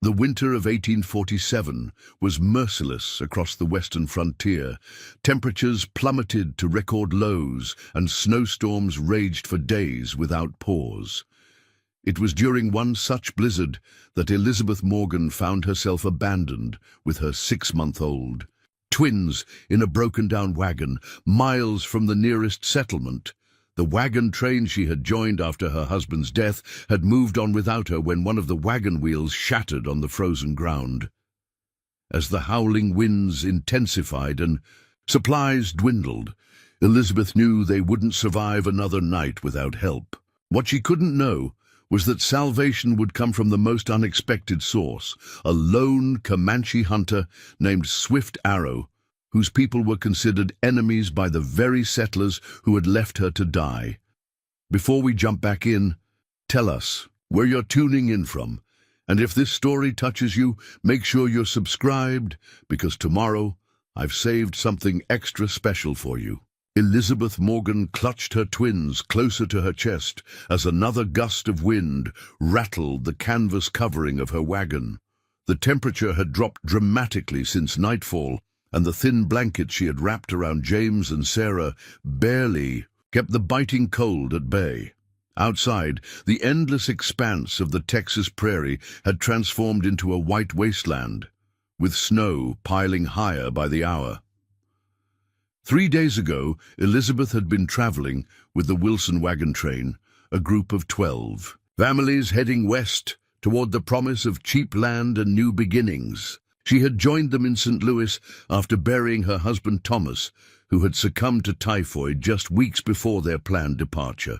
The winter of 1847 was merciless across the western frontier. Temperatures plummeted to record lows, and snowstorms raged for days without pause. It was during one such blizzard that Elizabeth Morgan found herself abandoned with her 6-month-old. Twins in a broken-down wagon, miles from the nearest settlement. The wagon train she had joined after her husband's death had moved on without her when one of the wagon wheels shattered on the frozen ground. As the howling winds intensified and supplies dwindled, Elizabeth knew they wouldn't survive another night without help. What she couldn't know was that salvation would come from the most unexpected source, a lone Comanche hunter named Swift Arrow, whose people were considered enemies by the very settlers who had left her to die. Before we jump back in, tell us where you're tuning in from, and if this story touches you, make sure you're subscribed, because tomorrow I've saved something extra special for you. Elizabeth Morgan clutched her twins closer to her chest as another gust of wind rattled the canvas covering of her wagon. The temperature had dropped dramatically since nightfall, and the thin blanket she had wrapped around James and Sarah barely kept the biting cold at bay. Outside, the endless expanse of the Texas prairie had transformed into a white wasteland, with snow piling higher by the hour. 3 days ago, Elizabeth had been traveling with the Wilson wagon train, a group of 12 families heading west toward the promise of cheap land and new beginnings. She had joined them in St. Louis after burying her husband Thomas, who had succumbed to typhoid just weeks before their planned departure.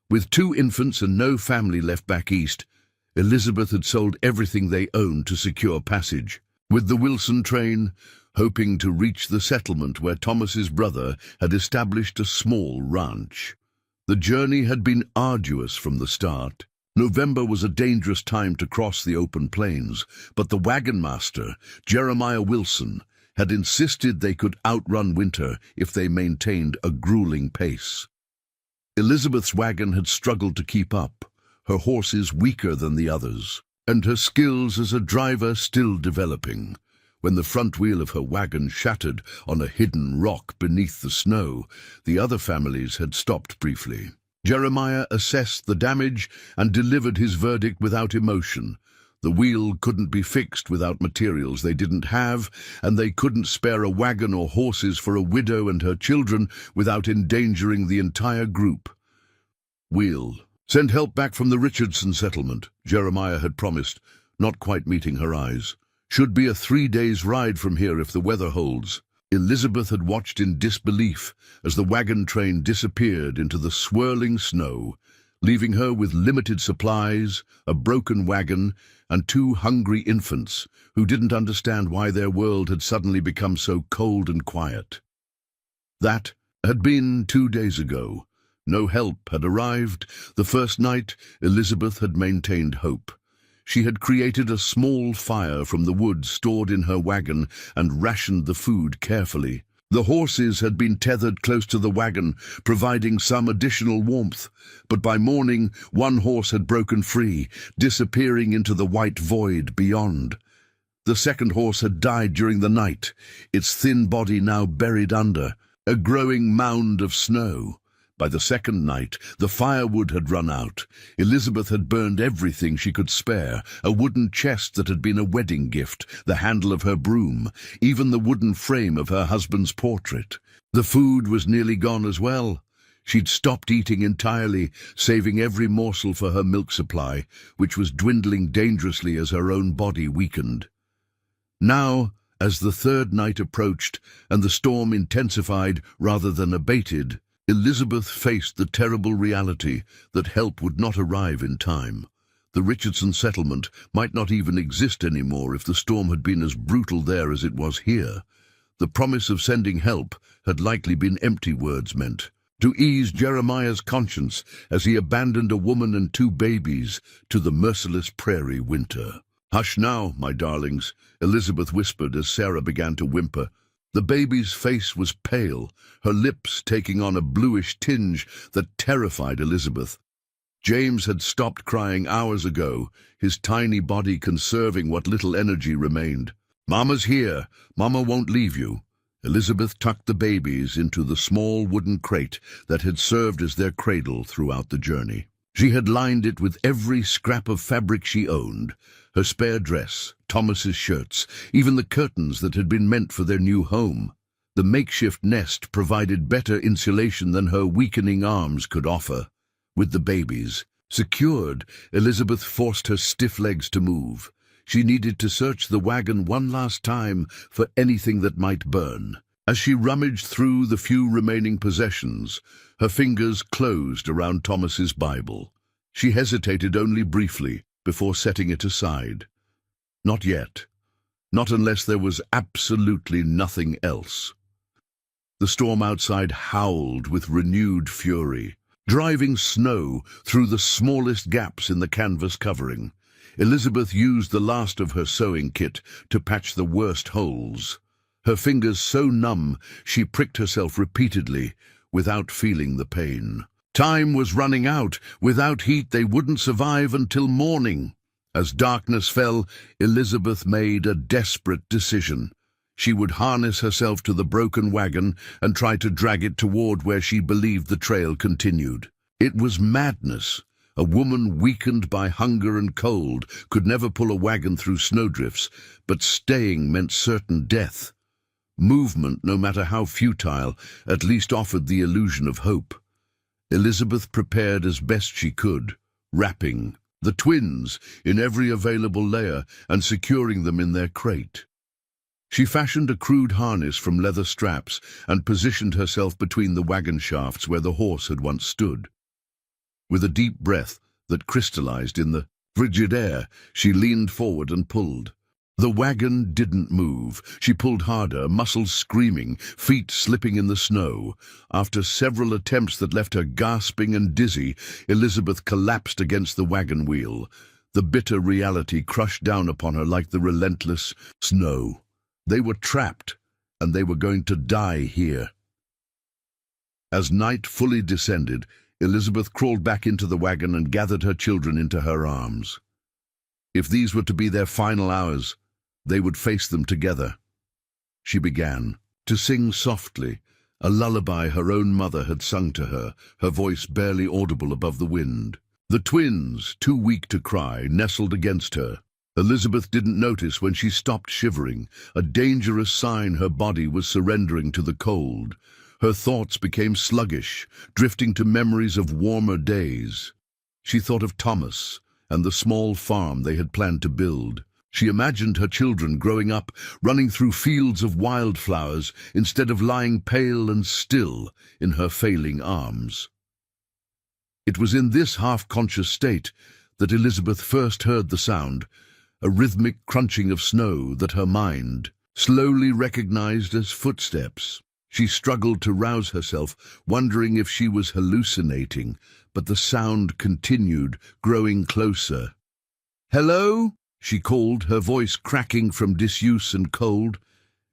With 2 infants and no family left back east, Elizabeth had sold everything they owned to secure passage. With the Wilson train, hoping to reach the settlement where Thomas's brother had established a small ranch. The journey had been arduous from the start. November was a dangerous time to cross the open plains, but the wagon master, Jeremiah Wilson, had insisted they could outrun winter if they maintained a grueling pace. Elizabeth's wagon had struggled to keep up, her horses weaker than the others, and her skills as a driver still developing. When the front wheel of her wagon shattered on a hidden rock beneath the snow, the other families had stopped briefly. Jeremiah assessed the damage and delivered his verdict without emotion. The wheel couldn't be fixed without materials they didn't have, and they couldn't spare a wagon or horses for a widow and her children without endangering the entire group. "We'll send help back from the Richardson settlement," Jeremiah had promised, not quite meeting her eyes. "Should be a 3 days ride from here if the weather holds." Elizabeth had watched in disbelief as the wagon train disappeared into the swirling snow, leaving her with limited supplies, a broken wagon, and 2 hungry infants who didn't understand why their world had suddenly become so cold and quiet. That had been 2 days ago. No help had arrived. The first night, Elizabeth had maintained hope. She had created a small fire from the wood stored in her wagon and rationed the food carefully. The horses had been tethered close to the wagon, providing some additional warmth, but by morning 1 horse had broken free, disappearing into the white void beyond. The second horse had died during the night, its thin body now buried under a growing mound of snow. By the second night, the firewood had run out. Elizabeth had burned everything she could spare, a wooden chest that had been a wedding gift, the handle of her broom, even the wooden frame of her husband's portrait. The food was nearly gone as well. She'd stopped eating entirely, saving every morsel for her milk supply, which was dwindling dangerously as her own body weakened. Now, as the 3rd night approached and the storm intensified rather than abated, Elizabeth faced the terrible reality that help would not arrive in time. The Richardson settlement might not even exist anymore if the storm had been as brutal there as it was here. The promise of sending help had likely been empty words meant to ease Jeremiah's conscience as he abandoned a woman and 2 babies to the merciless prairie winter. "Hush now, my darlings," Elizabeth whispered as Sarah began to whimper. The baby's face was pale, her lips taking on a bluish tinge that terrified Elizabeth. James had stopped crying hours ago, his tiny body conserving what little energy remained. "Mama's here. Mama won't leave you." Elizabeth tucked the babies into the small wooden crate that had served as their cradle throughout the journey. She had lined it with every scrap of fabric she owned, her spare dress, Thomas's shirts, even the curtains that had been meant for their new home. The makeshift nest provided better insulation than her weakening arms could offer. With the babies secured, Elizabeth forced her stiff legs to move. She needed to search the wagon one last time for anything that might burn. As she rummaged through the few remaining possessions, her fingers closed around Thomas's Bible. She hesitated only briefly before setting it aside. Not yet. Not unless there was absolutely nothing else. The storm outside howled with renewed fury, driving snow through the smallest gaps in the canvas covering. Elizabeth used the last of her sewing kit to patch the worst holes. Her fingers so numb she pricked herself repeatedly without feeling the pain. Time was running out. Without heat they wouldn't survive until morning. As darkness fell, Elizabeth made a desperate decision. She would harness herself to the broken wagon and try to drag it toward where she believed the trail continued. It was madness. A woman weakened by hunger and cold could never pull a wagon through snowdrifts, but staying meant certain death. Movement, no matter how futile, at least offered the illusion of hope. Elizabeth prepared as best she could, wrapping the twins in every available layer and securing them in their crate. She fashioned a crude harness from leather straps and positioned herself between the wagon shafts where the horse had once stood. With a deep breath that crystallized in the frigid air, she leaned forward and pulled. The wagon didn't move. She pulled harder, muscles screaming, feet slipping in the snow. After several attempts that left her gasping and dizzy, Elizabeth collapsed against the wagon wheel. The bitter reality crushed down upon her like the relentless snow. They were trapped, and they were going to die here. As night fully descended, Elizabeth crawled back into the wagon and gathered her children into her arms. If these were to be their final hours, they would face them together. She began to sing softly, a lullaby her own mother had sung to her, her voice barely audible above the wind. The twins, too weak to cry, nestled against her. Elizabeth didn't notice when she stopped shivering, a dangerous sign her body was surrendering to the cold. Her thoughts became sluggish, drifting to memories of warmer days. She thought of Thomas and the small farm they had planned to build. She imagined her children growing up, running through fields of wildflowers instead of lying pale and still in her failing arms. It was in this half-conscious state that Elizabeth first heard the sound, a rhythmic crunching of snow that her mind slowly recognized as footsteps. She struggled to rouse herself, wondering if she was hallucinating, but the sound continued, growing closer. "Hello?" she called, her voice cracking from disuse and cold.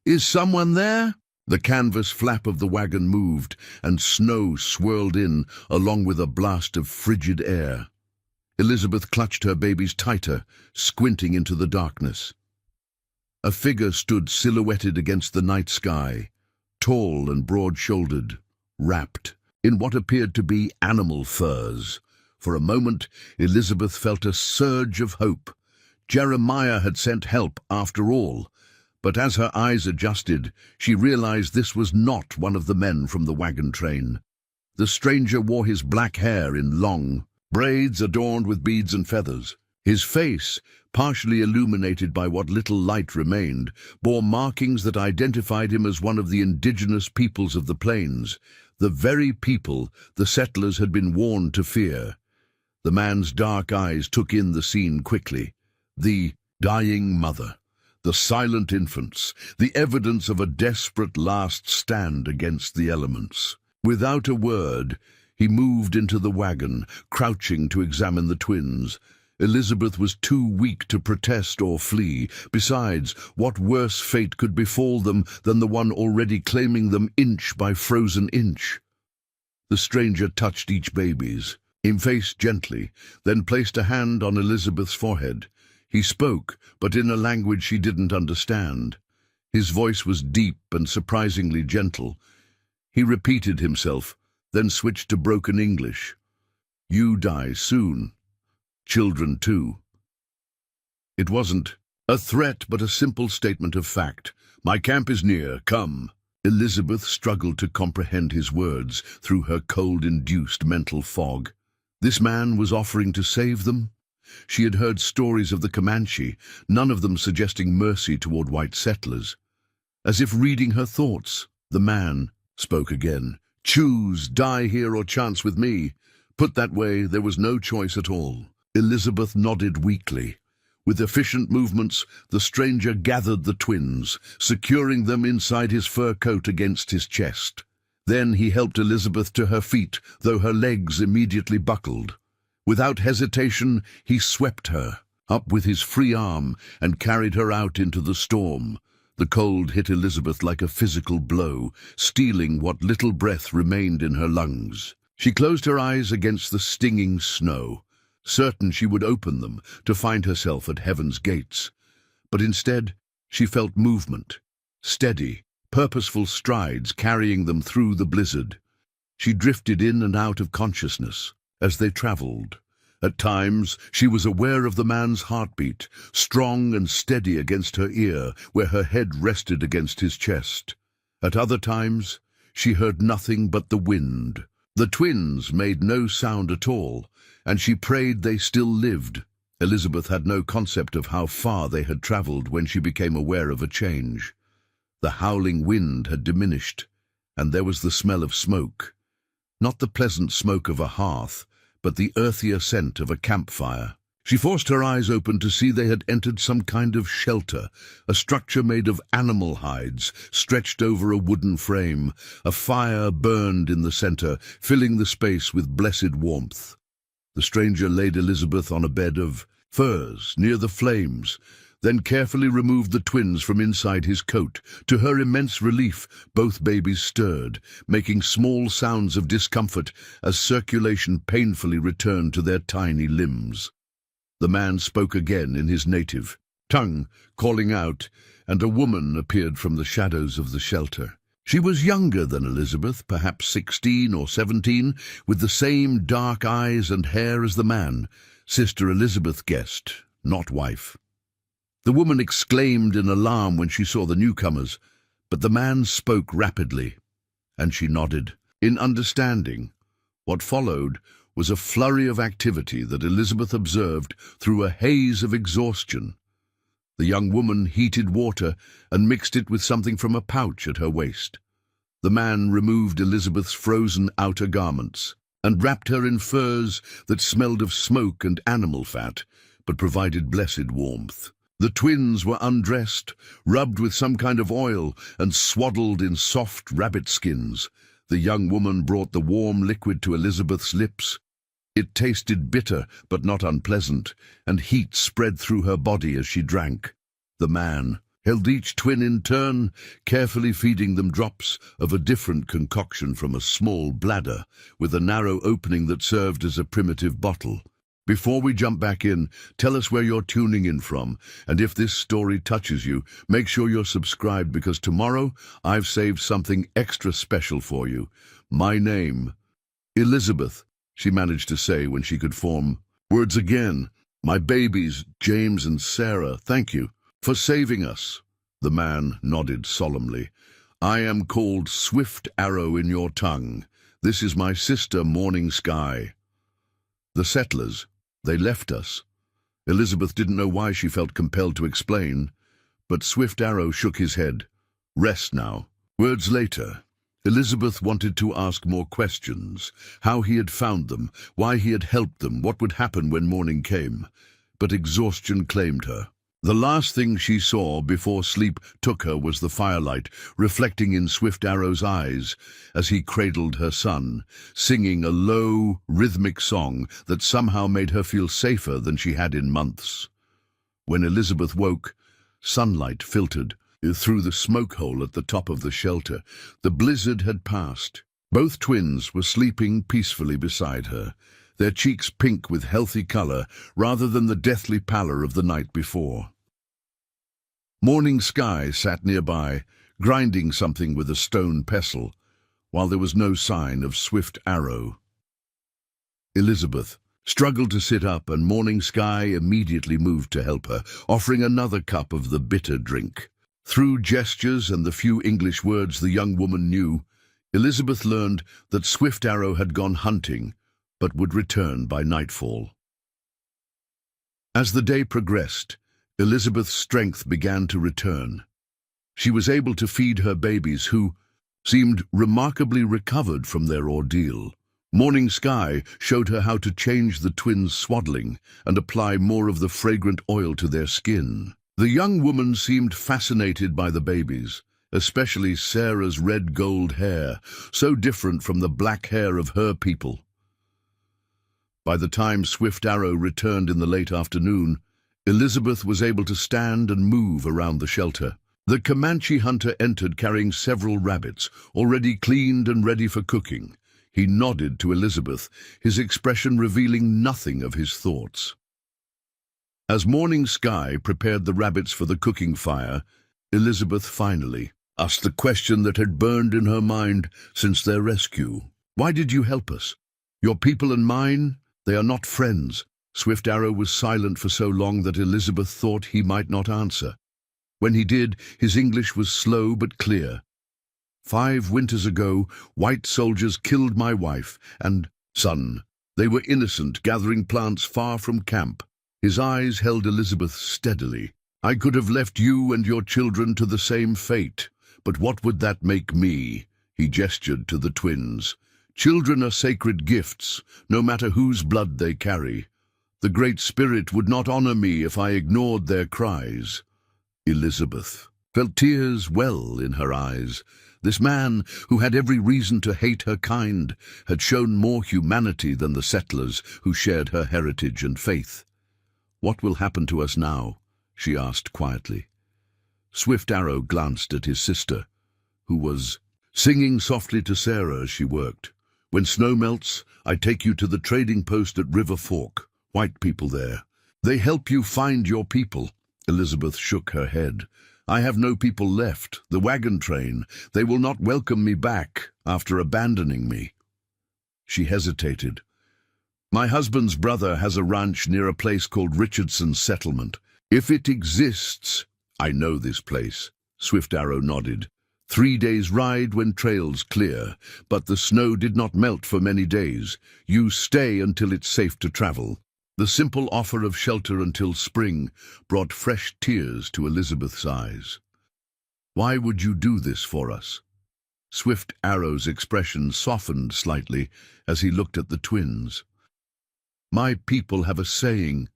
"Is someone there?" The canvas flap of the wagon moved, and snow swirled in, along with a blast of frigid air. Elizabeth clutched her babies tighter, squinting into the darkness. A figure stood silhouetted against the night sky, tall and broad-shouldered, wrapped in what appeared to be animal furs. For a moment, Elizabeth felt a surge of hope. Jeremiah had sent help after all. But as her eyes adjusted, she realized this was not one of the men from the wagon train. The stranger wore his black hair in long braids adorned with beads and feathers. His face, partially illuminated by what little light remained, bore markings that identified him as one of the indigenous peoples of the plains, the very people the settlers had been warned to fear. The man's dark eyes took in the scene quickly. The dying mother, the silent infants, the evidence of a desperate last stand against the elements. Without a word, he moved into the wagon, crouching to examine the twins. Elizabeth was too weak to protest or flee. Besides, what worse fate could befall them than the one already claiming them inch by frozen inch? The stranger touched each baby's, He faced gently, then placed a hand on Elizabeth's forehead. He spoke, but in a language she didn't understand. His voice was deep and surprisingly gentle. He repeated himself, then switched to broken English. "You die soon. Children too." It wasn't a threat, but a simple statement of fact. "My camp is near, come." Elizabeth struggled to comprehend his words through her cold-induced mental fog. This man was offering to save them? She had heard stories of the Comanche, none of them suggesting mercy toward white settlers. As if reading her thoughts, the man spoke again. "Choose, die here or chance with me." Put that way, there was no choice at all. Elizabeth nodded weakly. With efficient movements, the stranger gathered the twins, securing them inside his fur coat against his chest. Then he helped Elizabeth to her feet, though her legs immediately buckled. Without hesitation, he swept her up with his free arm and carried her out into the storm. The cold hit Elizabeth like a physical blow, stealing what little breath remained in her lungs. She closed her eyes against the stinging snow, certain she would open them to find herself at heaven's gates. But instead, she felt movement, steady, purposeful strides carrying them through the blizzard. She drifted in and out of consciousness as they traveled. At times, she was aware of the man's heartbeat, strong and steady against her ear, where her head rested against his chest. At other times, she heard nothing but the wind. The twins made no sound at all, and she prayed they still lived. Elizabeth had no concept of how far they had traveled when she became aware of a change. The howling wind had diminished, and there was the smell of smoke. Not the pleasant smoke of a hearth, but the earthier scent of a campfire. She forced her eyes open to see they had entered some kind of shelter, a structure made of animal hides, stretched over a wooden frame. A fire burned in the center, filling the space with blessed warmth. The stranger laid Elizabeth on a bed of furs near the flames, then carefully removed the twins from inside his coat. To her immense relief, both babies stirred, making small sounds of discomfort as circulation painfully returned to their tiny limbs. The man spoke again in his native tongue, calling out, and a woman appeared from the shadows of the shelter. She was younger than Elizabeth, perhaps 16 or 17, with the same dark eyes and hair as the man. Sister Elizabeth guessed, not wife. The woman exclaimed in alarm when she saw the newcomers, but the man spoke rapidly, and she nodded in understanding. What followed was a flurry of activity that Elizabeth observed through a haze of exhaustion. The young woman heated water and mixed it with something from a pouch at her waist. The man removed Elizabeth's frozen outer garments and wrapped her in furs that smelled of smoke and animal fat, but provided blessed warmth. The twins were undressed, rubbed with some kind of oil, and swaddled in soft rabbit skins. The young woman brought the warm liquid to Elizabeth's lips. It tasted bitter, but not unpleasant, and heat spread through her body as she drank. The man held each twin in turn, carefully feeding them drops of a different concoction from a small bladder, with a narrow opening that served as a primitive bottle. Before we jump back in, tell us where you're tuning in from, and if this story touches you, make sure you're subscribed, because tomorrow I've saved something extra special for you. My name, Elizabeth, she managed to say when she could form words again. My babies, James and Sarah, thank you for saving us. The man nodded solemnly. I am called Swift Arrow in your tongue. This is my sister, Morning Sky. The settlers, they left us. Elizabeth didn't know why she felt compelled to explain, but Swift Arrow shook his head. Rest now. Words later, Elizabeth wanted to ask more questions. How he had found them, why he had helped them, what would happen when morning came. But exhaustion claimed her. The last thing she saw before sleep took her was the firelight reflecting in Swift Arrow's eyes as he cradled her son, singing a low, rhythmic song that somehow made her feel safer than she had in months. When Elizabeth woke, sunlight filtered through the smoke hole at the top of the shelter. The blizzard had passed. Both twins were sleeping peacefully beside her, their cheeks pink with healthy color rather than the deathly pallor of the night before. Morning Sky sat nearby, grinding something with a stone pestle, while there was no sign of Swift Arrow. Elizabeth struggled to sit up, and Morning Sky immediately moved to help her, offering another cup of the bitter drink. Through gestures and the few English words the young woman knew, Elizabeth learned that Swift Arrow had gone hunting, but would return by nightfall. As the day progressed, Elizabeth's strength began to return. She was able to feed her babies, who seemed remarkably recovered from their ordeal. Morning Sky showed her how to change the twins' swaddling and apply more of the fragrant oil to their skin. The young woman seemed fascinated by the babies, especially Sarah's red gold hair, so different from the black hair of her people. By the time Swift Arrow returned in the late afternoon, Elizabeth was able to stand and move around the shelter. The Comanche hunter entered carrying several rabbits, already cleaned and ready for cooking. He nodded to Elizabeth, his expression revealing nothing of his thoughts. As Morning Sky prepared the rabbits for the cooking fire, Elizabeth finally asked the question that had burned in her mind since their rescue. "Why did you help us? Your people and mine, they are not friends." Swift Arrow was silent for so long that Elizabeth thought he might not answer. When he did, his English was slow but clear. "5 winters ago, white soldiers killed my wife and son. They were innocent, gathering plants far from camp." His eyes held Elizabeth steadily. "I could have left you and your children to the same fate, but what would that make me?" He gestured to the twins. "Children are sacred gifts, no matter whose blood they carry. The Great Spirit would not honor me if I ignored their cries." Elizabeth felt tears well in her eyes. This man, who had every reason to hate her kind, had shown more humanity than the settlers who shared her heritage and faith. "What will happen to us now?" she asked quietly. Swift Arrow glanced at his sister, who was singing softly to Sarah as she worked. "When snow melts, I take you to the trading post at River Fork. White people there. They help you find your people." Elizabeth shook her head. "I have no people left. The wagon train. They will not welcome me back after abandoning me." She hesitated. "My husband's brother has a ranch near a place called Richardson's Settlement. If it exists—" "I know this place." Swift Arrow nodded. 3 days' ride when trails clear, but the snow did not melt for many days. You stay until it's safe to travel." The simple offer of shelter until spring brought fresh tears to Elizabeth's eyes. "Why would you do this for us?" Swift Arrow's expression softened slightly as he looked at the twins. "My people have a saying.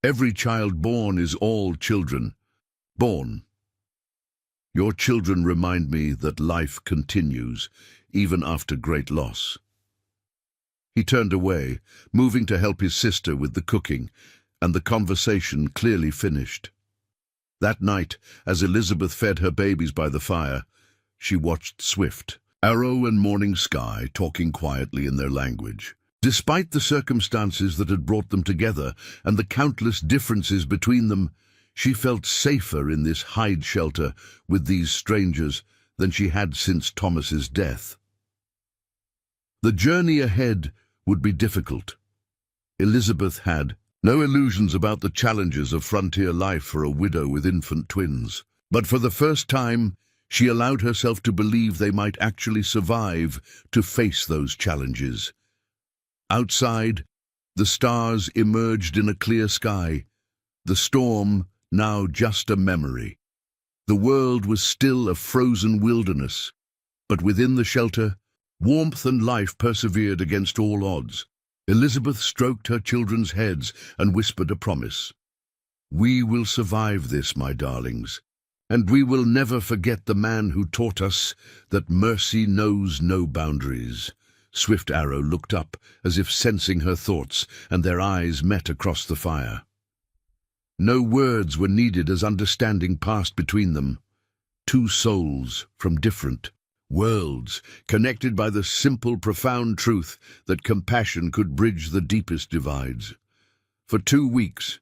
Every child born is all children. Born. Your children remind me that life continues, even after great loss." He turned away, moving to help his sister with the cooking, and the conversation clearly finished. That night, as Elizabeth fed her babies by the fire, she watched Swift Arrow and Morning Sky talking quietly in their language. Despite the circumstances that had brought them together and the countless differences between them, she felt safer in this hide shelter with these strangers than she had since Thomas's death. The journey ahead would be difficult. Elizabeth had no illusions about the challenges of frontier life for a widow with infant twins. But for the first time, she allowed herself to believe they might actually survive to face those challenges. Outside, the stars emerged in a clear sky, the storm now just a memory. The world was still a frozen wilderness, but within the shelter, warmth and life persevered against all odds. Elizabeth stroked her children's heads and whispered a promise. "We will survive this, my darlings, and we will never forget the man who taught us that mercy knows no boundaries." Swift Arrow looked up, as if sensing her thoughts, and their eyes met across the fire. No words were needed as understanding passed between them. Two souls from different Worlds connected by the simple, profound truth that compassion could bridge the deepest divides. For 2 weeks,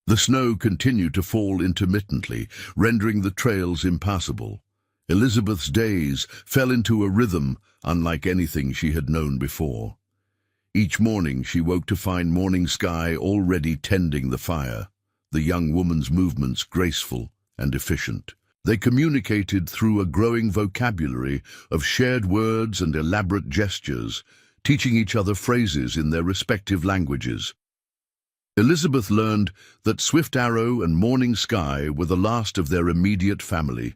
the snow continued to fall intermittently, rendering the trails impassable. Elizabeth's days fell into a rhythm unlike anything she had known before. Each morning she woke to find Morning Sky already tending the fire, the young woman's movements graceful and efficient. They communicated through a growing vocabulary of shared words and elaborate gestures, teaching each other phrases in their respective languages. Elizabeth learned that Swift Arrow and Morning Sky were the last of their immediate family.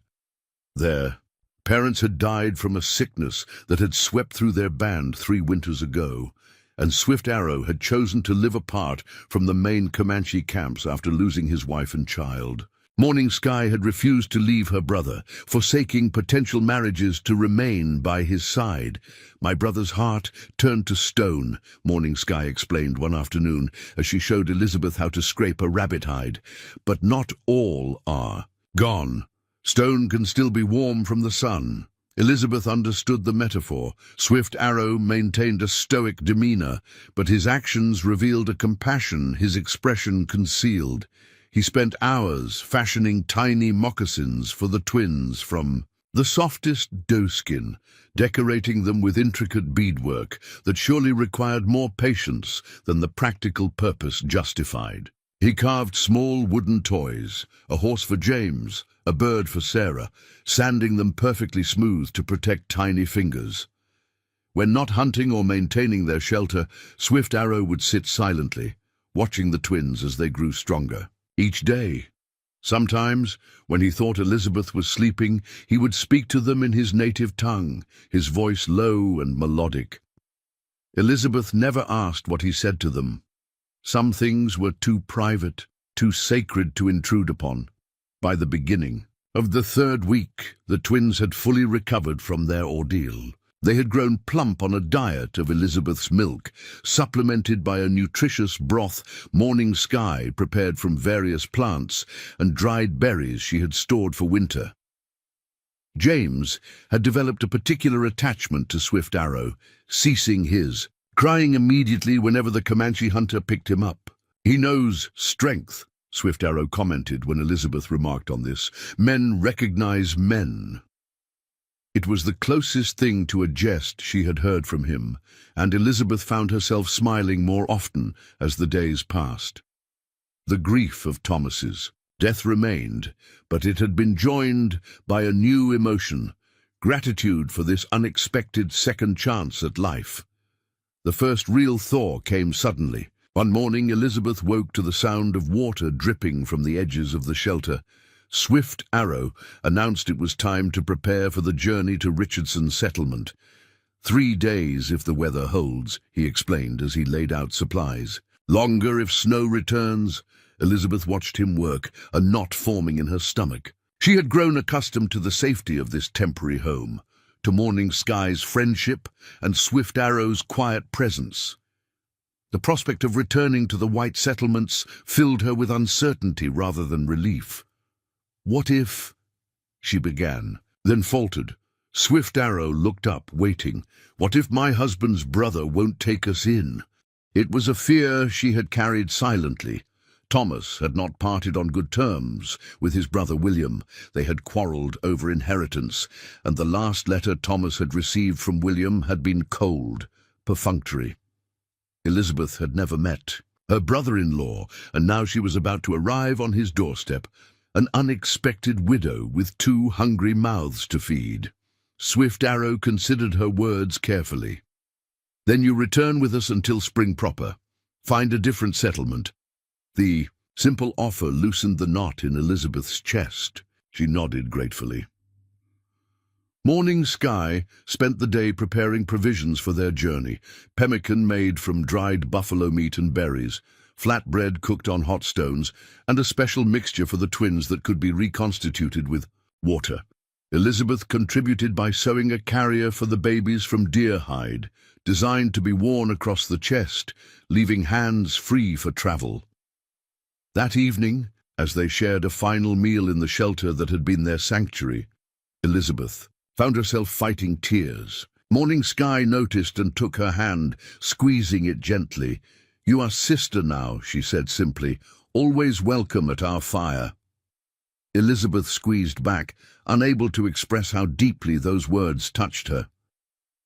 Their parents had died from a sickness that had swept through their band 3 winters ago, and Swift Arrow had chosen to live apart from the main Comanche camps after losing his wife and child. Morning Sky had refused to leave her brother, forsaking potential marriages to remain by his side. "My brother's heart turned to stone," Morning Sky explained one afternoon as she showed Elizabeth how to scrape a rabbit hide. "But not all are gone. Stone can still be warm from the sun." Elizabeth understood the metaphor. Swift Arrow maintained a stoic demeanor, but his actions revealed a compassion his expression concealed. He spent hours fashioning tiny moccasins for the twins from the softest doeskin, decorating them with intricate beadwork that surely required more patience than the practical purpose justified. He carved small wooden toys, a horse for James, a bird for Sarah, sanding them perfectly smooth to protect tiny fingers. When not hunting or maintaining their shelter, Swift Arrow would sit silently, watching the twins as they grew stronger. Each day, sometimes, when he thought Elizabeth was sleeping, he would speak to them in his native tongue, his voice low and melodic. Elizabeth never asked what he said to them. Some things were too private, too sacred to intrude upon. By the beginning of the 3rd week, the twins had fully recovered from their ordeal. They had grown plump on a diet of Elizabeth's milk, supplemented by a nutritious broth Morning Sky prepared from various plants and dried berries she had stored for winter. James had developed a particular attachment to Swift Arrow, ceasing his, crying immediately whenever the Comanche hunter picked him up. "He knows strength," Swift Arrow commented when Elizabeth remarked on this. "Men recognize men." It was the closest thing to a jest she had heard from him, and Elizabeth found herself smiling more often as the days passed. The grief of Thomas's death remained, but it had been joined by a new emotion, gratitude for this unexpected second chance at life. The first real thaw came suddenly. One morning Elizabeth woke to the sound of water dripping from the edges of the shelter. Swift Arrow announced it was time to prepare for the journey to Richardson's settlement. 3 days if the weather holds, he explained as he laid out supplies. Longer if snow returns. Elizabeth watched him work, a knot forming in her stomach. She had grown accustomed to the safety of this temporary home, to Morning Sky's friendship and Swift Arrow's quiet presence. The prospect of returning to the white settlements filled her with uncertainty rather than relief. "What if—" she began, then faltered. Swift Arrow looked up, waiting. "What if my husband's brother won't take us in?" It was a fear she had carried silently. Thomas had not parted on good terms with his brother William. They had quarreled over inheritance, and the last letter Thomas had received from William had been cold, perfunctory. Elizabeth had never met her brother-in-law, and now she was about to arrive on his doorstep, an unexpected widow with 2 hungry mouths to feed. Swift Arrow considered her words carefully. "Then you return with us until spring proper. Find a different settlement." The simple offer loosened the knot in Elizabeth's chest. She nodded gratefully. Morning Sky spent the day preparing provisions for their journey, pemmican made from dried buffalo meat and berries, flatbread cooked on hot stones, and a special mixture for the twins that could be reconstituted with water. Elizabeth contributed by sewing a carrier for the babies from deer hide, designed to be worn across the chest, leaving hands free for travel. That evening, as they shared a final meal in the shelter that had been their sanctuary, Elizabeth found herself fighting tears. Morning Sky noticed and took her hand, squeezing it gently. "You are sister now," she said simply. "Always welcome at our fire." Elizabeth squeezed back, unable to express how deeply those words touched her.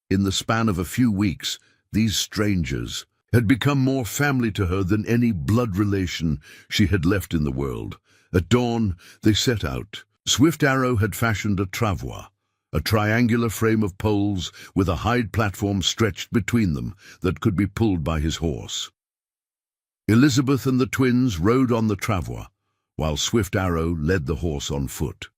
In the span of a few weeks, these strangers had become more family to her than any blood relation she had left in the world. At dawn, they set out. Swift Arrow had fashioned a travois, a triangular frame of poles with a hide platform stretched between them that could be pulled by his horse. Elizabeth and the twins rode on the travois, while Swift Arrow led the horse on foot.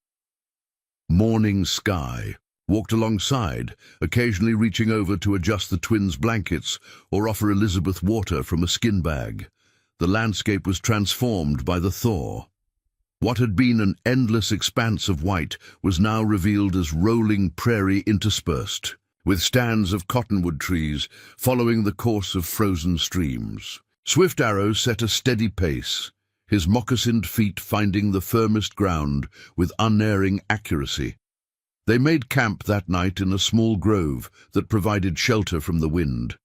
Morning Sky walked alongside, occasionally reaching over to adjust the twins' blankets or offer Elizabeth water from a skin bag. The landscape was transformed by the thaw. What had been an endless expanse of white was now revealed as rolling prairie interspersed, with stands of cottonwood trees following the course of frozen streams. Swift Arrow set a steady pace, his moccasined feet finding the firmest ground with unerring accuracy. They made camp that night in a small grove that provided shelter from the wind.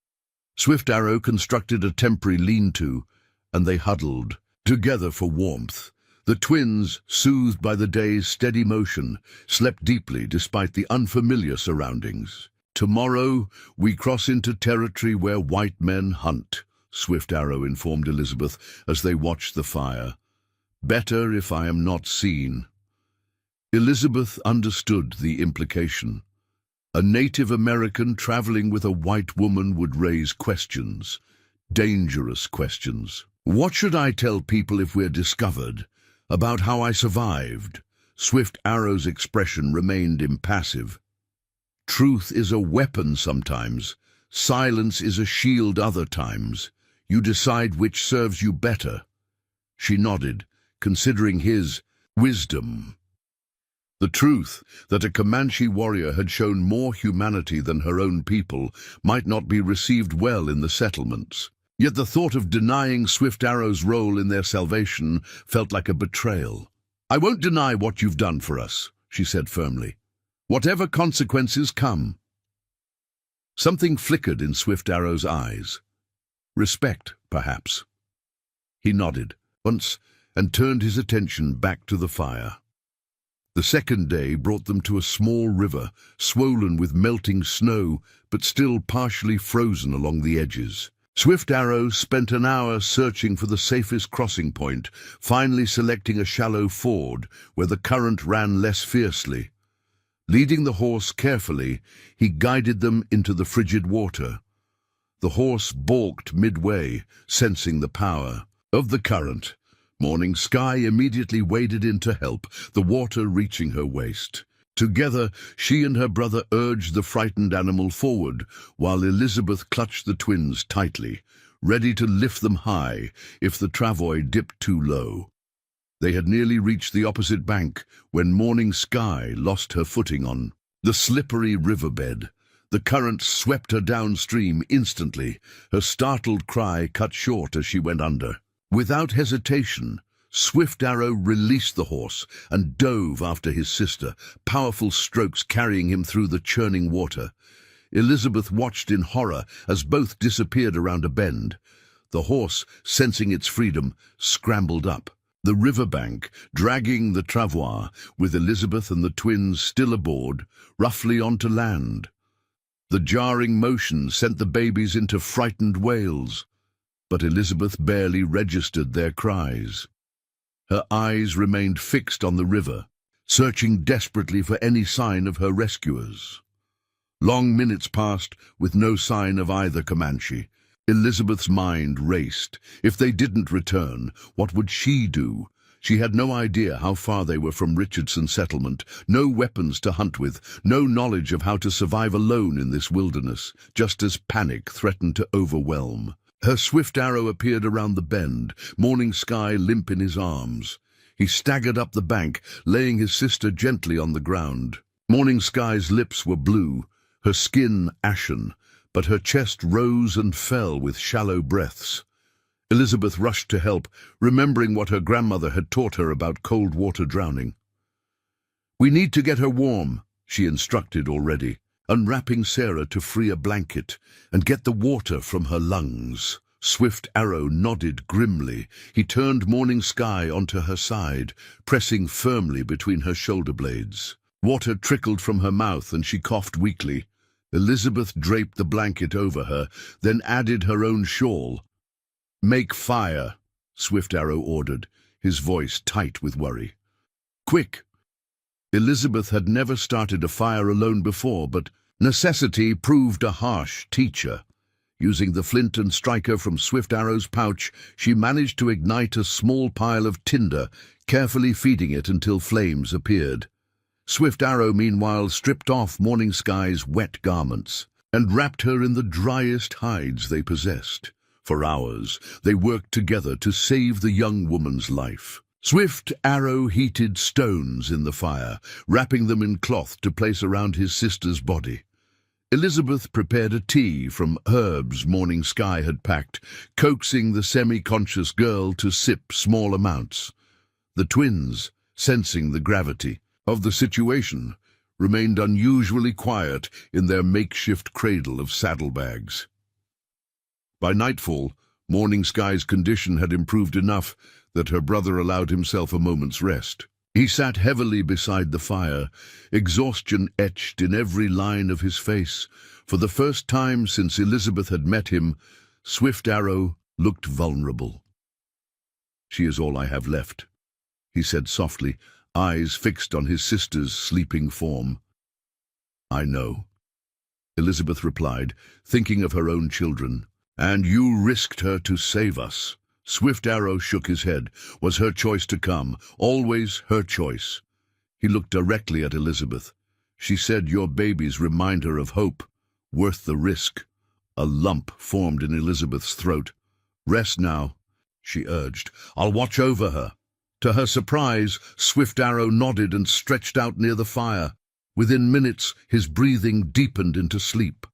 Swift Arrow constructed a temporary lean-to, and they huddled together for warmth. The twins, soothed by the day's steady motion, slept deeply despite the unfamiliar surroundings. "Tomorrow we cross into territory where white men hunt," Swift Arrow informed Elizabeth as they watched the fire. "Better if I am not seen." Elizabeth understood the implication. A Native American traveling with a white woman would raise questions, dangerous questions. "What should I tell people if we're discovered? About how I survived?" Swift Arrow's expression remained impassive. "Truth is a weapon sometimes. Silence is a shield other times. You decide which serves you better." She nodded, considering his wisdom. The truth that a Comanche warrior had shown more humanity than her own people might not be received well in the settlements. Yet the thought of denying Swift Arrow's role in their salvation felt like a betrayal. "I won't deny what you've done for us," she said firmly. "Whatever consequences come." Something flickered in Swift Arrow's eyes. Respect, perhaps. He nodded once and turned his attention back to the fire. The second day brought them to a small river, swollen with melting snow, but still partially frozen along the edges. Swift Arrow spent an hour searching for the safest crossing point, finally selecting a shallow ford where the current ran less fiercely. Leading the horse carefully, he guided them into the frigid water. The horse balked midway, sensing the power of the current. Morning Sky immediately waded in to help, the water reaching her waist. Together, she and her brother urged the frightened animal forward, while Elizabeth clutched the twins tightly, ready to lift them high if the travois dipped too low. They had nearly reached the opposite bank when Morning Sky lost her footing on the slippery riverbed. The current swept her downstream instantly, her startled cry cut short as she went under. Without hesitation, Swift Arrow released the horse and dove after his sister, powerful strokes carrying him through the churning water. Elizabeth watched in horror as both disappeared around a bend. The horse, sensing its freedom, scrambled up the riverbank, dragging the travois, with Elizabeth and the twins still aboard, roughly onto land. The jarring motion sent the babies into frightened wails, but Elizabeth barely registered their cries. Her eyes remained fixed on the river, searching desperately for any sign of her rescuers. Long minutes passed with no sign of either Comanche. Elizabeth's mind raced. If they didn't return, what would she do? She had no idea how far they were from Richardson's settlement, no weapons to hunt with, no knowledge of how to survive alone in this wilderness, just as panic threatened to overwhelm. Her Swift Arrow appeared around the bend, Morning Sky limp in his arms. He staggered up the bank, laying his sister gently on the ground. Morning Sky's lips were blue, her skin ashen, but her chest rose and fell with shallow breaths. Elizabeth rushed to help, remembering what her grandmother had taught her about cold water drowning. "We need to get her warm," she instructed already, unwrapping Sarah to free a blanket and get the water from her lungs. Swift Arrow nodded grimly. He turned Morning Sky onto her side, pressing firmly between her shoulder blades. Water trickled from her mouth and she coughed weakly. Elizabeth draped the blanket over her, then added her own shawl. "Make fire," Swift Arrow ordered, his voice tight with worry. "Quick!" Elizabeth had never started a fire alone before, but necessity proved a harsh teacher. Using the flint and striker from Swift Arrow's pouch, she managed to ignite a small pile of tinder, carefully feeding it until flames appeared. Swift Arrow, meanwhile, stripped off Morning Sky's wet garments and wrapped her in the driest hides they possessed. For hours, they worked together to save the young woman's life. Swift Arrow heated stones in the fire, wrapping them in cloth to place around his sister's body. Elizabeth prepared a tea from herbs Morning Sky had packed, coaxing the semi-conscious girl to sip small amounts. The twins, sensing the gravity of the situation, remained unusually quiet in their makeshift cradle of saddlebags. By nightfall, Morning Sky's condition had improved enough that her brother allowed himself a moment's rest. He sat heavily beside the fire, exhaustion etched in every line of his face. For the first time since Elizabeth had met him, Swift Arrow looked vulnerable. "She is all I have left," he said softly, eyes fixed on his sister's sleeping form. "I know," Elizabeth replied, thinking of her own children. "And you risked her to save us." Swift Arrow shook his head. Was her choice to come, always her choice. He looked directly at Elizabeth. She said, "Your babies remind her of hope, worth the risk." A lump formed in Elizabeth's throat. "Rest now," she urged. "I'll watch over her." To her surprise, Swift Arrow nodded and stretched out near the fire. Within minutes, his breathing deepened into sleep.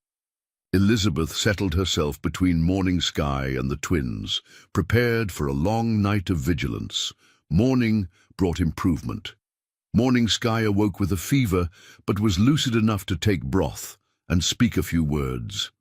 Elizabeth settled herself between Morning Sky and the twins, prepared for a long night of vigilance. Morning brought improvement. Morning Sky awoke with a fever, but was lucid enough to take broth and speak a few words.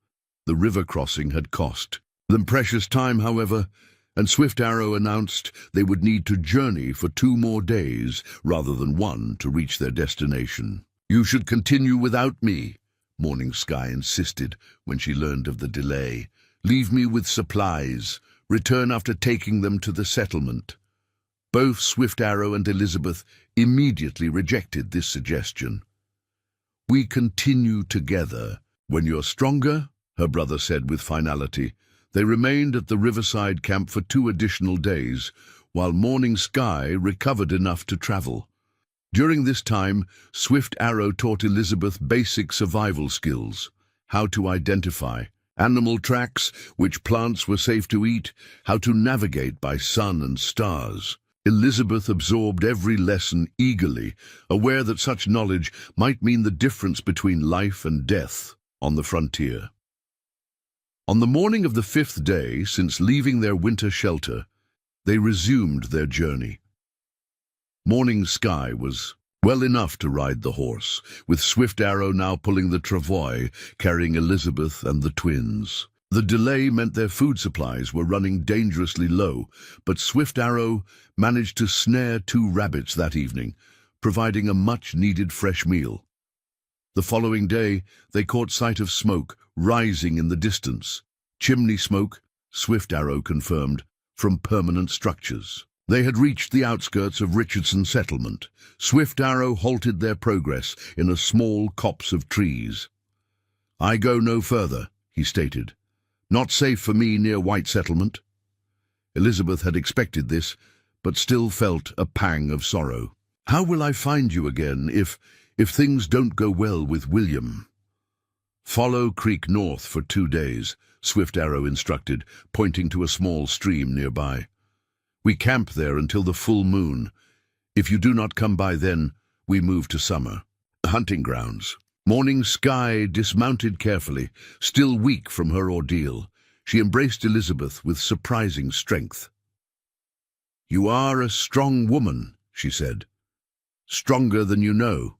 The river crossing had cost them precious time, however, and Swift Arrow announced they would need to journey for 2 more days rather than 1 to reach their destination. "You should continue without me," Morning Sky insisted when she learned of the delay. "Leave me with supplies. Return after taking them to the settlement." Both Swift Arrow and Elizabeth immediately rejected this suggestion. "We continue together. When you're stronger," her brother said with finality. They remained at the riverside camp for 2 additional days, while Morning Sky recovered enough to travel. During this time, Swift Arrow taught Elizabeth basic survival skills: how to identify animal tracks, which plants were safe to eat, how to navigate by sun and stars. Elizabeth absorbed every lesson eagerly, aware that such knowledge might mean the difference between life and death on the frontier. On the morning of the 5th day since leaving their winter shelter, they resumed their journey. Morning Sky was well enough to ride the horse, with Swift Arrow now pulling the travois, carrying Elizabeth and the twins. The delay meant their food supplies were running dangerously low, but Swift Arrow managed to snare 2 rabbits that evening, providing a much-needed fresh meal. The following day, they caught sight of smoke rising in the distance. Chimney smoke, Swift Arrow confirmed, from permanent structures. They had reached the outskirts of Richardson settlement. Swift Arrow halted their progress in a small copse of trees. "I go no further," he stated. "Not safe for me near White Settlement." Elizabeth had expected this, but still felt a pang of sorrow. "How will I find you again if things don't go well with William?" "Follow Creek north for 2 days," Swift Arrow instructed, pointing to a small stream nearby. "We camp there until the full moon. If you do not come by then, we move to summer hunting grounds." Morning Sky dismounted carefully, still weak from her ordeal. She embraced Elizabeth with surprising strength. "You are a strong woman," she said. "Stronger than you know."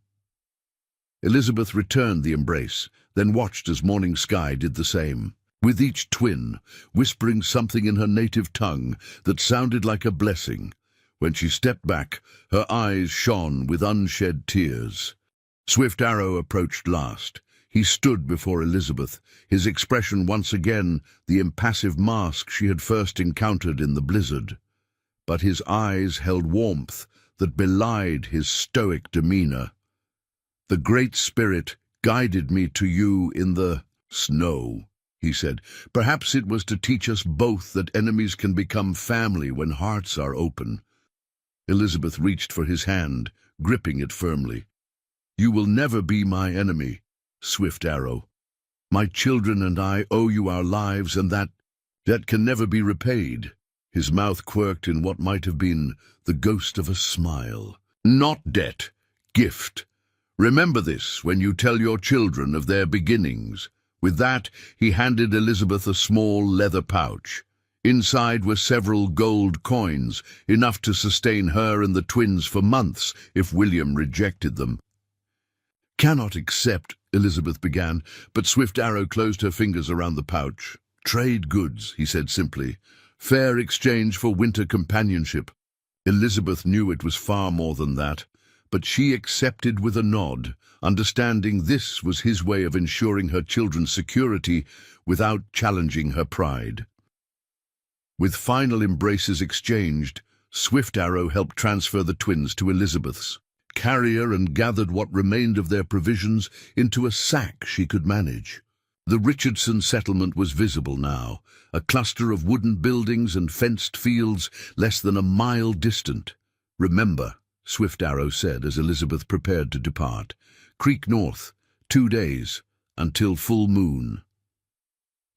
Elizabeth returned the embrace, then watched as Morning Sky did the same, with each twin whispering something in her native tongue that sounded like a blessing. When she stepped back, her eyes shone with unshed tears. Swift Arrow approached last. He stood before Elizabeth, his expression once again the impassive mask she had first encountered in the blizzard. But his eyes held warmth that belied his stoic demeanor. "The Great Spirit guided me to you in the snow," he said. "Perhaps it was to teach us both that enemies can become family when hearts are open." Elizabeth reached for his hand, gripping it firmly. "You will never be my enemy, Swift Arrow. My children and I owe you our lives, and that can never be repaid." His mouth quirked in what might have been the ghost of a smile. "Not debt, gift. Remember this when you tell your children of their beginnings." With that, he handed Elizabeth a small leather pouch. Inside were several gold coins, enough to sustain her and the twins for months if William rejected them. "Cannot accept," Elizabeth began, but Swift Arrow closed her fingers around the pouch. "Trade goods," he said simply. "Fair exchange for winter companionship." Elizabeth knew it was far more than that, but she accepted with a nod, understanding this was his way of ensuring her children's security without challenging her pride. With final embraces exchanged, Swift Arrow helped transfer the twins to Elizabeth's carrier and gathered what remained of their provisions into a sack she could manage. The Richardson settlement was visible now, a cluster of wooden buildings and fenced fields less than a mile distant. "Remember," Swift Arrow said as Elizabeth prepared to depart, "Creek North, 2 days, until full moon."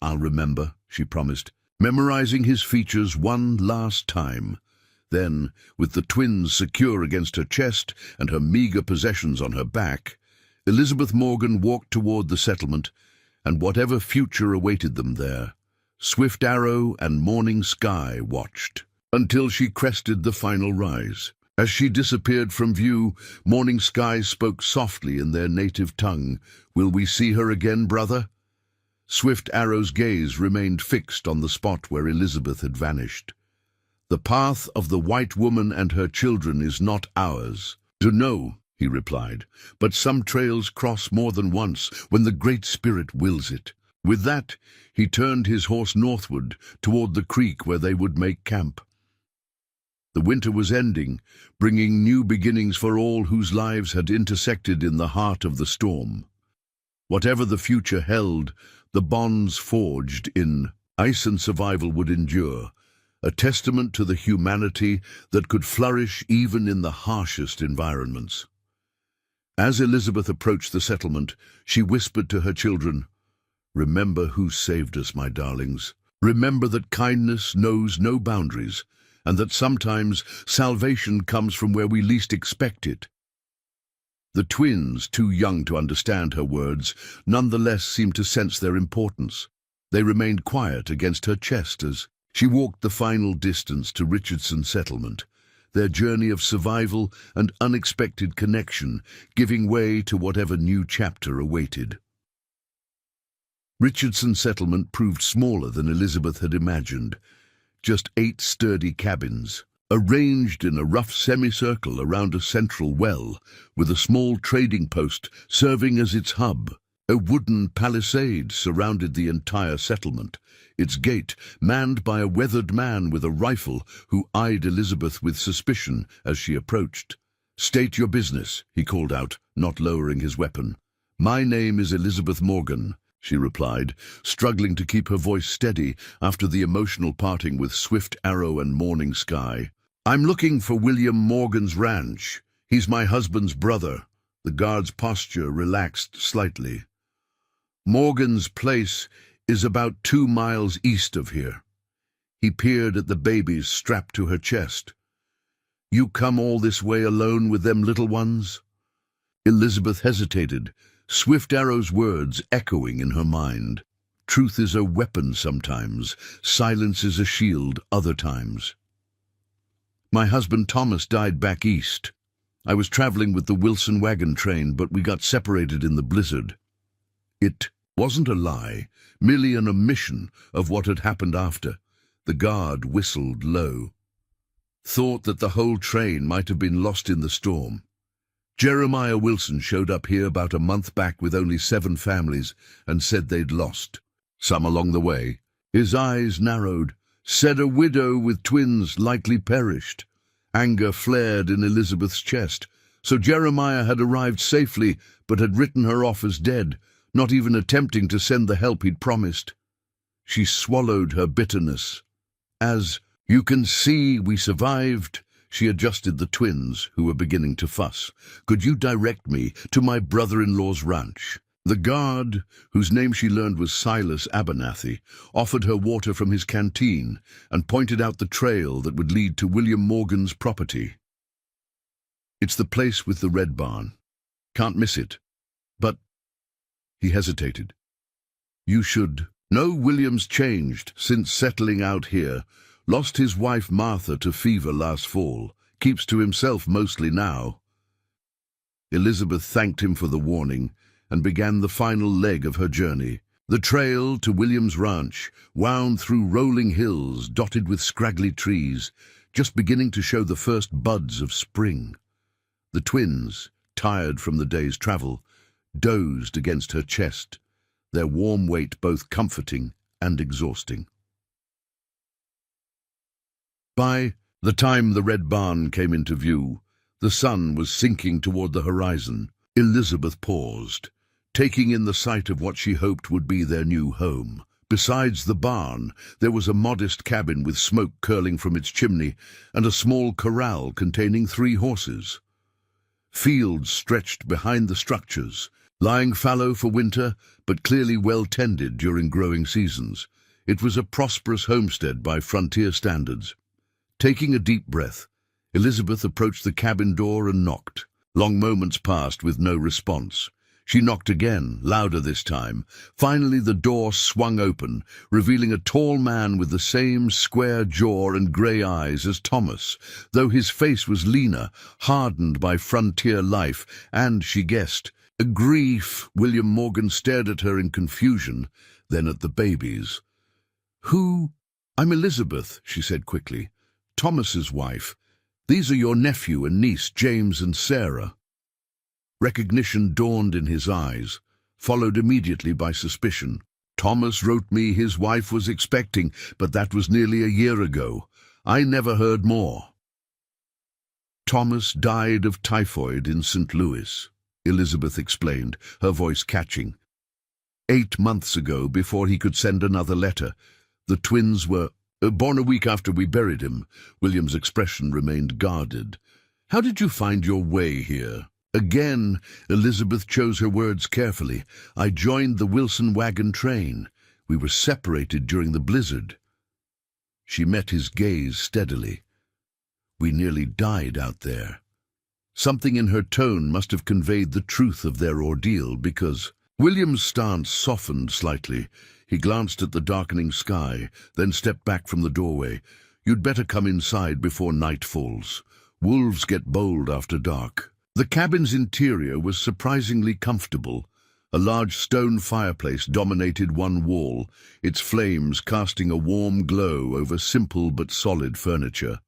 "I'll remember," she promised, memorizing his features one last time. Then, with the twins secure against her chest and her meager possessions on her back, Elizabeth Morgan walked toward the settlement and whatever future awaited them there. Swift Arrow and Morning Sky watched until she crested the final rise. As she disappeared from view, Morning Sky spoke softly in their native tongue. "Will we see her again, brother?" Swift Arrow's gaze remained fixed on the spot where Elizabeth had vanished. "The path of the white woman and her children is not ours to know," he replied, "but some trails cross more than once when the Great Spirit wills it." With that, he turned his horse northward toward the creek where they would make camp. The winter was ending, bringing new beginnings for all whose lives had intersected in the heart of the storm. Whatever the future held, the bonds forged in ice and survival would endure, a testament to the humanity that could flourish even in the harshest environments. As Elizabeth approached the settlement, she whispered to her children, "Remember who saved us, my darlings. Remember that kindness knows no boundaries, and that sometimes salvation comes from where we least expect it." The twins, too young to understand her words, nonetheless seemed to sense their importance. They remained quiet against her chest as she walked the final distance to Richardson settlement, their journey of survival and unexpected connection giving way to whatever new chapter awaited. Richardson settlement proved smaller than Elizabeth had imagined. Just 8 sturdy cabins, arranged in a rough semicircle around a central well, with a small trading post serving as its hub. A wooden palisade surrounded the entire settlement, its gate manned by a weathered man with a rifle who eyed Elizabeth with suspicion as she approached. "State your business," he called out, not lowering his weapon. "My name is Elizabeth Morgan," she replied, struggling to keep her voice steady after the emotional parting with Swift Arrow and Morning Sky. "I'm looking for William Morgan's ranch. He's my husband's brother." The guard's posture relaxed slightly. "Morgan's place is about 2 miles east of here." He peered at the babies strapped to her chest. "You come all this way alone with them little ones?" Elizabeth hesitated, Swift Arrow's words echoing in her mind. Truth is a weapon sometimes, silence is a shield other times. "My husband Thomas died back east." I was traveling with the Wilson wagon train, but we got separated in the blizzard. It wasn't a lie, merely an omission of what had happened after. The guard whistled low. Thought that the whole train might have been lost in the storm. Jeremiah Wilson showed up here about a month back with only 7 families and said they'd lost some along the way. His eyes narrowed. Said a widow with twins likely perished. Anger flared in Elizabeth's chest. So Jeremiah had arrived safely, but had written her off as dead, not even attempting to send the help he'd promised. She swallowed her bitterness. As you can see, we survived. She adjusted the twins, who were beginning to fuss. Could you direct me to my brother-in-law's ranch? The guard, whose name she learned was Silas Abernathy, offered her water from his canteen and pointed out the trail that would lead to William Morgan's property. It's the place with the red barn. Can't miss it. But he hesitated. You should know William's changed since settling out here. Lost his wife Martha to fever last fall. Keeps to himself mostly now. Elizabeth thanked him for the warning and began the final leg of her journey. The trail to William's ranch wound through rolling hills dotted with scraggly trees, just beginning to show the first buds of spring. The twins, tired from the day's travel, dozed against her chest, their warm weight both comforting and exhausting. By the time the red barn came into view, the sun was sinking toward the horizon. Elizabeth paused, taking in the sight of what she hoped would be their new home. Besides the barn, there was a modest cabin with smoke curling from its chimney and a small corral containing 3 horses. Fields stretched behind the structures, lying fallow for winter, but clearly well tended during growing seasons. It was a prosperous homestead by frontier standards. Taking a deep breath, Elizabeth approached the cabin door and knocked. Long moments passed with no response. She knocked again, louder this time. Finally the door swung open, revealing a tall man with the same square jaw and grey eyes as Thomas, though his face was leaner, hardened by frontier life, and, she guessed, a grief. William Morgan stared at her in confusion, then at the babies. "Who?" "I'm Elizabeth," she said quickly. "Thomas's wife. These are your nephew and niece, James and Sarah." Recognition dawned in his eyes, followed immediately by suspicion. "Thomas wrote me his wife was expecting, but that was nearly a year ago. I never heard more." "Thomas died of typhoid in St. Louis," Elizabeth explained, her voice catching. 8 months ago, before he could send another letter. The twins were born a week after we buried him." William's expression remained guarded. "How did you find your way here?" Again, Elizabeth chose her words carefully. "I joined the Wilson wagon train. We were separated during the blizzard." She met his gaze steadily. "We nearly died out there." Something in her tone must have conveyed the truth of their ordeal, because William's stance softened slightly. He glanced at the darkening sky, then stepped back from the doorway. "You'd better come inside before night falls. Wolves get bold after dark." The cabin's interior was surprisingly comfortable. A large stone fireplace dominated one wall, its flames casting a warm glow over simple but solid furniture.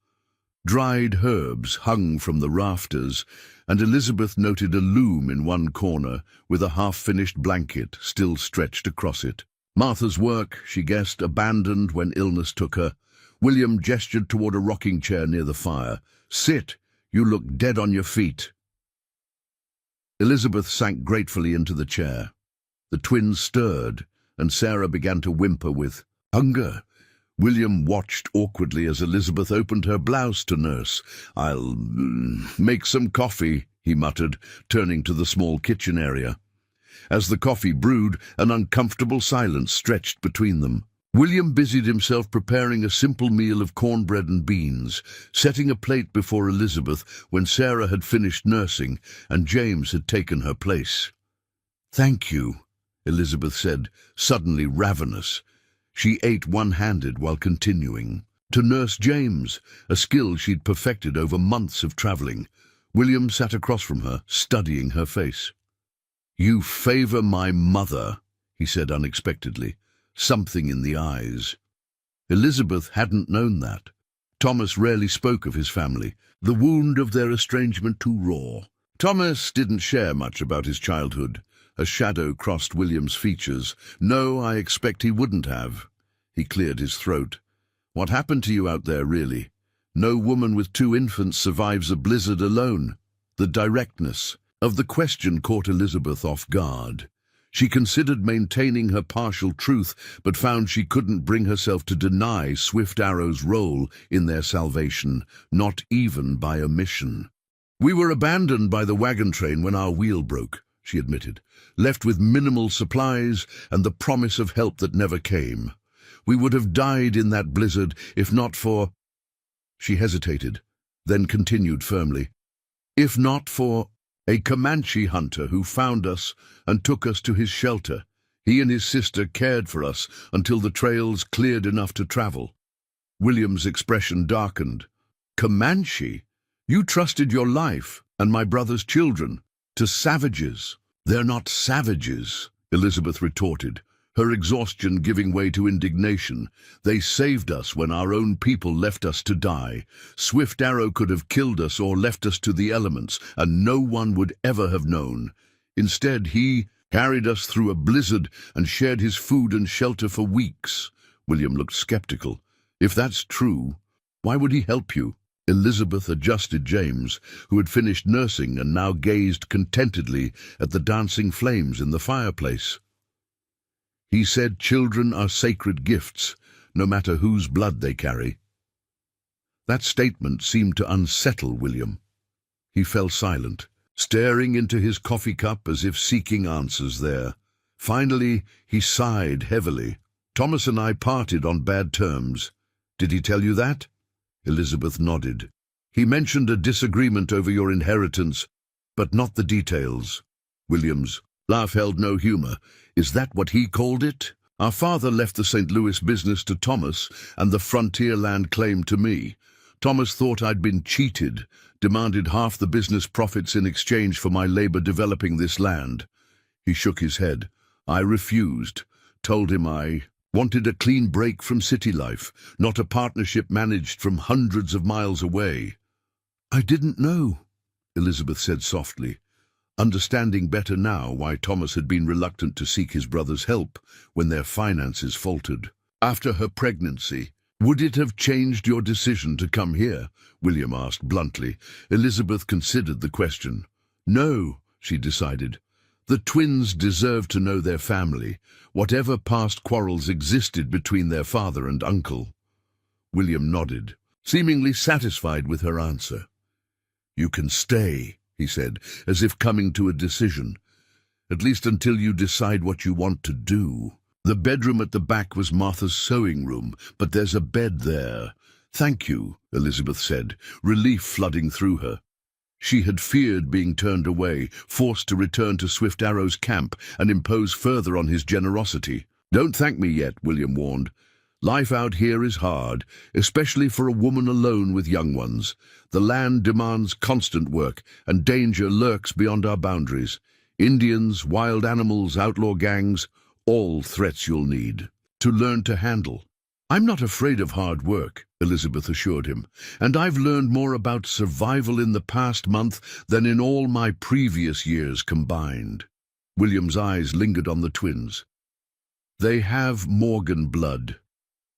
Dried herbs hung from the rafters, and Elizabeth noted a loom in one corner with a half-finished blanket still stretched across it. Martha's work, she guessed, abandoned when illness took her. William gestured toward a rocking chair near the fire. "Sit, you look dead on your feet." Elizabeth sank gratefully into the chair. The twins stirred, and Sarah began to whimper with hunger. William watched awkwardly as Elizabeth opened her blouse to nurse. "I'll make some coffee," he muttered, turning to the small kitchen area. As the coffee brewed, an uncomfortable silence stretched between them. William busied himself preparing a simple meal of cornbread and beans, setting a plate before Elizabeth when Sarah had finished nursing and James had taken her place. "Thank you," Elizabeth said, suddenly ravenous. She ate one-handed while continuing. To nurse James, a skill she'd perfected over months of traveling. William sat across from her, studying her face. "You favor my mother," he said unexpectedly, something in the eyes. Elizabeth hadn't known that. Thomas rarely spoke of his family, the wound of their estrangement too raw. Thomas didn't share much about his childhood. A shadow crossed William's features. "No, I expect he wouldn't have." He cleared his throat. "What happened to you out there, really? No woman with 2 infants survives a blizzard alone." The directness of the question caught Elizabeth off guard. She considered maintaining her partial truth, but found she couldn't bring herself to deny Swift Arrow's role in their salvation, not even by omission. "We were abandoned by the wagon train when our wheel broke," she admitted, "left with minimal supplies and the promise of help that never came. We would have died in that blizzard if not for—" She hesitated, then continued firmly, "if not for a Comanche hunter who found us and took us to his shelter. He and his sister cared for us until the trails cleared enough to travel." William's expression darkened. "Comanche? You trusted your life and my brother's children to savages." "They're not savages," Elizabeth retorted, her exhaustion giving way to indignation. "They saved us when our own people left us to die. Swift Arrow could have killed us or left us to the elements, and no one would ever have known. Instead, he carried us through a blizzard and shared his food and shelter for weeks." William looked skeptical. "If that's true, why would he help you?" Elizabeth adjusted James, who had finished nursing and now gazed contentedly at the dancing flames in the fireplace. "He said children are sacred gifts, no matter whose blood they carry." That statement seemed to unsettle William. He fell silent, staring into his coffee cup as if seeking answers there. Finally, he sighed heavily. "Thomas and I parted on bad terms. Did he tell you that?" Elizabeth nodded. "He mentioned a disagreement over your inheritance, but not the details." William's laugh held no humor. "Is that what he called it? Our father left the St. Louis business to Thomas and the frontier land claim to me. Thomas thought I'd been cheated, demanded half the business profits in exchange for my labor developing this land." He shook his head. "I refused, told him I wanted a clean break from city life, not a partnership managed from hundreds of miles away." "I didn't know," Elizabeth said softly, understanding better now why Thomas had been reluctant to seek his brother's help when their finances faltered. "After her pregnancy, would it have changed your decision to come here?" William asked bluntly. Elizabeth considered the question. "No," she decided. The twins deserved to know their family, whatever past quarrels existed between their father and uncle. William nodded, seemingly satisfied with her answer. "You can stay," he said, as if coming to a decision. "At least until you decide what you want to do. The bedroom at the back was Martha's sewing room, but there's a bed there." "Thank you," Elizabeth said, relief flooding through her. She had feared being turned away, forced to return to Swift Arrow's camp and impose further on his generosity. "Don't thank me yet," William warned. "Life out here is hard, especially for a woman alone with young ones. The land demands constant work, and danger lurks beyond our boundaries. Indians, wild animals, outlaw gangs, all threats you'll need to learn to handle." "I'm not afraid of hard work," Elizabeth assured him, "and I've learned more about survival in the past month than in all my previous years combined." William's eyes lingered on the twins. "They have Morgan blood.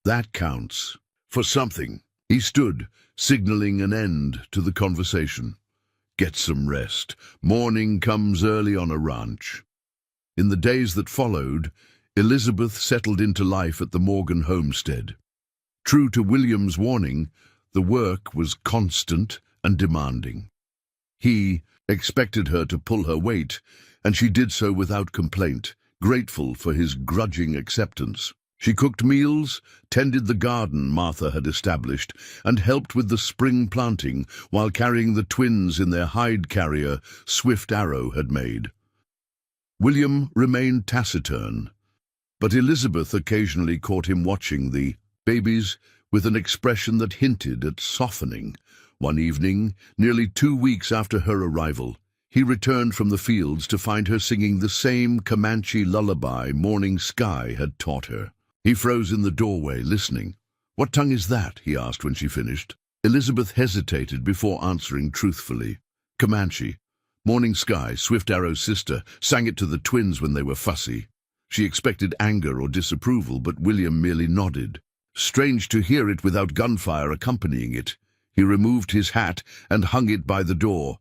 That counts for something." He stood, signaling an end to the conversation. "Get some rest. Morning comes early on a ranch." In the days that followed, Elizabeth settled into life at the Morgan homestead. True to William's warning, the work was constant and demanding. He expected her to pull her weight, and she did so without complaint, grateful for his grudging acceptance. She cooked meals, tended the garden Martha had established, and helped with the spring planting while carrying the twins in their hide carrier Swift Arrow had made. William remained taciturn, but Elizabeth occasionally caught him watching the babies with an expression that hinted at softening. One evening, nearly 2 weeks after her arrival, he returned from the fields to find her singing the same Comanche lullaby Morning Sky had taught her. He froze in the doorway, listening. "What tongue is that?" he asked when she finished. Elizabeth hesitated before answering truthfully. "Comanche. Morning Sky, Swift Arrow's sister, sang it to the twins when they were fussy." She expected anger or disapproval, but William merely nodded. Strange to hear it without gunfire accompanying it. He removed his hat and hung it by the door.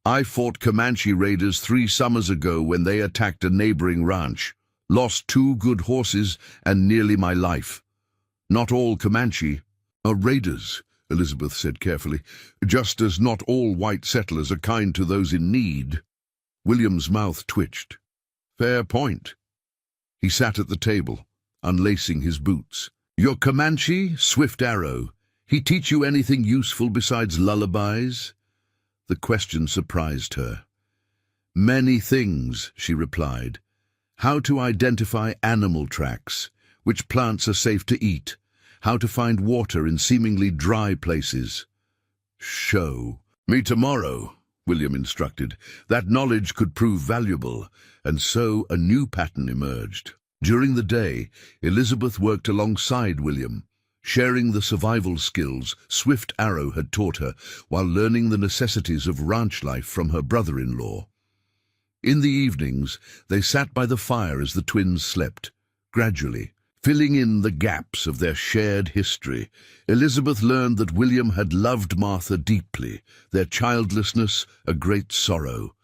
"I fought Comanche raiders 3 summers ago when they attacked a neighboring ranch. Lost 2 good horses and nearly my life. Not all Comanche are raiders," Elizabeth said carefully, "just as not all white settlers are kind to those in need." William's mouth twitched. "Fair point." He sat at the table, unlacing his boots. "Your Comanche, Swift Arrow, he teach you anything useful besides lullabies?" The question surprised her. "Many things," she replied. "How to identify animal tracks, which plants are safe to eat, how to find water in seemingly dry places." "Show me tomorrow," William instructed. That knowledge could prove valuable, and so a new pattern emerged. During the day, Elizabeth worked alongside William, sharing the survival skills Swift Arrow had taught her while learning the necessities of ranch life from her brother-in-law. In the evenings, they sat by the fire as the twins slept. Gradually, filling in the gaps of their shared history, Elizabeth learned that William had loved Martha deeply, their childlessness a great sorrow.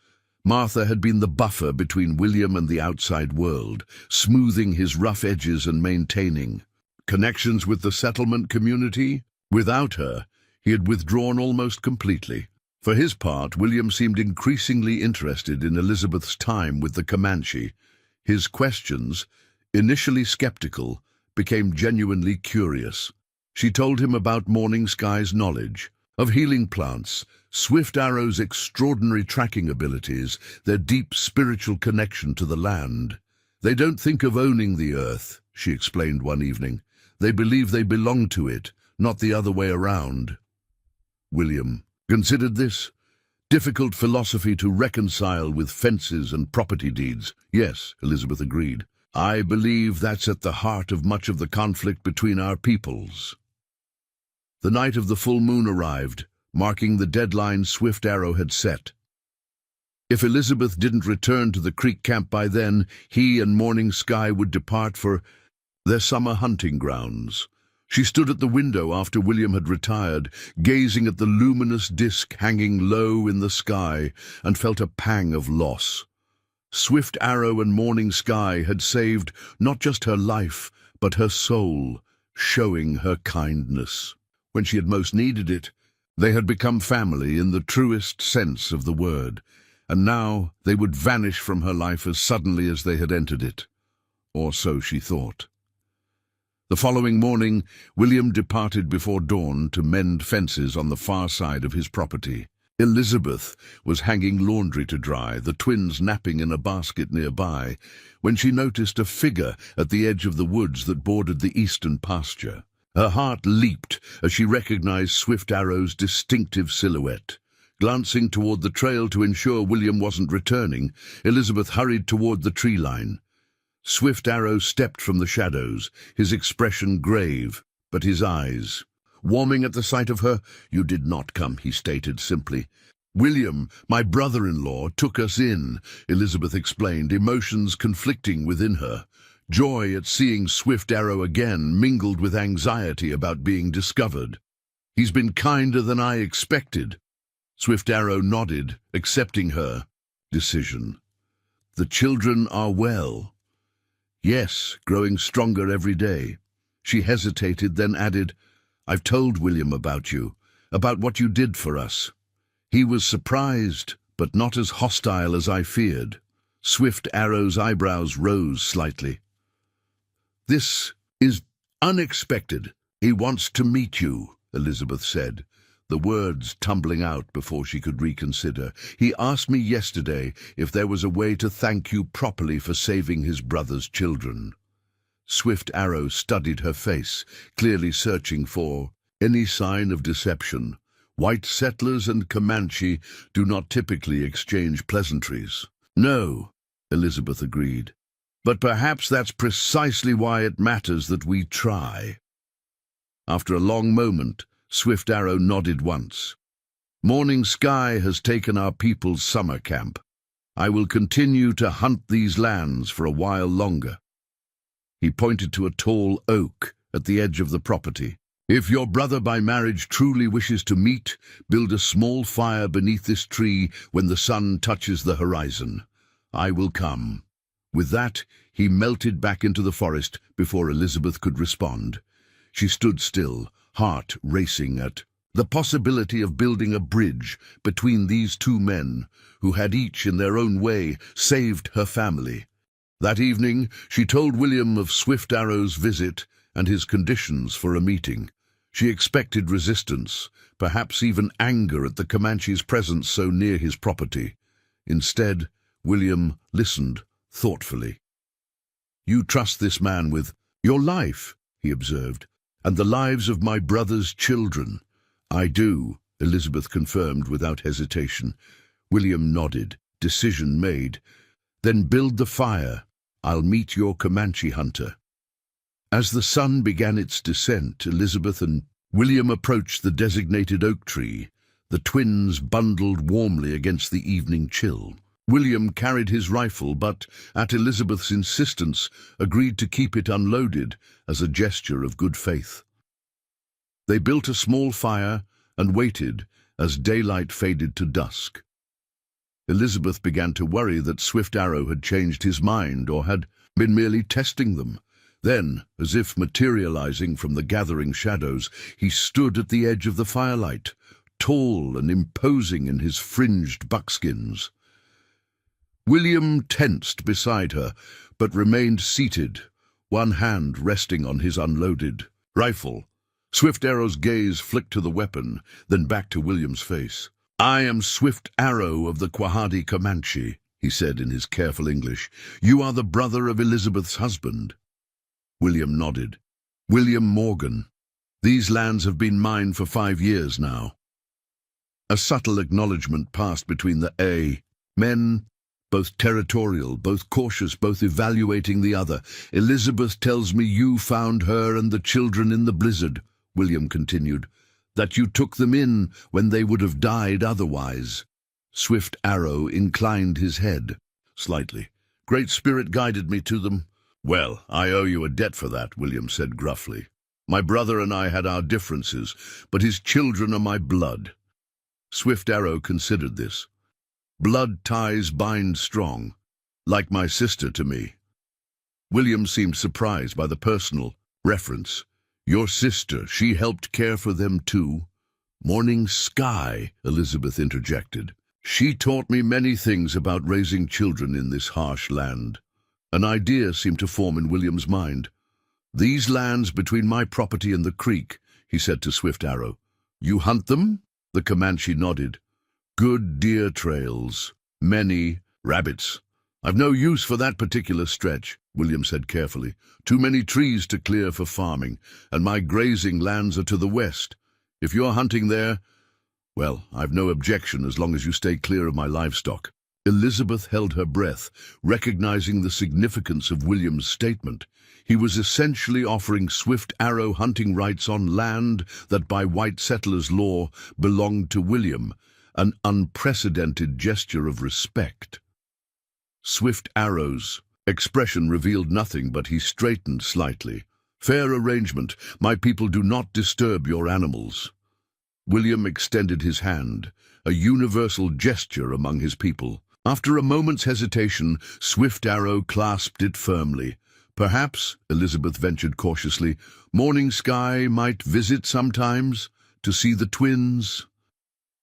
Martha had been the buffer between William and the outside world, smoothing his rough edges and maintaining connections with the settlement community. Without her, he had withdrawn almost completely. For his part, William seemed increasingly interested in Elizabeth's time with the Comanche. His questions, initially skeptical, became genuinely curious. She told him about Morning Sky's knowledge, of healing plants, Swift Arrow's extraordinary tracking abilities, their deep spiritual connection to the land. "They don't think of owning the earth," she explained one evening. "They believe they belong to it, not the other way around." William considered this difficult philosophy to reconcile with fences and property deeds. "Yes," Elizabeth agreed. "I believe that's at the heart of much of the conflict between our peoples." The night of the full moon arrived, marking the deadline Swift Arrow had set. If Elizabeth didn't return to the creek camp by then, he and Morning Sky would depart for their summer hunting grounds. She stood at the window after William had retired, gazing at the luminous disk hanging low in the sky, and felt a pang of loss. Swift Arrow and Morning Sky had saved not just her life, but her soul, showing her kindness. When she had most needed it, they had become family in the truest sense of the word, and now they would vanish from her life as suddenly as they had entered it. Or so she thought. The following morning, William departed before dawn to mend fences on the far side of his property. Elizabeth was hanging laundry to dry, the twins napping in a basket nearby, when she noticed a figure at the edge of the woods that bordered the eastern pasture. Her heart leaped as she recognized Swift Arrow's distinctive silhouette. Glancing toward the trail to ensure William wasn't returning, Elizabeth hurried toward the tree line. Swift Arrow stepped from the shadows, his expression grave, but his eyes warming at the sight of her. "You did not come," he stated simply. "William, my brother-in-law, took us in," Elizabeth explained, emotions conflicting within her. Joy at seeing Swift Arrow again mingled with anxiety about being discovered. "He's been kinder than I expected." Swift Arrow nodded, accepting her decision. "The children are well?" "Yes, growing stronger every day." She hesitated, then added, "I've told William about you, about what you did for us. He was surprised, but not as hostile as I feared." Swift Arrow's eyebrows rose slightly. "This is unexpected. He wants to meet you," Elizabeth said, the words tumbling out before she could reconsider. "He asked me yesterday if there was a way to thank you properly for saving his brother's children." Swift Arrow studied her face, clearly searching for any sign of deception. White settlers and Comanche do not typically exchange pleasantries. No, Elizabeth agreed. But perhaps that's precisely why it matters that we try. After a long moment, Swift Arrow nodded once. Morning Sky has taken our people's summer camp. I will continue to hunt these lands for a while longer. He pointed to a tall oak at the edge of the property. If your brother by marriage truly wishes to meet, build a small fire beneath this tree when the sun touches the horizon. I will come. With that, he melted back into the forest before Elizabeth could respond. She stood still, heart racing at the possibility of building a bridge between these two men who had each in their own way saved her family. That evening, she told William of Swift Arrow's visit and his conditions for a meeting. She expected resistance, perhaps even anger at the Comanche's presence so near his property. Instead, William listened thoughtfully. "You trust this man with your life," he observed, "and the lives of my brother's children." "I do," Elizabeth confirmed without hesitation. William nodded. Decision made. "Then build the fire. I'll meet your Comanche hunter." As the sun began its descent, Elizabeth and William approached the designated oak tree, the twins bundled warmly against the evening chill. William carried his rifle, but, at Elizabeth's insistence, agreed to keep it unloaded as a gesture of good faith. They built a small fire and waited as daylight faded to dusk. Elizabeth began to worry that Swift Arrow had changed his mind or had been merely testing them. Then, as if materializing from the gathering shadows, he stood at the edge of the firelight, tall and imposing in his fringed buckskins. William tensed beside her, but remained seated, one hand resting on his unloaded rifle. Swift Arrow's gaze flicked to the weapon, then back to William's face. "I am Swift Arrow of the Quahadi Comanche," he said in his careful English. "You are the brother of Elizabeth's husband." William nodded. "William Morgan. These lands have been mine for 5 years now." A subtle acknowledgement passed between the men, both territorial, both cautious, both evaluating the other. "Elizabeth tells me you found her and the children in the blizzard," William continued, "that you took them in when they would have died otherwise." Swift Arrow inclined his head slightly. "Great Spirit guided me to them." "Well, I owe you a debt for that," William said gruffly. "My brother and I had our differences, but his children are my blood." Swift Arrow considered this. "Blood ties bind strong, like my sister to me." William seemed surprised by the personal reference. "Your sister, she helped care for them too?" "Morning Sky," Elizabeth interjected. "She taught me many things about raising children in this harsh land." An idea seemed to form in William's mind. "These lands between my property and the creek," he said to Swift Arrow. "You hunt them?" The Comanche nodded. "Good deer trails. Many rabbits. I've no use for that particular stretch," William said carefully. "Too many trees to clear for farming, and my grazing lands are to the west. If you're hunting there, well, I've no objection as long as you stay clear of my livestock." Elizabeth held her breath, recognizing the significance of William's statement. He was essentially offering Swift Arrow hunting rights on land that by white settlers' law belonged to William, an unprecedented gesture of respect. Swift Arrow's expression revealed nothing, but he straightened slightly. "Fair arrangement. My people do not disturb your animals." William extended his hand, a universal gesture among his people. After a moment's hesitation, Swift Arrow clasped it firmly. "Perhaps," Elizabeth ventured cautiously, "Morning Sky might visit sometimes to see the twins?"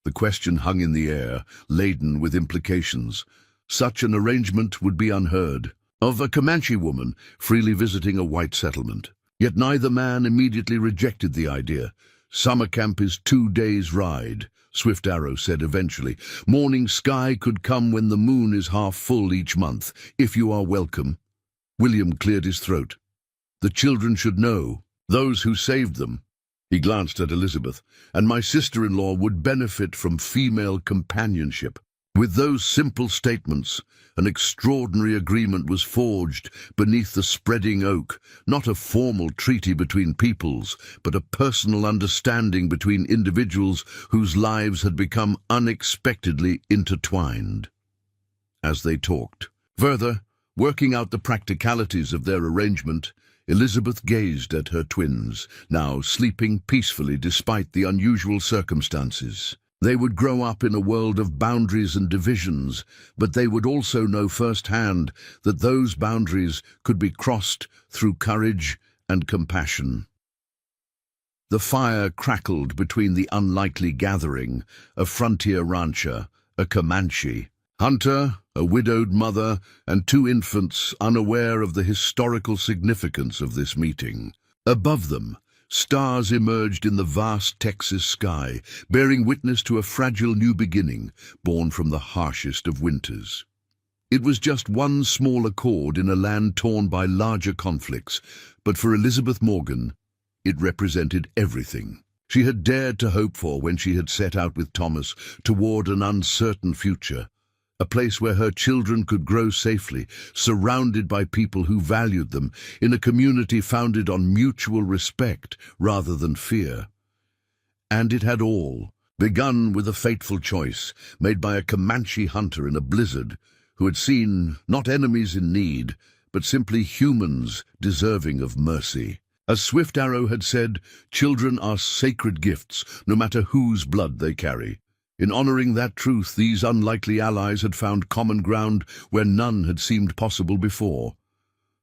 The question hung in the air, laden with implications. Such an arrangement would be unheard of a Comanche woman freely visiting a white settlement. Yet neither man immediately rejected the idea. "Summer camp is 2 days' ride," Swift Arrow said eventually. "Morning Sky could come when the moon is half full each month, if you are welcome." William cleared his throat. "The children should know, those who saved them." He glanced at Elizabeth. "And my sister-in-law would benefit from female companionship." With those simple statements, an extraordinary agreement was forged beneath the spreading oak, not a formal treaty between peoples, but a personal understanding between individuals whose lives had become unexpectedly intertwined. As they talked, further, working out the practicalities of their arrangement, Elizabeth gazed at her twins, now sleeping peacefully despite the unusual circumstances. They would grow up in a world of boundaries and divisions, but they would also know firsthand that those boundaries could be crossed through courage and compassion. The fire crackled between the unlikely gathering, a frontier rancher, a Comanche, hunter, a widowed mother, and two infants unaware of the historical significance of this meeting. Above them, stars emerged in the vast Texas sky, bearing witness to a fragile new beginning, born from the harshest of winters. It was just one small accord in a land torn by larger conflicts, but for Elizabeth Morgan, it represented everything she had dared to hope for when she had set out with Thomas toward an uncertain future. A place where her children could grow safely, surrounded by people who valued them, in a community founded on mutual respect rather than fear. And it had all begun with a fateful choice made by a Comanche hunter in a blizzard who had seen not enemies in need, but simply humans deserving of mercy. As Swift Arrow had said, children are sacred gifts, no matter whose blood they carry. In honoring that truth, these unlikely allies had found common ground where none had seemed possible before.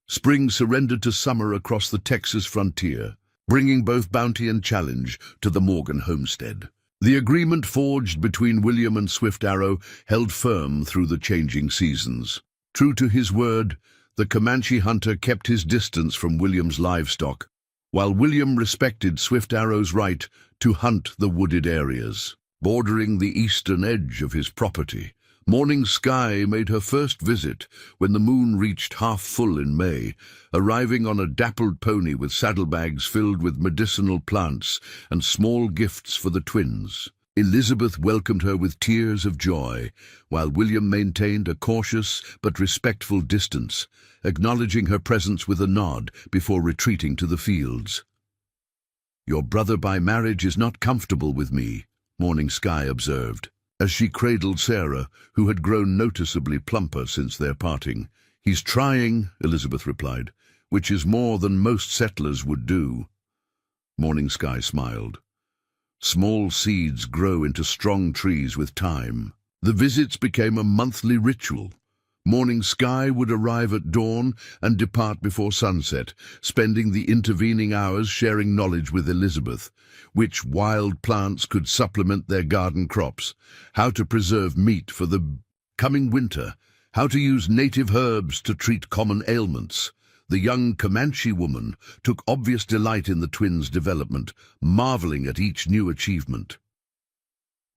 Spring surrendered to summer across the Texas frontier, bringing both bounty and challenge to the Morgan homestead. The agreement forged between William and Swift Arrow held firm through the changing seasons. True to his word, the Comanche hunter kept his distance from William's livestock, while William respected Swift Arrow's right to hunt the wooded areas bordering the eastern edge of his property. Morning Sky made her first visit when the moon reached half full in May, arriving on a dappled pony with saddlebags filled with medicinal plants and small gifts for the twins. Elizabeth welcomed her with tears of joy, while William maintained a cautious but respectful distance, acknowledging her presence with a nod before retreating to the fields. "Your brother by marriage is not comfortable with me," Morning Sky observed, as she cradled Sarah, who had grown noticeably plumper since their parting. "He's trying," Elizabeth replied, "which is more than most settlers would do." Morning Sky smiled. Small seeds grow into strong trees with time. The visits became a monthly ritual. Morning Sky would arrive at dawn and depart before sunset, spending the intervening hours sharing knowledge with Elizabeth, which wild plants could supplement their garden crops, how to preserve meat for the coming winter, how to use native herbs to treat common ailments. The young Comanche woman took obvious delight in the twins' development, marveling at each new achievement.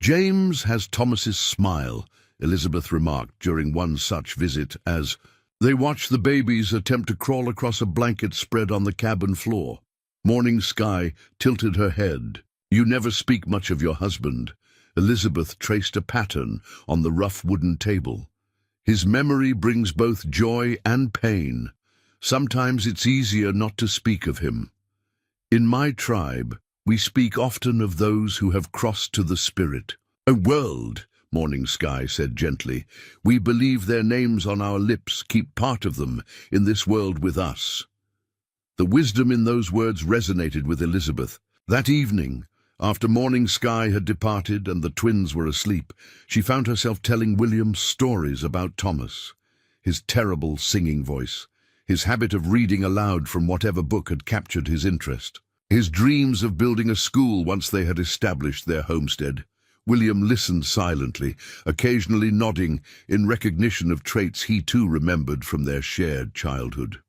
"James has Thomas's smile," Elizabeth remarked during one such visit as they watched the babies attempt to crawl across a blanket spread on the cabin floor. Morning Sky tilted her head. "You never speak much of your husband." Elizabeth traced a pattern on the rough wooden table. "His memory brings both joy and pain. Sometimes it's easier not to speak of him. In my tribe, we speak often of those who have crossed to the spirit. A world," Morning Sky said gently. "We believe their names on our lips keep part of them in this world with us." The wisdom in those words resonated with Elizabeth. That evening, after Morning Sky had departed and the twins were asleep, she found herself telling William stories about Thomas, his terrible singing voice, his habit of reading aloud from whatever book had captured his interest, his dreams of building a school once they had established their homestead. William listened silently, occasionally nodding in recognition of traits he too remembered from their shared childhood.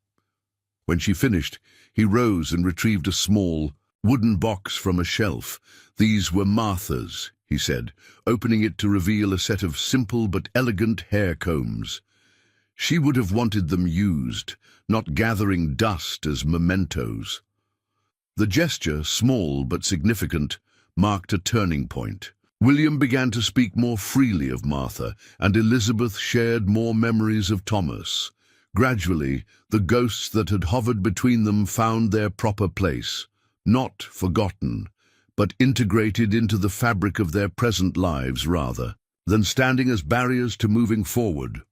When she finished, he rose and retrieved a small, wooden box from a shelf. "These were Martha's," he said, opening it to reveal a set of simple but elegant hair combs. She would have wanted them used, not gathering dust as mementos. The gesture, small but significant, marked a turning point. William began to speak more freely of Martha, and Elizabeth shared more memories of Thomas. Gradually, the ghosts that had hovered between them found their proper place, not forgotten, but integrated into the fabric of their present lives rather than standing as barriers to moving forward.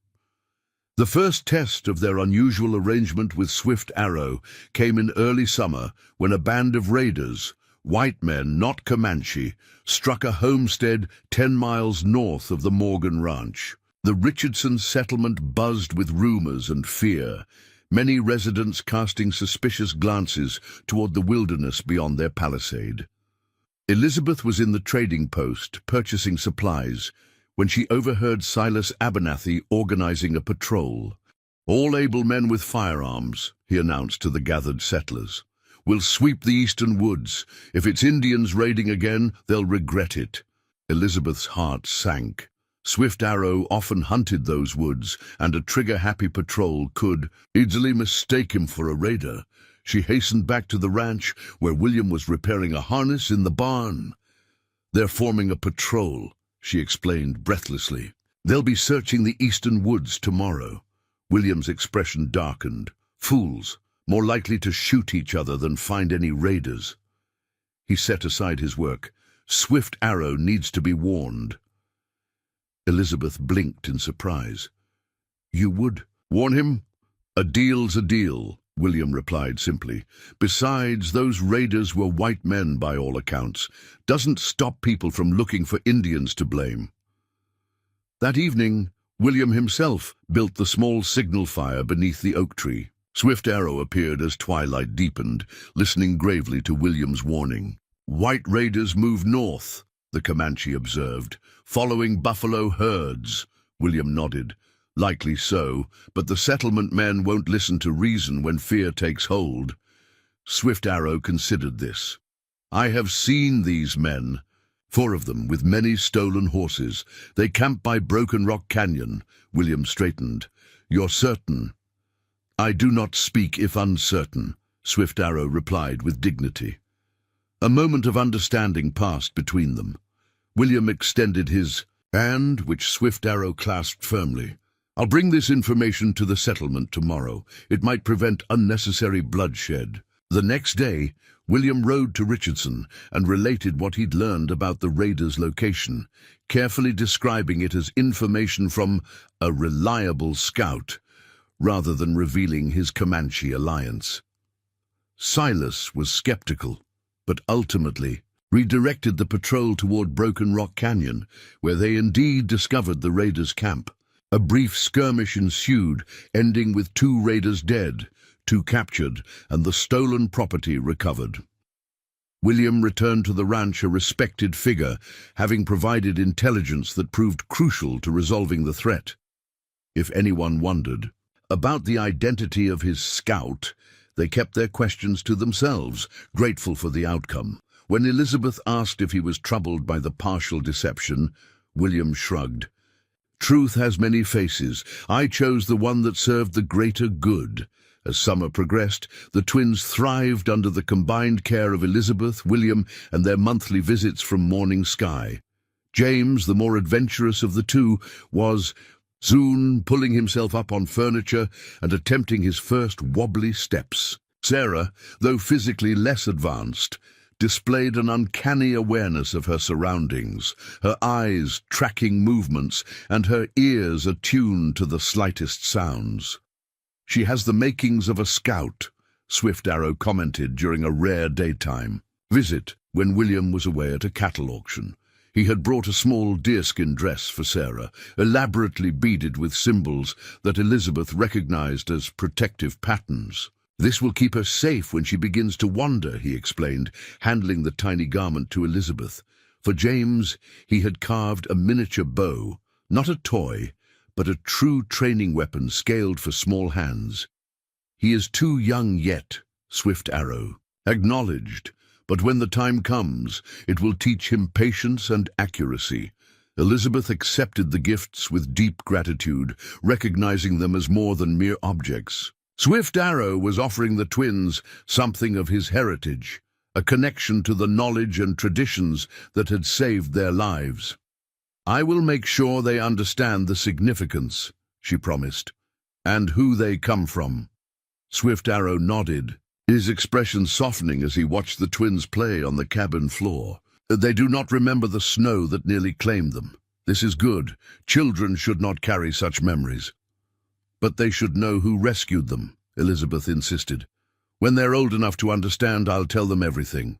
The first test of their unusual arrangement with Swift Arrow came in early summer when a band of raiders, white men, not Comanche, struck a homestead 10 miles north of the Morgan Ranch. The Richardson settlement buzzed with rumors and fear, many residents casting suspicious glances toward the wilderness beyond their palisade. Elizabeth was in the trading post, purchasing supplies, when she overheard Silas Abernathy organizing a patrol. "All able men with firearms," he announced to the gathered settlers, "will sweep the eastern woods. If it's Indians raiding again, they'll regret it." Elizabeth's heart sank. Swift Arrow often hunted those woods, and a trigger-happy patrol could easily mistake him for a raider. She hastened back to the ranch, where William was repairing a harness in the barn. "They're forming a patrol," she explained breathlessly. "They'll be searching the eastern woods tomorrow." William's expression darkened. "Fools, more likely to shoot each other than find any raiders." He set aside his work. "Swift Arrow needs to be warned." Elizabeth blinked in surprise. "You would warn him?" "A deal's a deal," William replied simply. "Besides, those raiders were white men by all accounts. Doesn't stop people from looking for Indians to blame." That evening, William himself built the small signal fire beneath the oak tree. Swift Arrow appeared as twilight deepened, listening gravely to William's warning. "White raiders move north," the Comanche observed, "following buffalo herds." William nodded. "Likely so, but the settlement men won't listen to reason when fear takes hold." Swift Arrow considered this. "I have seen these men, 4 of them with many stolen horses. They camp by Broken Rock Canyon." William straightened. "You're certain?" "I do not speak if uncertain," Swift Arrow replied with dignity. A moment of understanding passed between them. William extended his hand, which Swift Arrow clasped firmly. "I'll bring this information to the settlement tomorrow. It might prevent unnecessary bloodshed." The next day, William rode to Richardson and related what he'd learned about the raiders' location, carefully describing it as information from a reliable scout, rather than revealing his Comanche alliance. Silas was skeptical, but ultimately redirected the patrol toward Broken Rock Canyon, where they indeed discovered the raiders' camp. A brief skirmish ensued, ending with 2 raiders dead, 2 captured, and the stolen property recovered. William returned to the ranch a respected figure, having provided intelligence that proved crucial to resolving the threat. If anyone wondered about the identity of his scout, they kept their questions to themselves, grateful for the outcome. When Elizabeth asked if he was troubled by the partial deception, William shrugged. "Truth has many faces. I chose the one that served the greater good." As summer progressed, the twins thrived under the combined care of Elizabeth, William, and their monthly visits from Morning Sky. James, the more adventurous of the two, was soon pulling himself up on furniture and attempting his first wobbly steps. Sarah, though physically less advanced, displayed an uncanny awareness of her surroundings, her eyes tracking movements and her ears attuned to the slightest sounds. "She has the makings of a scout," Swift Arrow commented during a rare daytime visit when William was away at a cattle auction. He had brought a small deerskin dress for Sarah, elaborately beaded with symbols that Elizabeth recognized as protective patterns. "This will keep her safe when she begins to wander," he explained, handling the tiny garment to Elizabeth. For James, he had carved a miniature bow, not a toy, but a true training weapon scaled for small hands. "He is too young yet," Swift Arrow acknowledged, "but when the time comes, it will teach him patience and accuracy." Elizabeth accepted the gifts with deep gratitude, recognizing them as more than mere objects. Swift Arrow was offering the twins something of his heritage, a connection to the knowledge and traditions that had saved their lives. "I will make sure they understand the significance," she promised, "and who they come from." Swift Arrow nodded, his expression softening as he watched the twins play on the cabin floor. "They do not remember the snow that nearly claimed them. This is good. Children should not carry such memories." "But they should know who rescued them," Elizabeth insisted. "When they're old enough to understand, I'll tell them everything."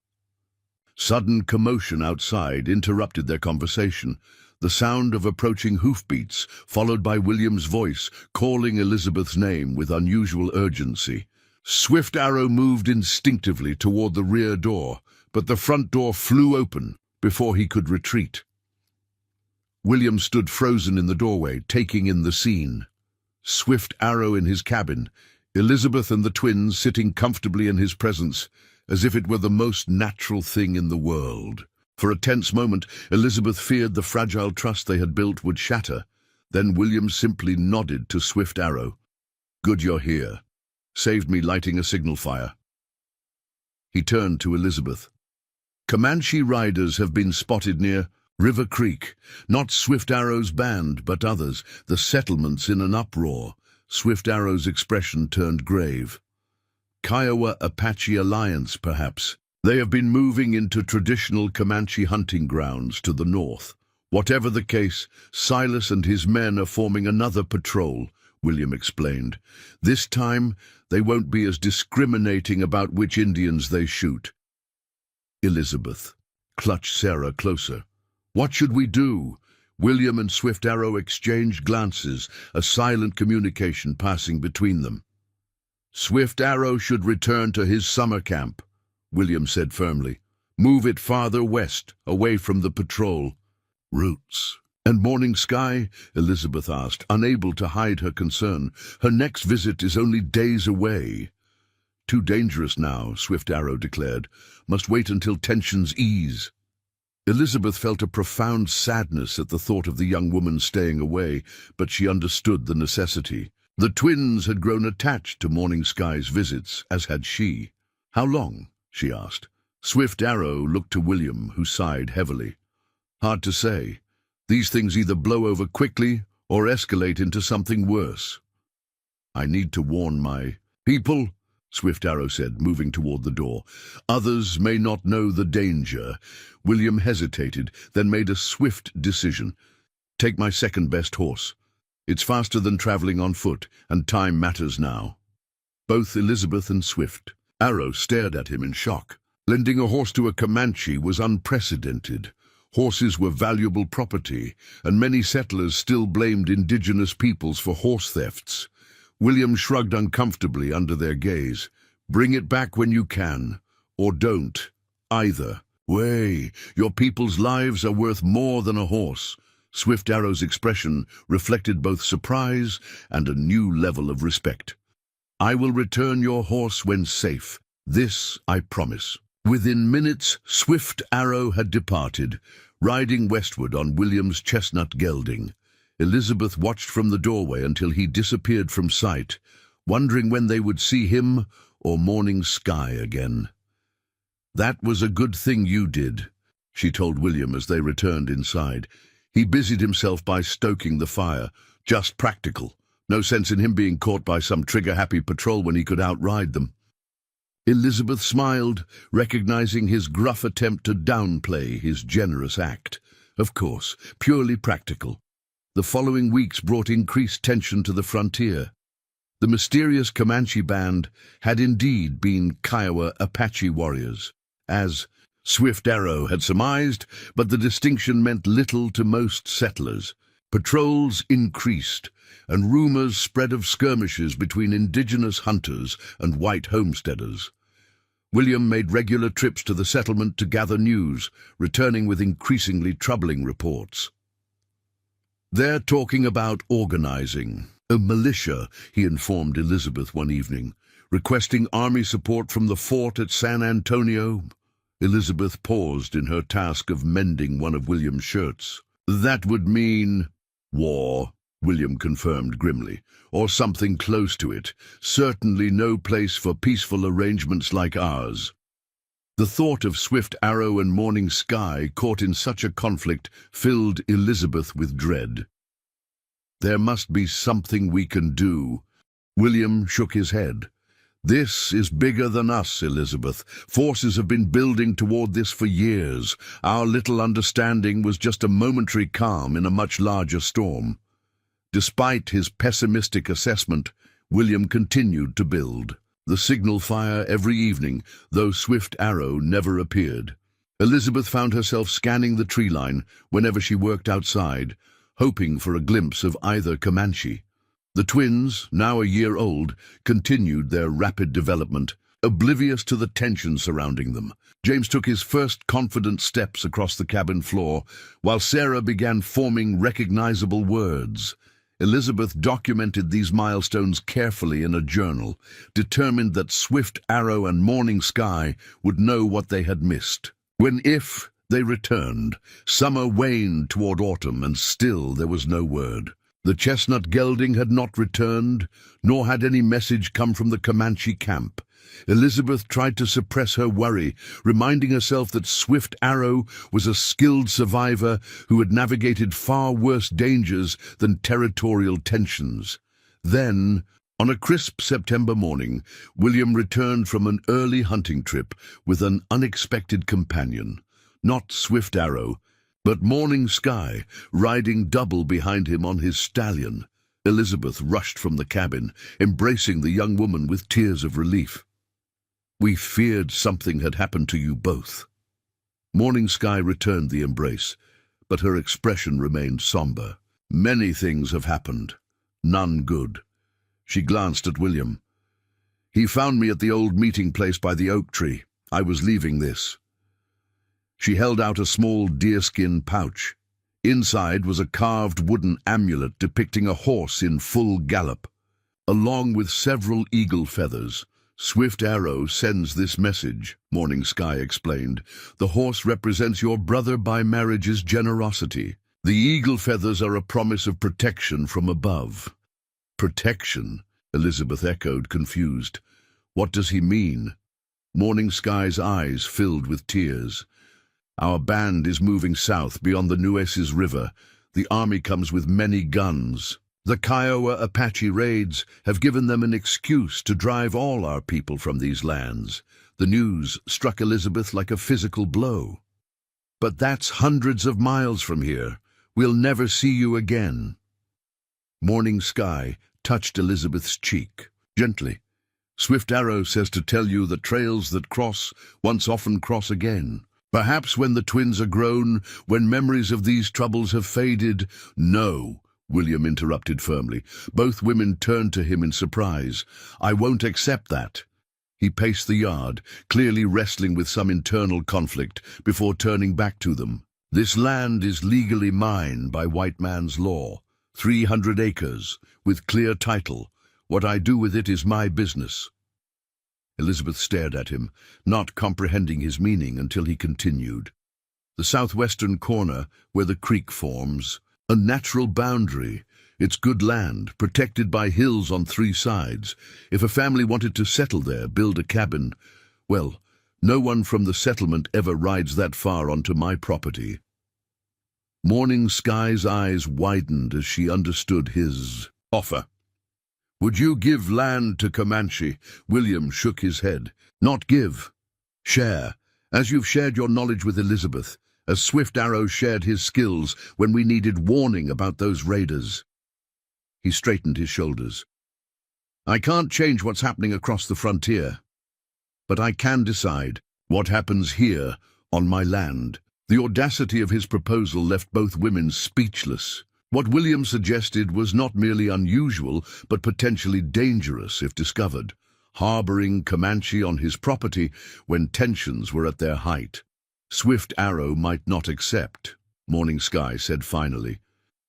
Sudden commotion outside interrupted their conversation. The sound of approaching hoofbeats, followed by William's voice, calling Elizabeth's name with unusual urgency. Swift Arrow moved instinctively toward the rear door, but the front door flew open before he could retreat. William stood frozen in the doorway, taking in the scene. Swift Arrow in his cabin, Elizabeth and the twins sitting comfortably in his presence, as if it were the most natural thing in the world. For a tense moment, Elizabeth feared the fragile trust they had built would shatter. Then William simply nodded to Swift Arrow. "Good you're here. Saved me lighting a signal fire." He turned to Elizabeth. "Comanche riders have been spotted near River Creek. Not Swift Arrow's band, but others. The settlement's in an uproar." Swift Arrow's expression turned grave. "Kiowa Apache Alliance, perhaps. They have been moving into traditional Comanche hunting grounds to the north. Whatever the case, Silas and his men are forming another patrol," William explained. "This time, they won't be as discriminating about which Indians they shoot." Elizabeth clutched Sarah closer. "What should we do?" William and Swift Arrow exchanged glances, a silent communication passing between them. "Swift Arrow should return to his summer camp," William said firmly. "Move it farther west, away from the patrol." "Roots and Morning Sky?" Elizabeth asked, unable to hide her concern. "Her next visit is only days away." "Too dangerous now," Swift Arrow declared. "Must wait until tensions ease." Elizabeth felt a profound sadness at the thought of the young woman staying away, but she understood the necessity. The twins had grown attached to Morning Sky's visits, as had she. "How long?" she asked. Swift Arrow looked to William, who sighed heavily. "Hard to say. These things either blow over quickly or escalate into something worse." "I need to warn my people," Swift Arrow said, moving toward the door. "Others may not know the danger." William hesitated, then made a swift decision. "Take my second-best horse. It's faster than traveling on foot, and time matters now." Both Elizabeth and Swift Arrow stared at him in shock. Lending a horse to a Comanche was unprecedented. Horses were valuable property, and many settlers still blamed indigenous peoples for horse thefts. William shrugged uncomfortably under their gaze. "Bring it back when you can, or don't, either. Way, your people's lives are worth more than a horse." Swift Arrow's expression reflected both surprise and a new level of respect. "I will return your horse when safe. This I promise." Within minutes, Swift Arrow had departed, riding westward on William's chestnut gelding. Elizabeth watched from the doorway until he disappeared from sight, wondering when they would see him or Morning Sky again. "That was a good thing you did," she told William as they returned inside. He busied himself by stoking the fire. Just practical. No sense in him being caught by some trigger-happy patrol when he could outride them. Elizabeth smiled, recognizing his gruff attempt to downplay his generous act. Of course, purely practical. The following weeks brought increased tension to the frontier. The mysterious Comanche band had indeed been Kiowa Apache warriors, as Swift Arrow had surmised, but the distinction meant little to most settlers. Patrols increased, and rumors spread of skirmishes between indigenous hunters and white homesteaders. William made regular trips to the settlement to gather news, returning with increasingly troubling reports. "They're talking about organizing a militia," he informed Elizabeth one evening, "requesting army support from the fort at San Antonio." Elizabeth paused in her task of mending one of William's shirts. "That would mean war," William confirmed grimly, "or something close to it. Certainly no place for peaceful arrangements like ours." The thought of Swift Arrow and Morning Sky caught in such a conflict filled Elizabeth with dread. There must be something we can do. William shook his head. This is bigger than us, Elizabeth. Forces have been building toward this for years. Our little understanding was just a momentary calm in a much larger storm. Despite his pessimistic assessment, William continued to build. The signal fire every evening, though Swift Arrow never appeared. Elizabeth found herself scanning the tree line whenever she worked outside, hoping for a glimpse of either Comanche. The twins, now a year old, continued their rapid development, oblivious to the tension surrounding them. James took his first confident steps across the cabin floor, while Sarah began forming recognizable words. Elizabeth documented these milestones carefully in a journal, determined that Swift Arrow and Morning Sky would know what they had missed. If they returned, summer waned toward autumn, and still there was no word. The chestnut gelding had not returned, nor had any message come from the Comanche camp. Elizabeth tried to suppress her worry, reminding herself that Swift Arrow was a skilled survivor who had navigated far worse dangers than territorial tensions. Then, on a crisp September morning, William returned from an early hunting trip with an unexpected companion. Not Swift Arrow, but Morning Sky, riding double behind him on his stallion. Elizabeth rushed from the cabin, embracing the young woman with tears of relief. "We feared something had happened to you both." Morning Sky returned the embrace, but her expression remained somber. "Many things have happened, none good." She glanced at William. "He found me at the old meeting place by the oak tree. I was leaving this." She held out a small deerskin pouch. Inside was a carved wooden amulet depicting a horse in full gallop, along with several eagle feathers. "Swift Arrow sends this message," Morning Sky explained. "The horse represents your brother by marriage's generosity. The eagle feathers are a promise of protection from above." "Protection?" Elizabeth echoed, confused. "What does he mean?" Morning Sky's eyes filled with tears. "Our band is moving south beyond the Nueces River. The army comes with many guns. The Kiowa Apache raids have given them an excuse to drive all our people from these lands." The news struck Elizabeth like a physical blow. "But that's hundreds of miles from here. We'll never see you again." Morning Sky touched Elizabeth's cheek, gently. "Swift Arrow says to tell you that trails that cross once often cross again. Perhaps when the twins are grown, when memories of these troubles have faded—" "No," William interrupted firmly. Both women turned to him in surprise. "I won't accept that." He paced the yard, clearly wrestling with some internal conflict, before turning back to them. "This land is legally mine by white man's law. 300 acres, with clear title. What I do with it is my business." Elizabeth stared at him, not comprehending his meaning until he continued. "The southwestern corner, where the creek forms, a natural boundary. It's good land, protected by hills on 3 sides. If a family wanted to settle there, build a cabin, well, no one from the settlement ever rides that far onto my property." Morning Sky's eyes widened as she understood his offer. "Would you give land to Comanche?" William shook his head. "Not give. Share, as you've shared your knowledge with Elizabeth, as Swift Arrow shared his skills when we needed warning about those raiders." He straightened his shoulders. "I can't change what's happening across the frontier, but I can decide what happens here on my land." The audacity of his proposal left both women speechless. What William suggested was not merely unusual, but potentially dangerous if discovered. Harboring Comanche on his property when tensions were at their height. Swift Arrow might not accept, Morning Sky said finally.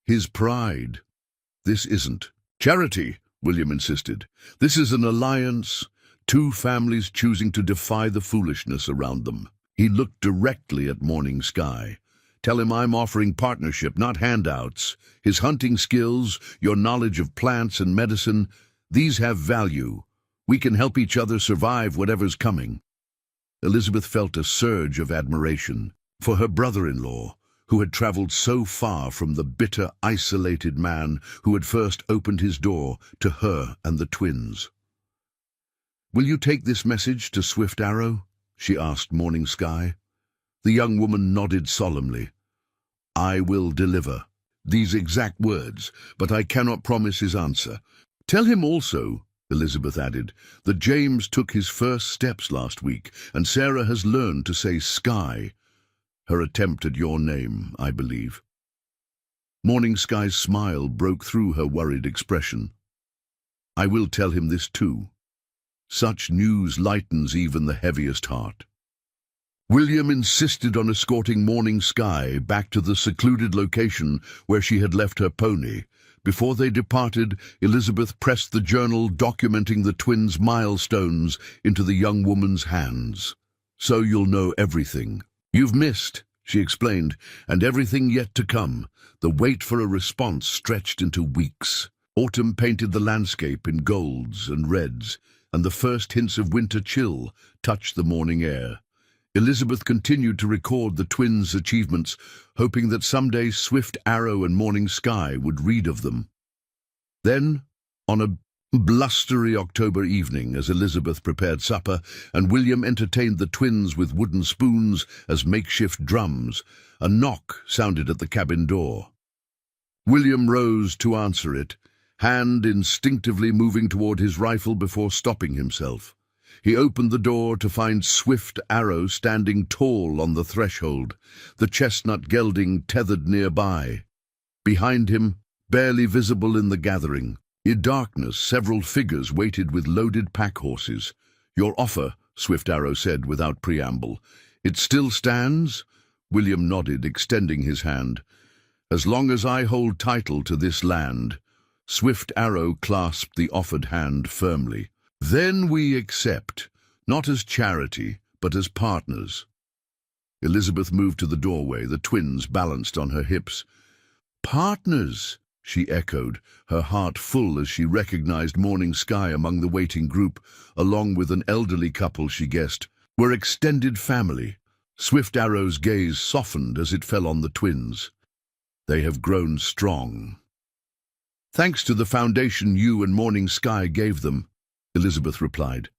"His pride." "This isn't charity," William insisted. "This is an alliance, 2 families choosing to defy the foolishness around them." He looked directly at Morning Sky. "Tell him I'm offering partnership, not handouts. His hunting skills, your knowledge of plants and medicine, these have value. We can help each other survive whatever's coming." Elizabeth felt a surge of admiration for her brother-in-law, who had traveled so far from the bitter, isolated man who had first opened his door to her and the twins. "Will you take this message to Swift Arrow?" she asked Morning Sky. The young woman nodded solemnly. "I will deliver these exact words, but I cannot promise his answer. Tell him also," Elizabeth added, "that James took his first steps last week, and Sarah has learned to say Sky, her attempt at your name, I believe." Morning Sky's smile broke through her worried expression. "I will tell him this too. Such news lightens even the heaviest heart." William insisted on escorting Morning Sky back to the secluded location where she had left her pony. Before they departed, Elizabeth pressed the journal documenting the twins' milestones into the young woman's hands. "So you'll know everything you've missed," she explained, "and everything yet to come." The wait for a response stretched into weeks. Autumn painted the landscape in golds and reds, and the first hints of winter chill touched the morning air. Elizabeth continued to record the twins' achievements, hoping that someday Swift Arrow and Morning Sky would read of them. Then, on a blustery October evening, as Elizabeth prepared supper and William entertained the twins with wooden spoons as makeshift drums, a knock sounded at the cabin door. William rose to answer it, hand instinctively moving toward his rifle before stopping himself. He opened the door to find Swift Arrow standing tall on the threshold, the chestnut gelding tethered nearby. Behind him, barely visible in the gathering, in darkness, several figures waited with loaded pack horses. "Your offer," Swift Arrow said without preamble. "It still stands?" William nodded, extending his hand. "As long as I hold title to this land." Swift Arrow clasped the offered hand firmly. "Then we accept, not as charity, but as partners." Elizabeth moved to the doorway, the twins balanced on her hips. "Partners," she echoed, her heart full as she recognized Morning Sky among the waiting group, along with an elderly couple she guessed were extended family. Swift Arrow's gaze softened as it fell on the twins. "They have grown strong. Thanks to the foundation you and Morning Sky gave them," Elizabeth replied.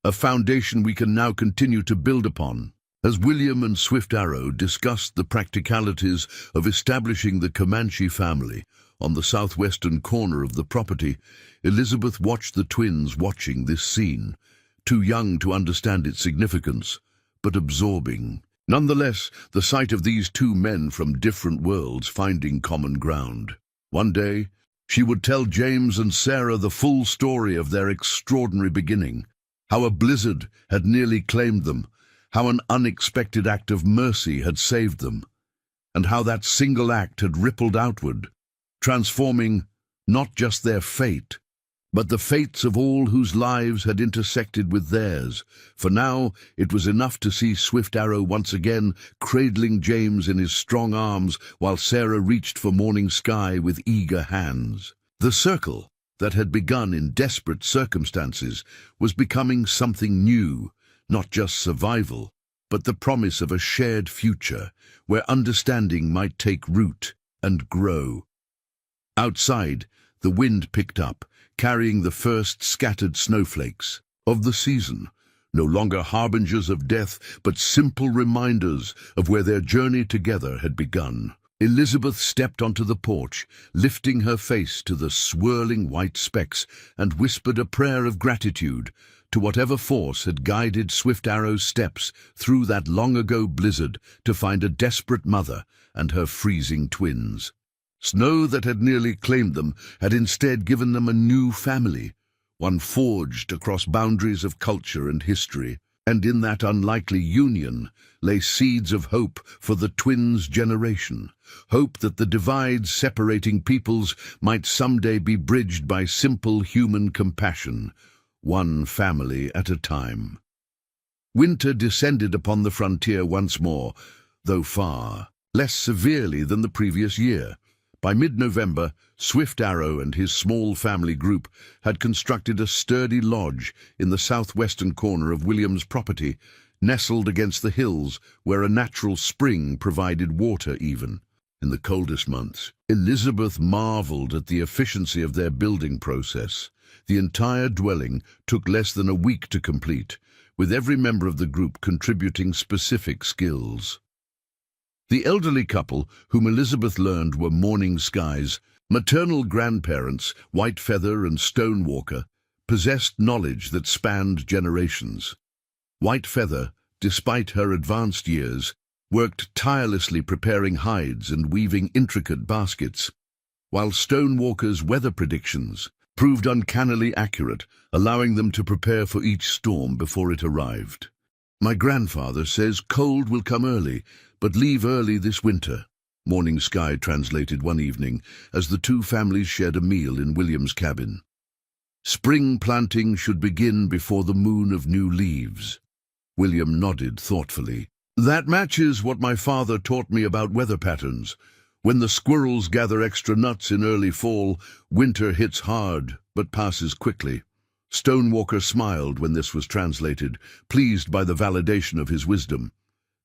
"A foundation we can now continue to build upon." As William and Swift Arrow discussed the practicalities of establishing the Comanche family on the southwestern corner of the property, Elizabeth watched the twins watching this scene, too young to understand its significance, but absorbing. Nonetheless, the sight of these two men from different worlds finding common ground. One day, she would tell James and Sarah the full story of their extraordinary beginning, how a blizzard had nearly claimed them, how an unexpected act of mercy had saved them, and how that single act had rippled outward, transforming not just their fate, but the fates of all whose lives had intersected with theirs. For now, it was enough to see Swift Arrow once again cradling James in his strong arms while Sarah reached for Morning Sky with eager hands. The circle, that had begun in desperate circumstances, was becoming something new, not just survival, but the promise of a shared future where understanding might take root and grow. Outside, the wind picked up, carrying the first scattered snowflakes of the season, no longer harbingers of death, but simple reminders of where their journey together had begun. Elizabeth stepped onto the porch, lifting her face to the swirling white specks, and whispered a prayer of gratitude to whatever force had guided Swift Arrow's steps through that long-ago blizzard to find a desperate mother and her freezing twins. Snow that had nearly claimed them had instead given them a new family, one forged across boundaries of culture and history, and in that unlikely union lay seeds of hope for the twins' generation, hope that the divides separating peoples might someday be bridged by simple human compassion, one family at a time. Winter descended upon the frontier once more, though far less severely than the previous year. By mid-November, Swift Arrow and his small family group had constructed a sturdy lodge in the southwestern corner of William's property, nestled against the hills where a natural spring provided water even. In the coldest months, Elizabeth marveled at the efficiency of their building process. The entire dwelling took less than a week to complete, with every member of the group contributing specific skills. The elderly couple, whom Elizabeth learned were Morning Sky's maternal grandparents, Whitefeather and Stonewalker, possessed knowledge that spanned generations. Whitefeather, despite her advanced years, worked tirelessly preparing hides and weaving intricate baskets, while Stonewalker's weather predictions proved uncannily accurate, allowing them to prepare for each storm before it arrived. "My grandfather says cold will come early, but leave early this winter," Morning Sky translated one evening as the two families shared a meal in William's cabin. "Spring planting should begin before the moon of new leaves." William nodded thoughtfully. "That matches what my father taught me about weather patterns. When the squirrels gather extra nuts in early fall, winter hits hard but passes quickly." Stonewalker smiled when this was translated, pleased by the validation of his wisdom.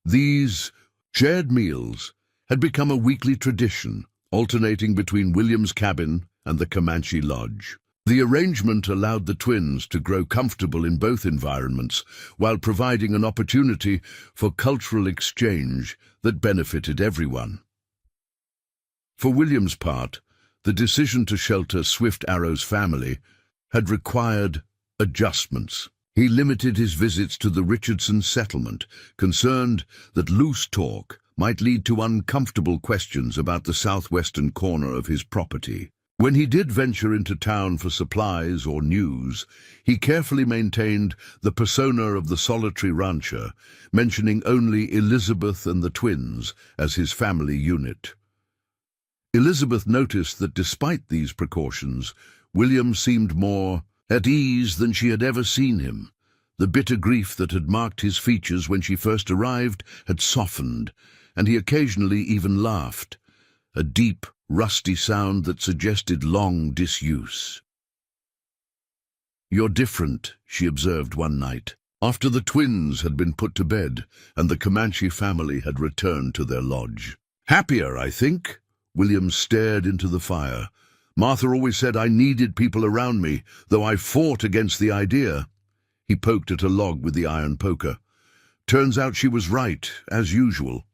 These shared meals had become a weekly tradition, alternating between William's cabin and the Comanche lodge. The arrangement allowed the twins to grow comfortable in both environments, while providing an opportunity for cultural exchange that benefited everyone. For William's part, the decision to shelter Swift Arrow's family had required adjustments. He limited his visits to the Richardson settlement, concerned that loose talk might lead to uncomfortable questions about the southwestern corner of his property. When he did venture into town for supplies or news, he carefully maintained the persona of the solitary rancher, mentioning only Elizabeth and the twins as his family unit. Elizabeth noticed that despite these precautions, William seemed more at ease than she had ever seen him. The bitter grief that had marked his features when she first arrived had softened, and he occasionally even laughed, a deep, rusty sound that suggested long disuse. "You're different," she observed one night, after the twins had been put to bed and the Comanche family had returned to their lodge. "Happier, I think." William stared into the fire. "Martha always said I needed people around me, though I fought against the idea." He poked at a log with the iron poker. "Turns out she was right, as usual.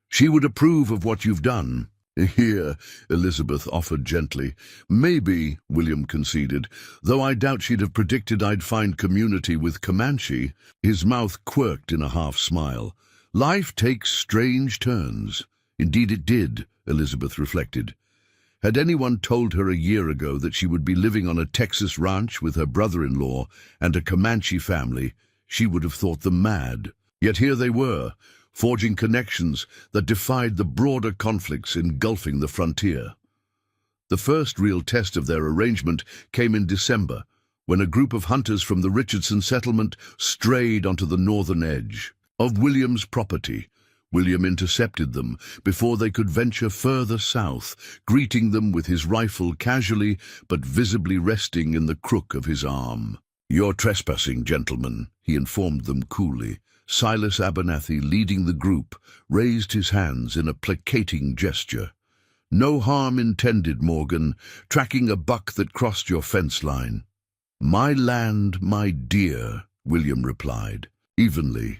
She would approve of what you've done." "Here," Elizabeth offered gently. "Maybe," William conceded, "though I doubt she'd have predicted I'd find community with Comanche." His mouth quirked in a half-smile. "Life takes strange turns." Indeed it did, Elizabeth reflected. Had anyone told her a year ago that she would be living on a Texas ranch with her brother-in-law and a Comanche family, she would have thought them mad. Yet here they were, forging connections that defied the broader conflicts engulfing the frontier. The first real test of their arrangement came in December, when a group of hunters from the Richardson settlement strayed onto the northern edge of William's property. William intercepted them before they could venture further south, greeting them with his rifle casually but visibly resting in the crook of his arm. "You're trespassing, gentlemen," he informed them coolly. Silas Abernathy, leading the group, raised his hands in a placating gesture. "No harm intended, Morgan, tracking a buck that crossed your fence line." "My land, my dear," William replied, evenly.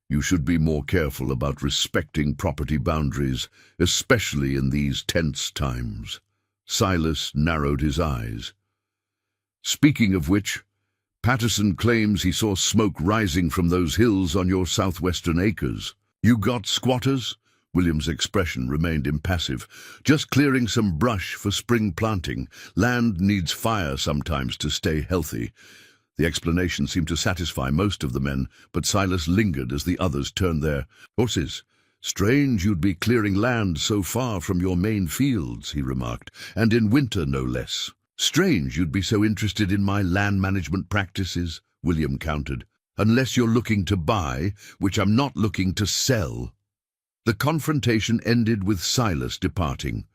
"You should be more careful about respecting property boundaries, especially in these tense times." Silas narrowed his eyes. "Speaking of which, Patterson claims he saw smoke rising from those hills on your southwestern acres. You got squatters?" William's expression remained impassive. "Just clearing some brush for spring planting. Land needs fire sometimes to stay healthy." The explanation seemed to satisfy most of the men, but Silas lingered as the others turned their horses. "Strange you'd be clearing land so far from your main fields," he remarked, "and in winter no less." "Strange you'd be so interested in my land management practices," William countered, "unless you're looking to buy, which I'm not looking to sell." The confrontation ended with Silas departing,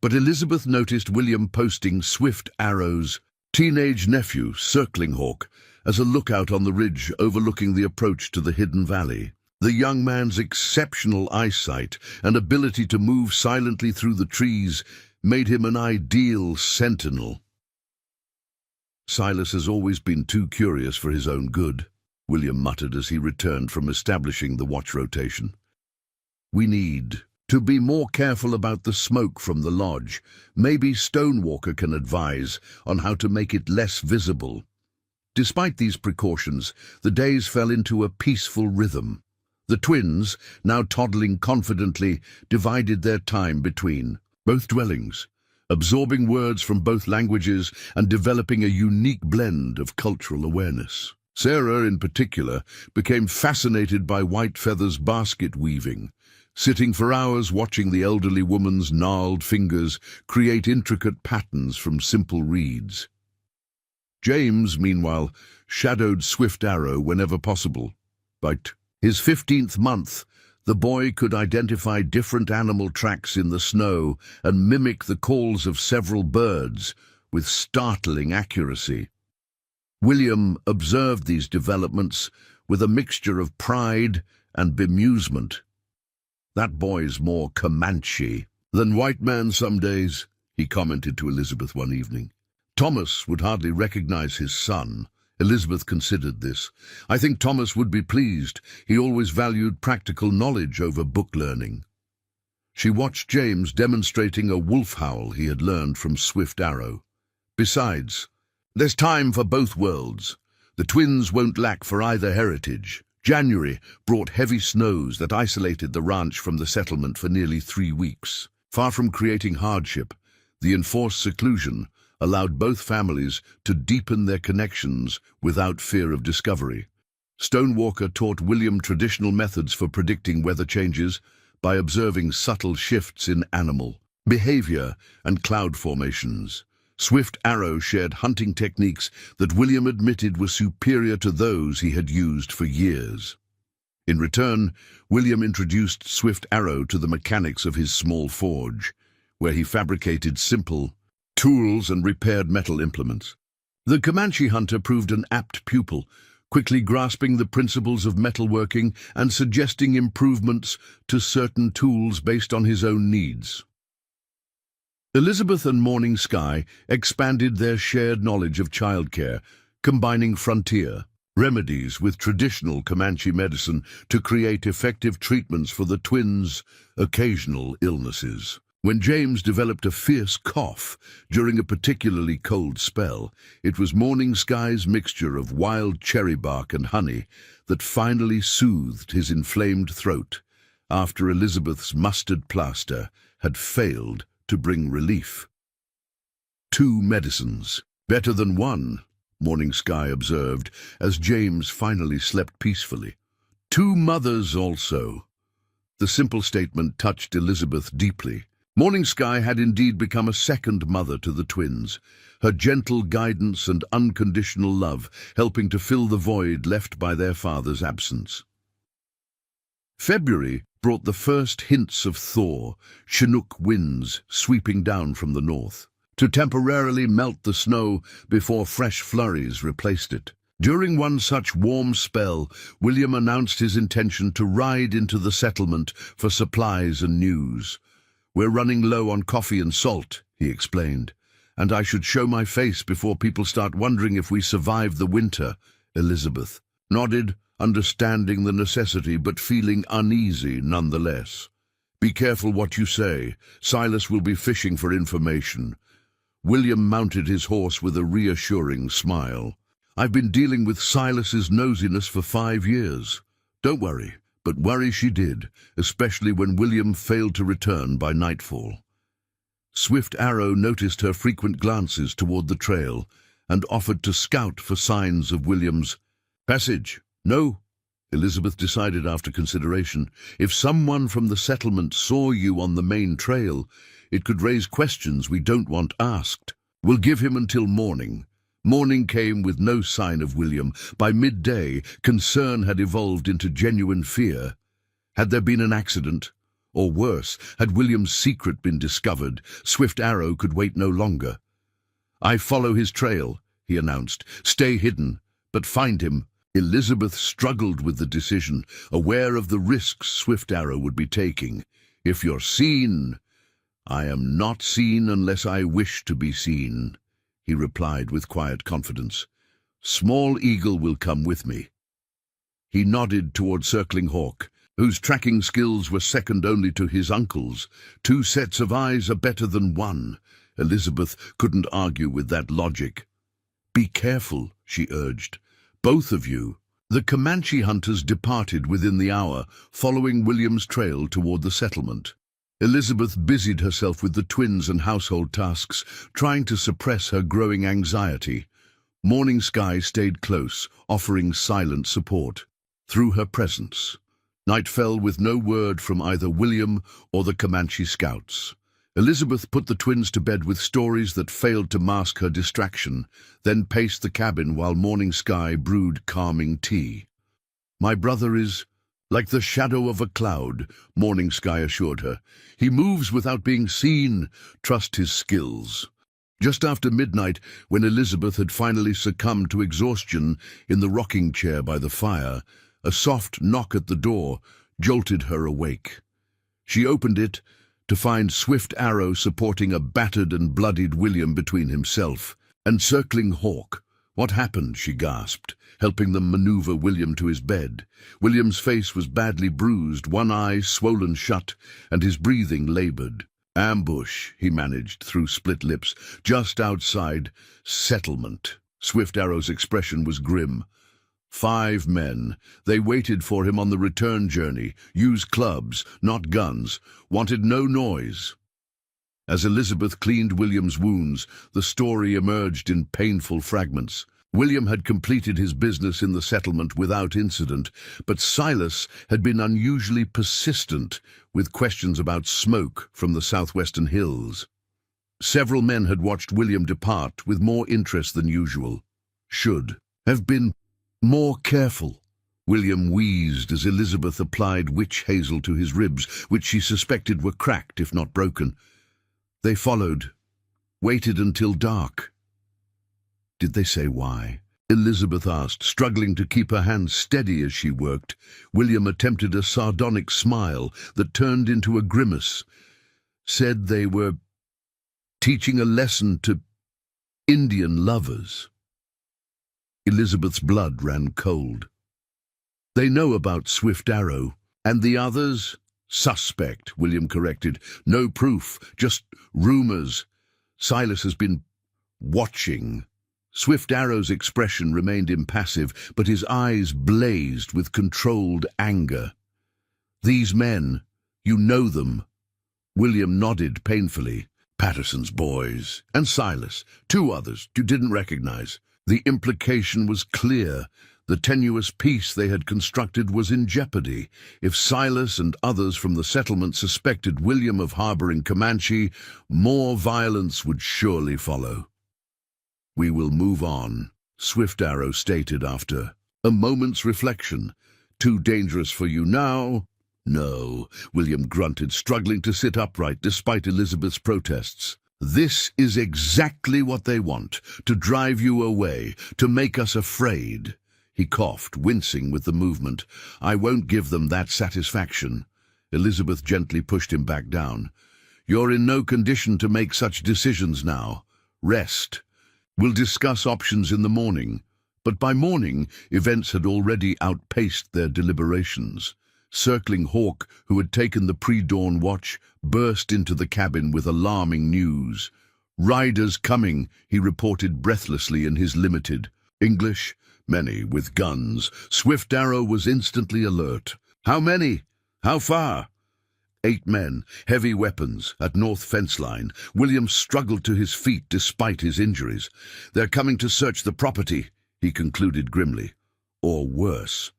but Elizabeth noticed William posting Swift Arrow's teenage nephew, Circling Hawk, as a lookout on the ridge overlooking the approach to the hidden valley. The young man's exceptional eyesight and ability to move silently through the trees made him an ideal sentinel. "Silas has always been too curious for his own good," William muttered as he returned from establishing the watch rotation. "We need to be more careful about the smoke from the lodge. Maybe Stonewalker can advise on how to make it less visible." Despite these precautions, the days fell into a peaceful rhythm. The twins, now toddling confidently, divided their time between both dwellings, absorbing words from both languages and developing a unique blend of cultural awareness. Sarah, in particular, became fascinated by Whitefeather's basket weaving, sitting for hours watching the elderly woman's gnarled fingers create intricate patterns from simple reeds. James, meanwhile, shadowed Swift Arrow whenever possible. By his 15th month, the boy could identify different animal tracks in the snow and mimic the calls of several birds with startling accuracy. William observed these developments with a mixture of pride and bemusement. "That boy's more Comanche than white man some days," he commented to Elizabeth one evening. Thomas would hardly recognize his son. Elizabeth considered this. "I think Thomas would be pleased. He always valued practical knowledge over book learning." She watched James demonstrating a wolf howl he had learned from Swift Arrow. "Besides, there's time for both worlds. The twins won't lack for either heritage." January brought heavy snows that isolated the ranch from the settlement for nearly 3 weeks. Far from creating hardship, the enforced seclusion allowed both families to deepen their connections without fear of discovery. Stonewalker taught William traditional methods for predicting weather changes by observing subtle shifts in animal behavior and cloud formations. Swift Arrow shared hunting techniques that William admitted were superior to those he had used for years. In return, William introduced Swift Arrow to the mechanics of his small forge, where he fabricated simple tools and repaired metal implements. The Comanche hunter proved an apt pupil, quickly grasping the principles of metalworking and suggesting improvements to certain tools based on his own needs. Elizabeth and Morning Sky expanded their shared knowledge of childcare, combining frontier remedies with traditional Comanche medicine to create effective treatments for the twins' occasional illnesses. When James developed a fierce cough during a particularly cold spell, it was Morning Sky's mixture of wild cherry bark and honey that finally soothed his inflamed throat after Elizabeth's mustard plaster had failed to bring relief. 2 medicines, better than one, Morning Sky observed as James finally slept peacefully. 2 mothers also. The simple statement touched Elizabeth deeply. Morning Sky had indeed become a second mother to the twins, her gentle guidance and unconditional love helping to fill the void left by their father's absence. February brought the first hints of thaw, Chinook winds sweeping down from the north, to temporarily melt the snow before fresh flurries replaced it. During one such warm spell, William announced his intention to ride into the settlement for supplies and news. "We're running low on coffee and salt," he explained, "and I should show my face before people start wondering if we survived the winter." Elizabeth nodded, understanding the necessity but feeling uneasy nonetheless. "Be careful what you say. Silas will be fishing for information." William mounted his horse with a reassuring smile. "I've been dealing with Silas's nosiness for 5 years. Don't worry." But worry she did, especially when William failed to return by nightfall. Swift Arrow noticed her frequent glances toward the trail and offered to scout for signs of William's passage. "No," Elizabeth decided after consideration. "If someone from the settlement saw you on the main trail, it could raise questions we don't want asked. We'll give him until morning." Morning came with no sign of William. By midday, concern had evolved into genuine fear. Had there been an accident? Or worse, had William's secret been discovered? Swift Arrow could wait no longer. "I follow his trail," he announced. "Stay hidden. but find him. Elizabeth struggled with the decision, aware of the risks Swift Arrow would be taking. If you're seen, I am not seen unless I wish to be seen, he replied with quiet confidence. Small Eagle will come with me. He nodded toward Circling Hawk, whose tracking skills were second only to his uncle's. 2 sets of eyes are better than 1. Elizabeth couldn't argue with that logic. Be careful, she urged. Both of you. The Comanche hunters departed within the hour, following William's trail toward the settlement. Elizabeth busied herself with the twins and household tasks, trying to suppress her growing anxiety. Morning Sky stayed close, offering silent support. Through her presence, night fell with no word from either William or the Comanche scouts. Elizabeth put the twins to bed with stories that failed to mask her distraction, then paced the cabin while Morning Sky brewed calming tea. My brother is like the shadow of a cloud, Morning Sky assured her. He moves without being seen. Trust his skills. Just after midnight, when Elizabeth had finally succumbed to exhaustion in the rocking chair by the fire, a soft knock at the door jolted her awake. She opened it to find Swift Arrow supporting a battered and bloodied William between himself and Circling Hawk. What happened? She gasped, helping them maneuver William to his bed. William's face was badly bruised, one eye swollen shut, and his breathing labored. Ambush, he managed through split lips, just outside settlement. Swift Arrow's expression was grim. 5 men. They waited for him on the return journey, used clubs, not guns, wanted no noise. As Elizabeth cleaned William's wounds, the story emerged in painful fragments. William had completed his business in the settlement without incident, but Silas had been unusually persistent with questions about smoke from the southwestern hills. Several men had watched William depart with more interest than usual. Should have been more careful. William wheezed as Elizabeth applied witch hazel to his ribs, which she suspected were cracked, if not broken. They followed, waited until dark. Did they say why? Elizabeth asked, struggling to keep her hands steady as she worked. William attempted a sardonic smile that turned into a grimace. Said they were teaching a lesson to Indian lovers. Elizabeth's blood ran cold. They know about Swift Arrow. And the others? Suspect, William corrected. No proof, just rumors. Silas has been watching. Swift Arrow's expression remained impassive, but his eyes blazed with controlled anger. These men, you know them? William nodded painfully. Patterson's boys. And Silas. 2 others you didn't recognize. The implication was clear. The tenuous peace they had constructed was in jeopardy. If Silas and others from the settlement suspected William of harboring Comanche, more violence would surely follow. We will move on, Swift Arrow stated after a moment's reflection. Too dangerous for you now? No, William grunted, struggling to sit upright despite Elizabeth's protests. This is exactly what they want, to drive you away, to make us afraid. He coughed, wincing with the movement. I won't give them that satisfaction. Elizabeth gently pushed him back down. You're in no condition to make such decisions now. Rest. We'll discuss options in the morning. But by morning, events had already outpaced their deliberations. Circling Hawk, who had taken the pre-dawn watch, burst into the cabin with alarming news. Riders coming, he reported breathlessly in his limited English. Many with guns. Swift Arrow was instantly alert. How many? How far? 8 men, heavy weapons, at north fence line. William struggled to his feet despite his injuries. They're coming to search the property, he concluded grimly. Or worse.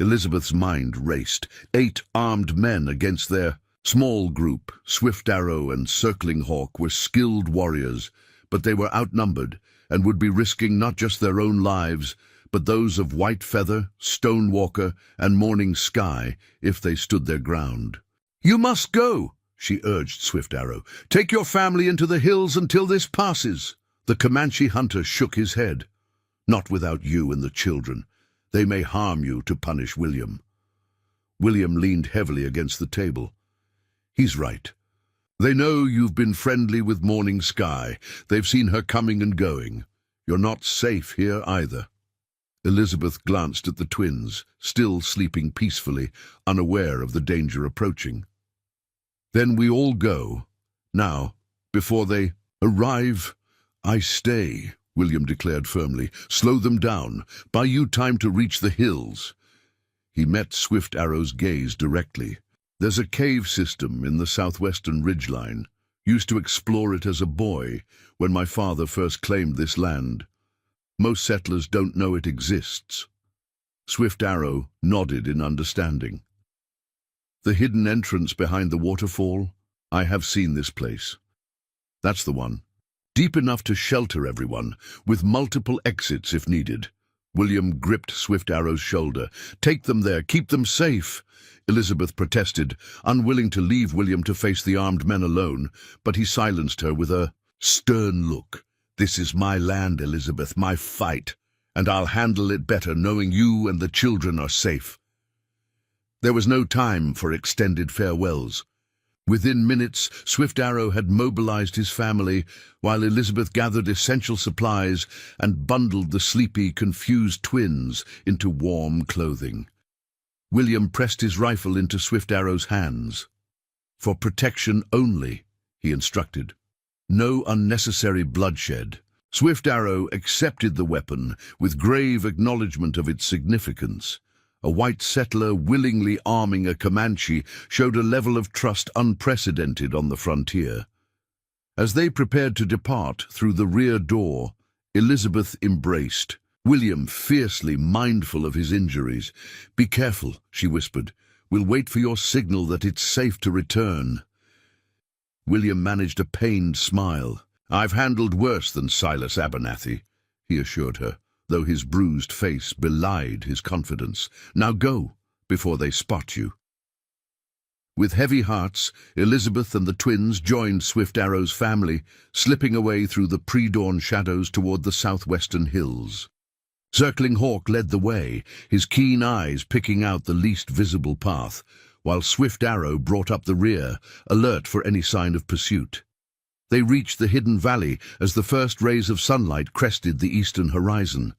Elizabeth's mind raced. 8 armed men against their small group. Swift Arrow and Circling Hawk were skilled warriors, but they were outnumbered and would be risking not just their own lives, but those of White Feather, Stonewalker, and Morning Sky if they stood their ground. You must go, she urged Swift Arrow. Take your family into the hills until this passes. The Comanche hunter shook his head. Not without you and the children. They may harm you to punish William. William leaned heavily against the table. He's right. They know you've been friendly with Morning Sky. They've seen her coming and going. You're not safe here either. Elizabeth glanced at the twins, still sleeping peacefully, unaware of the danger approaching. Then we all go. Now, before they arrive, I stay, William declared firmly. Slow them down. Buy you time to reach the hills. He met Swift Arrow's gaze directly. There's a cave system in the southwestern ridgeline. Used to explore it as a boy, when my father first claimed this land. Most settlers don't know it exists. Swift Arrow nodded in understanding. The hidden entrance behind the waterfall? I have seen this place. That's the one. Deep enough to shelter everyone, with multiple exits if needed. William gripped Swift Arrow's shoulder. Take them there, keep them safe. Elizabeth protested, unwilling to leave William to face the armed men alone, but he silenced her with a stern look. This is my land, Elizabeth, my fight, and I'll handle it better knowing you and the children are safe. There was no time for extended farewells. Within minutes, Swift Arrow had mobilized his family, while Elizabeth gathered essential supplies and bundled the sleepy, confused twins into warm clothing. William pressed his rifle into Swift Arrow's hands. For protection only, he instructed. No unnecessary bloodshed. Swift Arrow accepted the weapon with grave acknowledgement of its significance. A white settler willingly arming a Comanche showed a level of trust unprecedented on the frontier. As they prepared to depart through the rear door, Elizabeth embraced William, fiercely mindful of his injuries. Be careful, she whispered. We'll wait for your signal that it's safe to return. William managed a pained smile. I've handled worse than Silas Abernathy, he assured her, though his bruised face belied his confidence. Now go, before they spot you. With heavy hearts, Elizabeth and the twins joined Swift Arrow's family, slipping away through the pre-dawn shadows toward the southwestern hills. Circling Hawk led the way, his keen eyes picking out the least visible path, while Swift Arrow brought up the rear, alert for any sign of pursuit. They reached the hidden valley as the first rays of sunlight crested the eastern horizon.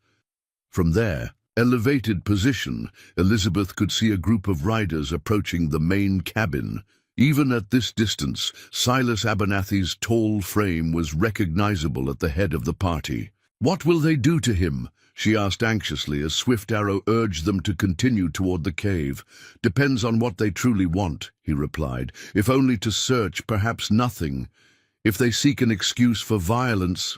From their elevated position, Elizabeth could see a group of riders approaching the main cabin. Even at this distance, Silas Abernathy's tall frame was recognizable at the head of the party. What will they do to him? She asked anxiously as Swift Arrow urged them to continue toward the cave. Depends on what they truly want, he replied. If only to search, perhaps nothing. If they seek an excuse for violence...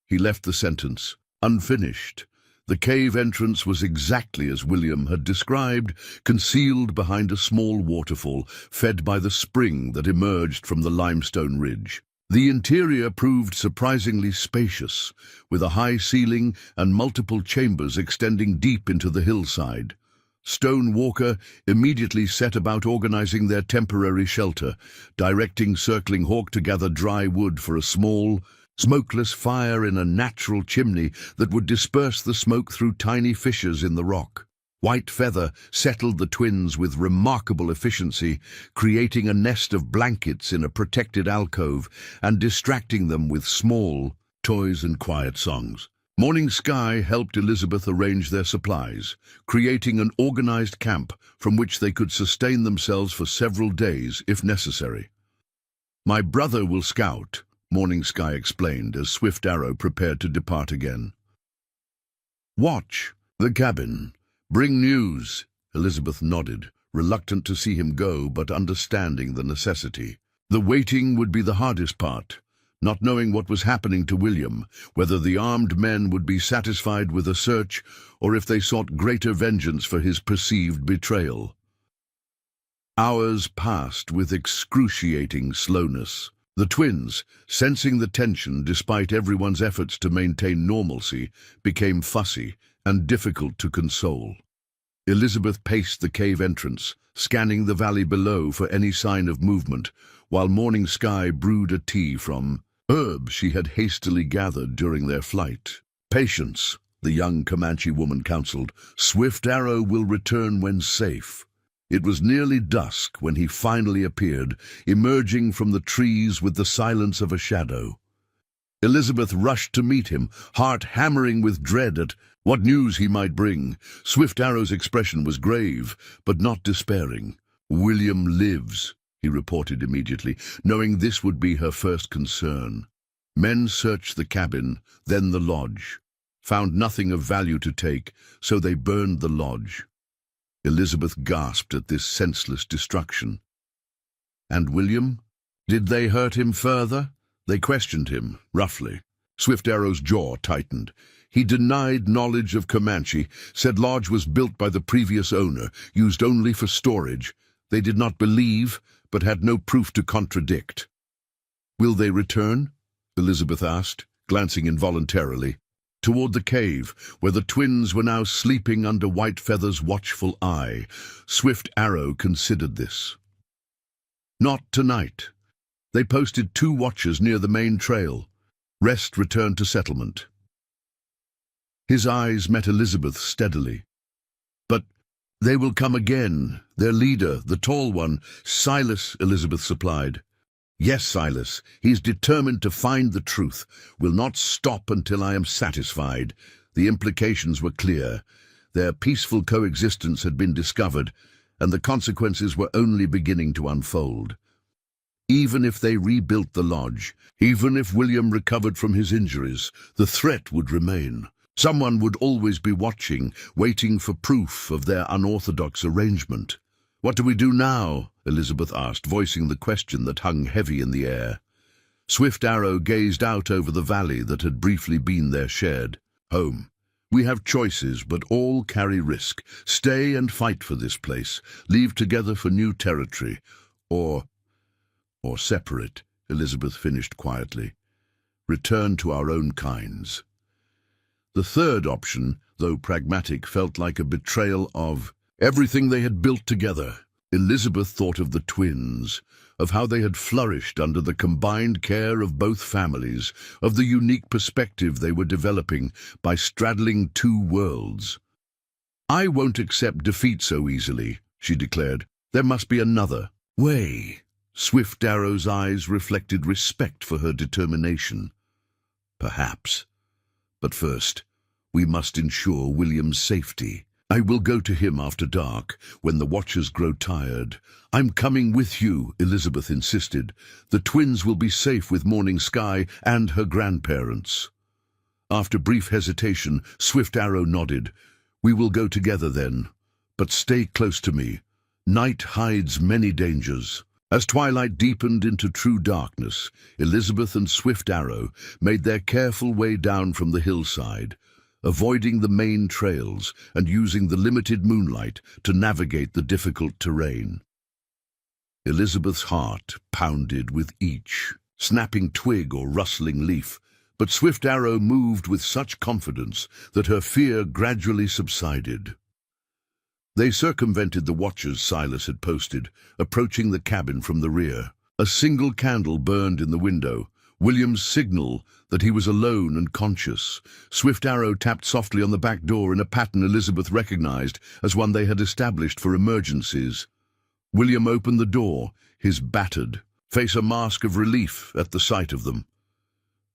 He left the sentence, unfinished. The cave entrance was exactly as William had described, concealed behind a small waterfall, fed by the spring that emerged from the limestone ridge. The interior proved surprisingly spacious, with a high ceiling and multiple chambers extending deep into the hillside. Stone Walker immediately set about organizing their temporary shelter, directing Circling Hawk to gather dry wood for a small, smokeless fire in a natural chimney that would disperse the smoke through tiny fissures in the rock. White Feather settled the twins with remarkable efficiency, creating a nest of blankets in a protected alcove and distracting them with small toys and quiet songs. Morning Sky helped Elizabeth arrange their supplies, creating an organized camp from which they could sustain themselves for several days if necessary. My brother will scout, Morning Sky explained as Swift Arrow prepared to depart again. Watch the cabin. Bring news, Elizabeth nodded, reluctant to see him go but understanding the necessity. The waiting would be the hardest part, not knowing what was happening to William, whether the armed men would be satisfied with a search or if they sought greater vengeance for his perceived betrayal. Hours passed with excruciating slowness. The twins, sensing the tension despite everyone's efforts to maintain normalcy, became fussy and difficult to console. Elizabeth paced the cave entrance, scanning the valley below for any sign of movement, while Morning Sky brewed a tea from herbs she had hastily gathered during their flight. Patience, the young Comanche woman counseled. "Swift Arrow will return when safe." It was nearly dusk when he finally appeared, emerging from the trees with the silence of a shadow. Elizabeth rushed to meet him, heart hammering with dread at what news he might bring. Swift Arrow's expression was grave, but not despairing. "William lives," he reported immediately, knowing this would be her first concern. Men searched the cabin, then the lodge. Found nothing of value to take, so they burned the lodge. Elizabeth gasped at this senseless destruction. And William? Did they hurt him further? They questioned him, roughly. Swift Arrow's jaw tightened. He denied knowledge of Comanche, said lodge was built by the previous owner, used only for storage. They did not believe, but had no proof to contradict. "Will they return?" Elizabeth asked, glancing involuntarily toward the cave, where the twins were now sleeping under Whitefeather's watchful eye. Swift Arrow considered this. "Not tonight. They posted 2 watchers near the main trail. Rest returned to settlement." His eyes met Elizabeth's steadily. "But they will come again. Their leader, the tall one, Silas," Elizabeth supplied. "Yes, Silas. He's determined to find the truth. Will not stop until I am satisfied." The implications were clear. Their peaceful coexistence had been discovered, and the consequences were only beginning to unfold. Even if they rebuilt the lodge, even if William recovered from his injuries, the threat would remain. Someone would always be watching, waiting for proof of their unorthodox arrangement. "What do we do now?" Elizabeth asked, voicing the question that hung heavy in the air. Swift Arrow gazed out over the valley that had briefly been their shed. "Home. We have choices, but all carry risk. Stay and fight for this place. Leave together for new territory. Or separate," Elizabeth finished quietly. "Return to our own kinds." The third option, though pragmatic, felt like a betrayal of everything they had built together. Elizabeth thought of the twins, of how they had flourished under the combined care of both families, of the unique perspective they were developing by straddling 2 worlds. "I won't accept defeat so easily," she declared. "There must be another way." Swift Arrow's eyes reflected respect for her determination. "Perhaps. But first, we must ensure William's safety. I will go to him after dark, when the watchers grow tired." "I'm coming with you," Elizabeth insisted. "The twins will be safe with Morning Sky and her grandparents." After brief hesitation, Swift Arrow nodded. "We will go together then. But stay close to me. Night hides many dangers." As twilight deepened into true darkness, Elizabeth and Swift Arrow made their careful way down from the hillside, avoiding the main trails and using the limited moonlight to navigate the difficult terrain. Elizabeth's heart pounded with each snapping twig or rustling leaf, but Swift Arrow moved with such confidence that her fear gradually subsided. They circumvented the watchers Silas had posted, approaching the cabin from the rear. A single candle burned in the window, William's signal that he was alone and conscious. Swift Arrow tapped softly on the back door in a pattern Elizabeth recognized as one they had established for emergencies. William opened the door, his battered face a mask of relief at the sight of them.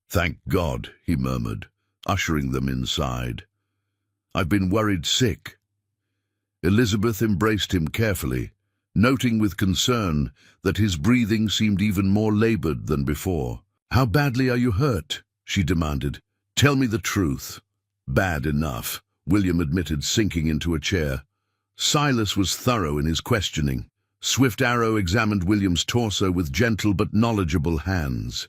"Thank God," he murmured, ushering them inside. "I've been worried sick." Elizabeth embraced him carefully, noting with concern that his breathing seemed even more labored than before. "How badly are you hurt?" she demanded. "Tell me the truth." "Bad enough," William admitted, sinking into a chair. Silas was thorough in his questioning. Swift Arrow examined William's torso with gentle but knowledgeable hands.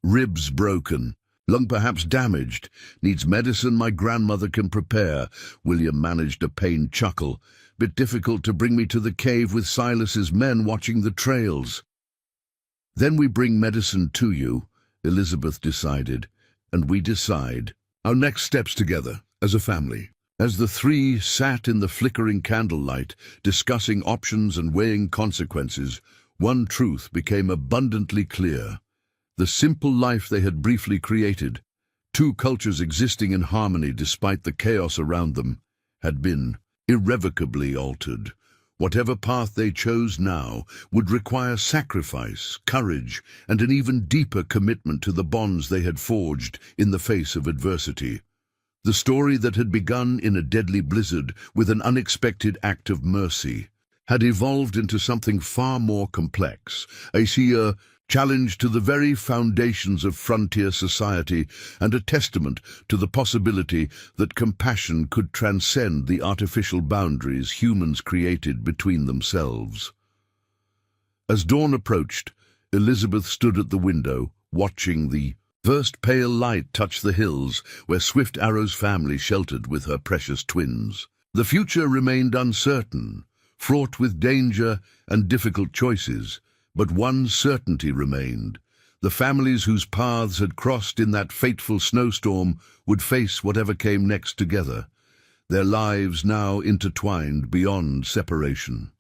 "Ribs broken. Lung perhaps damaged. Needs medicine my grandmother can prepare." William managed a pained chuckle. "Bit difficult to bring me to the cave with Silas's men watching the trails." "Then we bring medicine to you," Elizabeth decided, "and we decide our next steps together, as a family." As the 3 sat in the flickering candlelight, discussing options and weighing consequences, one truth became abundantly clear. The simple life they had briefly created Two cultures existing in harmony despite the chaos around them had been irrevocably altered. Whatever path they chose now would require sacrifice, courage, and an even deeper commitment to the bonds they had forged in the face of adversity. The story that had begun in a deadly blizzard with an unexpected act of mercy had evolved into something far more complex, a challenge to the very foundations of frontier society and a testament to the possibility that compassion could transcend the artificial boundaries humans created between themselves. As dawn approached, Elizabeth stood at the window, watching the first pale light touch the hills where Swift Arrow's family sheltered with her precious twins. The future remained uncertain, fraught with danger and difficult choices, but one certainty remained. The families whose paths had crossed in that fateful snowstorm would face whatever came next together, their lives now intertwined beyond separation.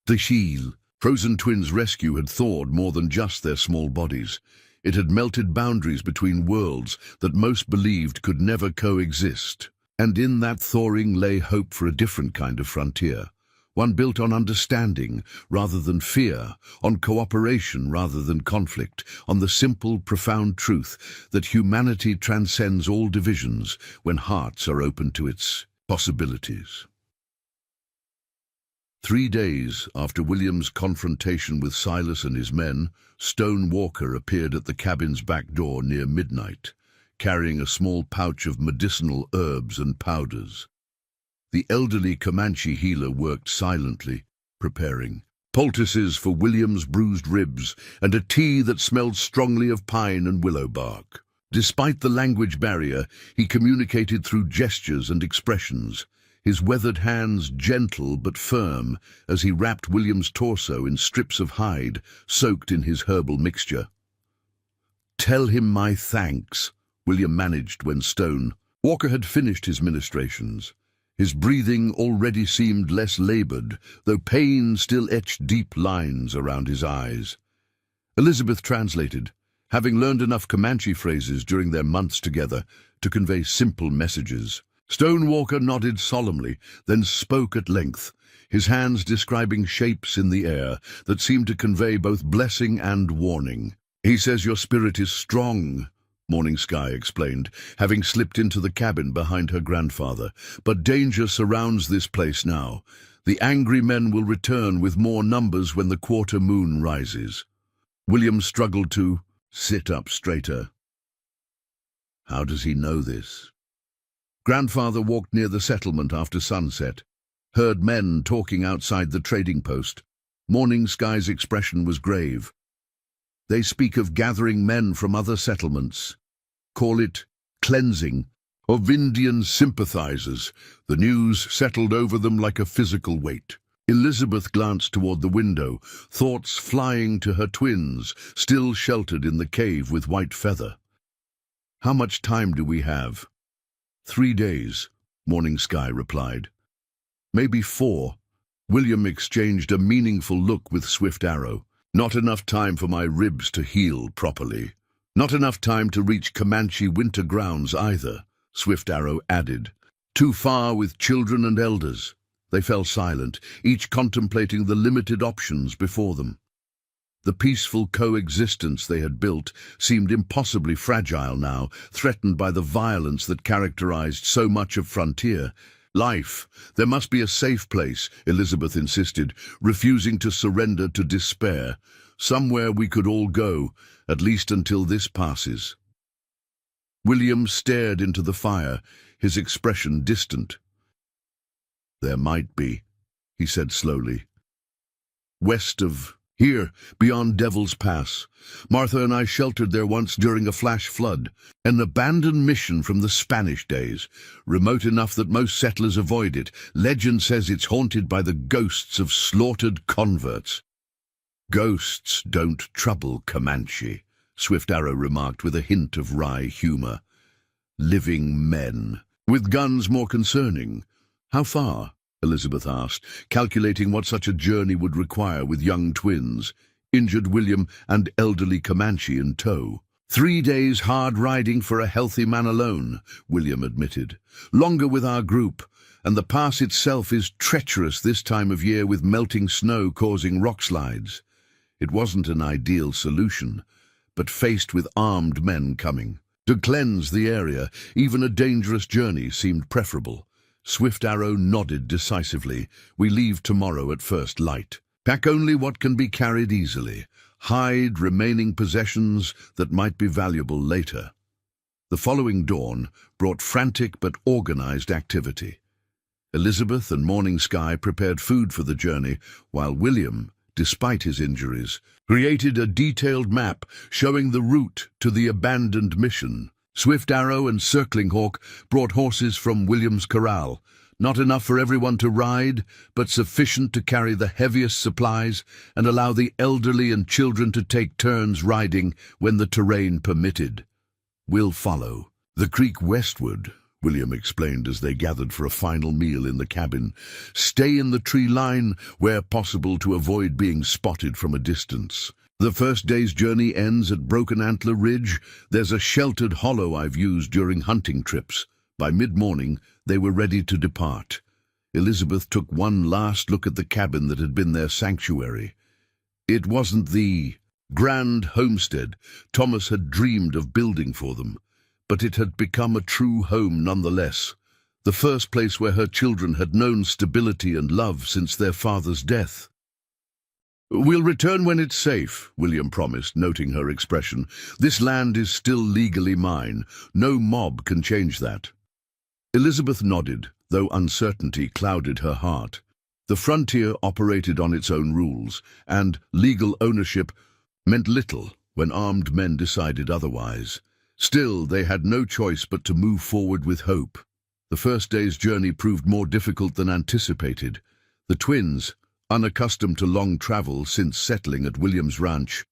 The Shield, Frozen Twins' rescue had thawed more than just their small bodies. It had melted boundaries between worlds that most believed could never coexist. And in that thawing lay hope for a different kind of frontier. One built on understanding rather than fear, on cooperation rather than conflict, on the simple, profound truth that humanity transcends all divisions when hearts are open to its possibilities. 3 days after William's confrontation with Silas and his men, Stone Walker appeared at the cabin's back door near midnight, carrying a small pouch of medicinal herbs and powders. The elderly Comanche healer worked silently, preparing poultices for William's bruised ribs and a tea that smelled strongly of pine and willow bark. Despite the language barrier, he communicated through gestures and expressions, his weathered hands gentle but firm as he wrapped William's torso in strips of hide soaked in his herbal mixture. "Tell him my thanks," William managed when Stone Walker had finished his ministrations. His breathing already seemed less labored, though pain still etched deep lines around his eyes. Elizabeth translated, having learned enough Comanche phrases during their months together to convey simple messages. Stone Walker nodded solemnly, then spoke at length, his hands describing shapes in the air that seemed to convey both blessing and warning. "He says your spirit is strong," Morning Sky explained, having slipped into the cabin behind her grandfather. "But danger surrounds this place now. The angry men will return with more numbers when the quarter moon rises." William struggled to sit up straighter. How does he know this? Grandfather walked near the settlement after sunset, heard men talking outside the trading post. Morning Sky's expression was grave. "They speak of gathering men from other settlements. Call it cleansing, of Indian sympathizers." The news settled over them like a physical weight. Elizabeth glanced toward the window, thoughts flying to her twins, still sheltered in the cave with White Feather. "How much time do we have?" 3 days, Morning Sky replied. "Maybe 4. William exchanged a meaningful look with Swift Arrow. "Not enough time for my ribs to heal properly. Not enough time to reach Comanche winter grounds either," Swift Arrow added. "Too far with children and elders." They fell silent, each contemplating the limited options before them. The peaceful coexistence they had built seemed impossibly fragile now, threatened by the violence that characterized so much of frontier life. "There must be a safe place," Elizabeth insisted, refusing to surrender to despair. "Somewhere we could all go, at least until this passes." William stared into the fire, his expression distant. "There might be," he said slowly. "West of here, beyond Devil's Pass. Martha and I sheltered there once during a flash flood. An abandoned mission from the Spanish days, remote enough that most settlers avoid it. Legend says it's haunted by the ghosts of slaughtered converts." "Ghosts don't trouble Comanche," Swift Arrow remarked with a hint of wry humor. "Living men, with guns more concerning." "How far?" Elizabeth asked, calculating what such a journey would require with young twins, injured William and elderly Comanche in tow. 3 days hard riding for a healthy man alone, William admitted. Longer with our group, and the pass itself is treacherous this time of year with melting snow causing rock slides. It wasn't an ideal solution, but faced with armed men coming. To cleanse the area, even a dangerous journey seemed preferable. Swift Arrow nodded decisively. We leave tomorrow at first light. Pack only what can be carried easily. Hide remaining possessions that might be valuable later. The following dawn brought frantic but organized activity. Elizabeth and Morning Sky prepared food for the journey, while William, despite his injuries, created a detailed map showing the route to the abandoned mission. Swift Arrow and Circling Hawk brought horses from William's corral. Not enough for everyone to ride, but sufficient to carry the heaviest supplies and allow the elderly and children to take turns riding when the terrain permitted. We'll follow. The creek westward, William explained as they gathered for a final meal in the cabin. Stay in the tree line where possible to avoid being spotted from a distance. The first day's journey ends at Broken Antler Ridge. There's a sheltered hollow I've used during hunting trips. By mid-morning, they were ready to depart. Elizabeth took one last look at the cabin that had been their sanctuary. It wasn't the grand homestead Thomas had dreamed of building for them, but it had become a true home nonetheless. The first place where her children had known stability and love since their father's death. "We'll return when it's safe," William promised, noting her expression. "This land is still legally mine. No mob can change that." Elizabeth nodded, though uncertainty clouded her heart. The frontier operated on its own rules, and legal ownership meant little when armed men decided otherwise. Still, they had no choice but to move forward with hope. The first day's journey proved more difficult than anticipated. The twins, unaccustomed to long travel since settling at William's ranch,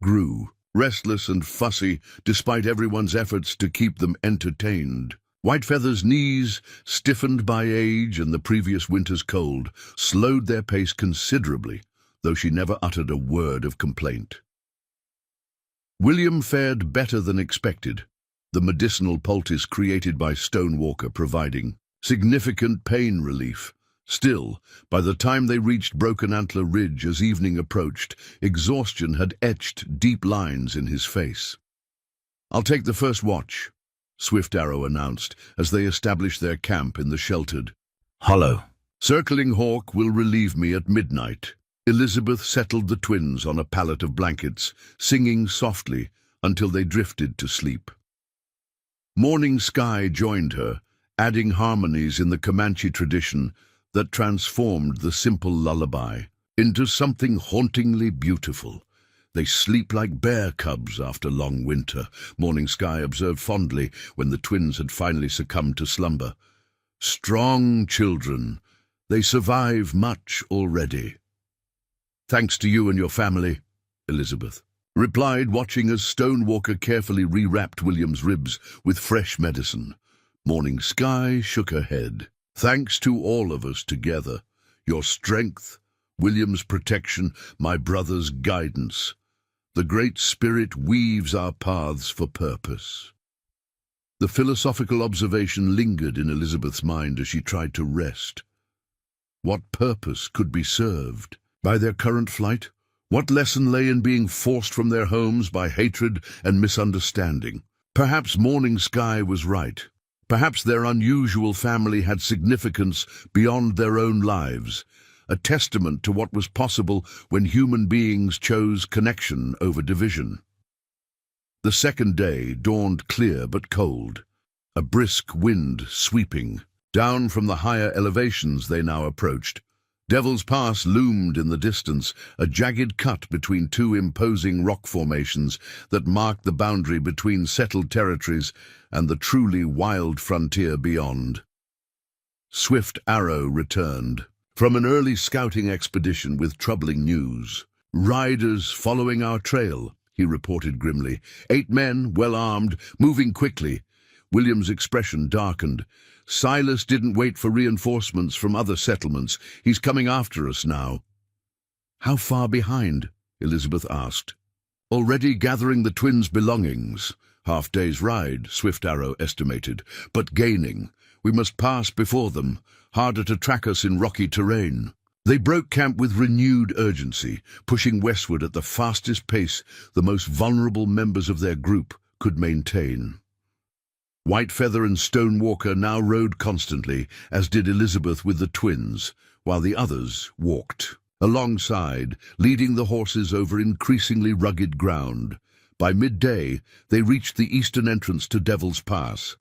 grew restless and fussy despite everyone's efforts to keep them entertained. Whitefeather's knees, stiffened by age and the previous winter's cold, slowed their pace considerably, though she never uttered a word of complaint. William fared better than expected, the medicinal poultice created by Stonewalker providing significant pain relief. Still, by the time they reached Broken Antler Ridge as evening approached, exhaustion had etched deep lines in his face. "I'll take the first watch," Swift Arrow announced as they established their camp in the sheltered hollow. "Circling Hawk will relieve me at midnight." Elizabeth settled the twins on a pallet of blankets, singing softly until they drifted to sleep. Morning Sky joined her, adding harmonies in the Comanche tradition that transformed the simple lullaby into something hauntingly beautiful. "They sleep like bear cubs after long winter," Morning Sky observed fondly when the twins had finally succumbed to slumber. "Strong children. They survive much already." "Thanks to you and your family," Elizabeth replied, watching as Stonewalker carefully rewrapped William's ribs with fresh medicine. Morning Sky shook her head. "Thanks to all of us together. Your strength, William's protection, my brother's guidance. The Great Spirit weaves our paths for purpose." The philosophical observation lingered in Elizabeth's mind as she tried to rest. What purpose could be served by their current flight? What lesson lay in being forced from their homes by hatred and misunderstanding? Perhaps Morning Sky was right. Perhaps their unusual family had significance beyond their own lives, a testament to what was possible when human beings chose connection over division. The second day dawned clear but cold, a brisk wind sweeping. Down from the higher elevations they now approached. Devil's Pass loomed in the distance, a jagged cut between two imposing rock formations that marked the boundary between settled territories and the truly wild frontier beyond. Swift Arrow returned from an early scouting expedition with troubling news. "Riders following our trail," he reported grimly. 8 men, well-armed, moving quickly. William's expression darkened. "Silas didn't wait for reinforcements from other settlements. He's coming after us now." "How far behind?" Elizabeth asked. Already gathering the twins' belongings. Half-day's ride, Swift Arrow estimated, but gaining. We must pass before them, harder to track us in rocky terrain. They broke camp with renewed urgency, pushing westward at the fastest pace the most vulnerable members of their group could maintain. Whitefeather and Stonewalker now rode constantly, as did Elizabeth with the twins, while the others walked alongside, leading the horses over increasingly rugged ground. By midday, they reached the eastern entrance to Devil's Pass.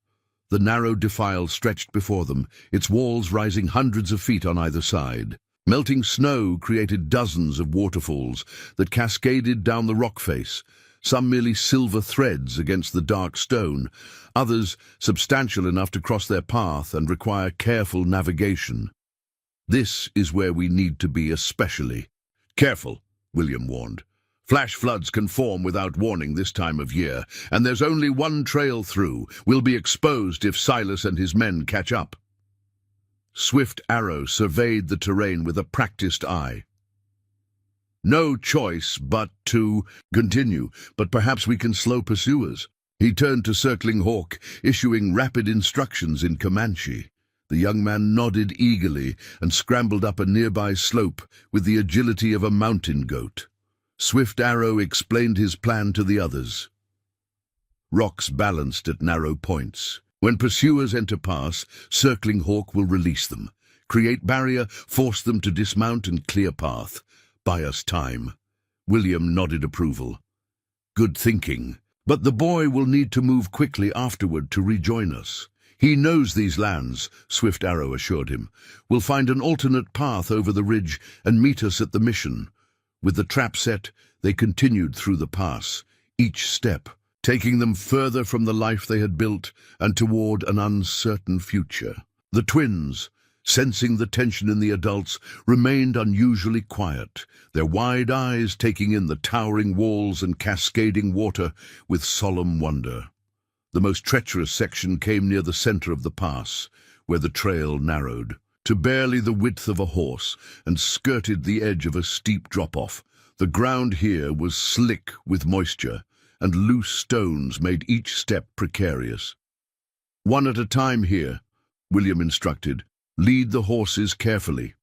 The narrow defile stretched before them, its walls rising hundreds of feet on either side. Melting snow created dozens of waterfalls that cascaded down the rock face, some merely silver threads against the dark stone, others substantial enough to cross their path and require careful navigation. This is where we need to be especially. Careful, William warned. Flash floods can form without warning this time of year, and there's only one trail through. We'll be exposed if Silas and his men catch up. Swift Arrow surveyed the terrain with a practiced eye. No choice but to continue, but perhaps we can slow pursuers. He turned to Circling Hawk, issuing rapid instructions in Comanche. The young man nodded eagerly and scrambled up a nearby slope with the agility of a mountain goat. Swift Arrow explained his plan to the others. Rocks balanced at narrow points. When pursuers enter pass, Circling Hawk will release them. Create barrier, force them to dismount and clear path. Buy us time. William nodded approval. Good thinking. But the boy will need to move quickly afterward to rejoin us. He knows these lands, Swift Arrow assured him. We'll find an alternate path over the ridge and meet us at the mission. With the trap set, they continued through the pass, each step taking them further from the life they had built and toward an uncertain future. The twins, sensing the tension in the adults, remained unusually quiet, their wide eyes taking in the towering walls and cascading water with solemn wonder. The most treacherous section came near the center of the pass, where the trail narrowed to barely the width of a horse and skirted the edge of a steep drop-off. The ground here was slick with moisture, and loose stones made each step precarious. One at a time here, William instructed. Lead the horses carefully.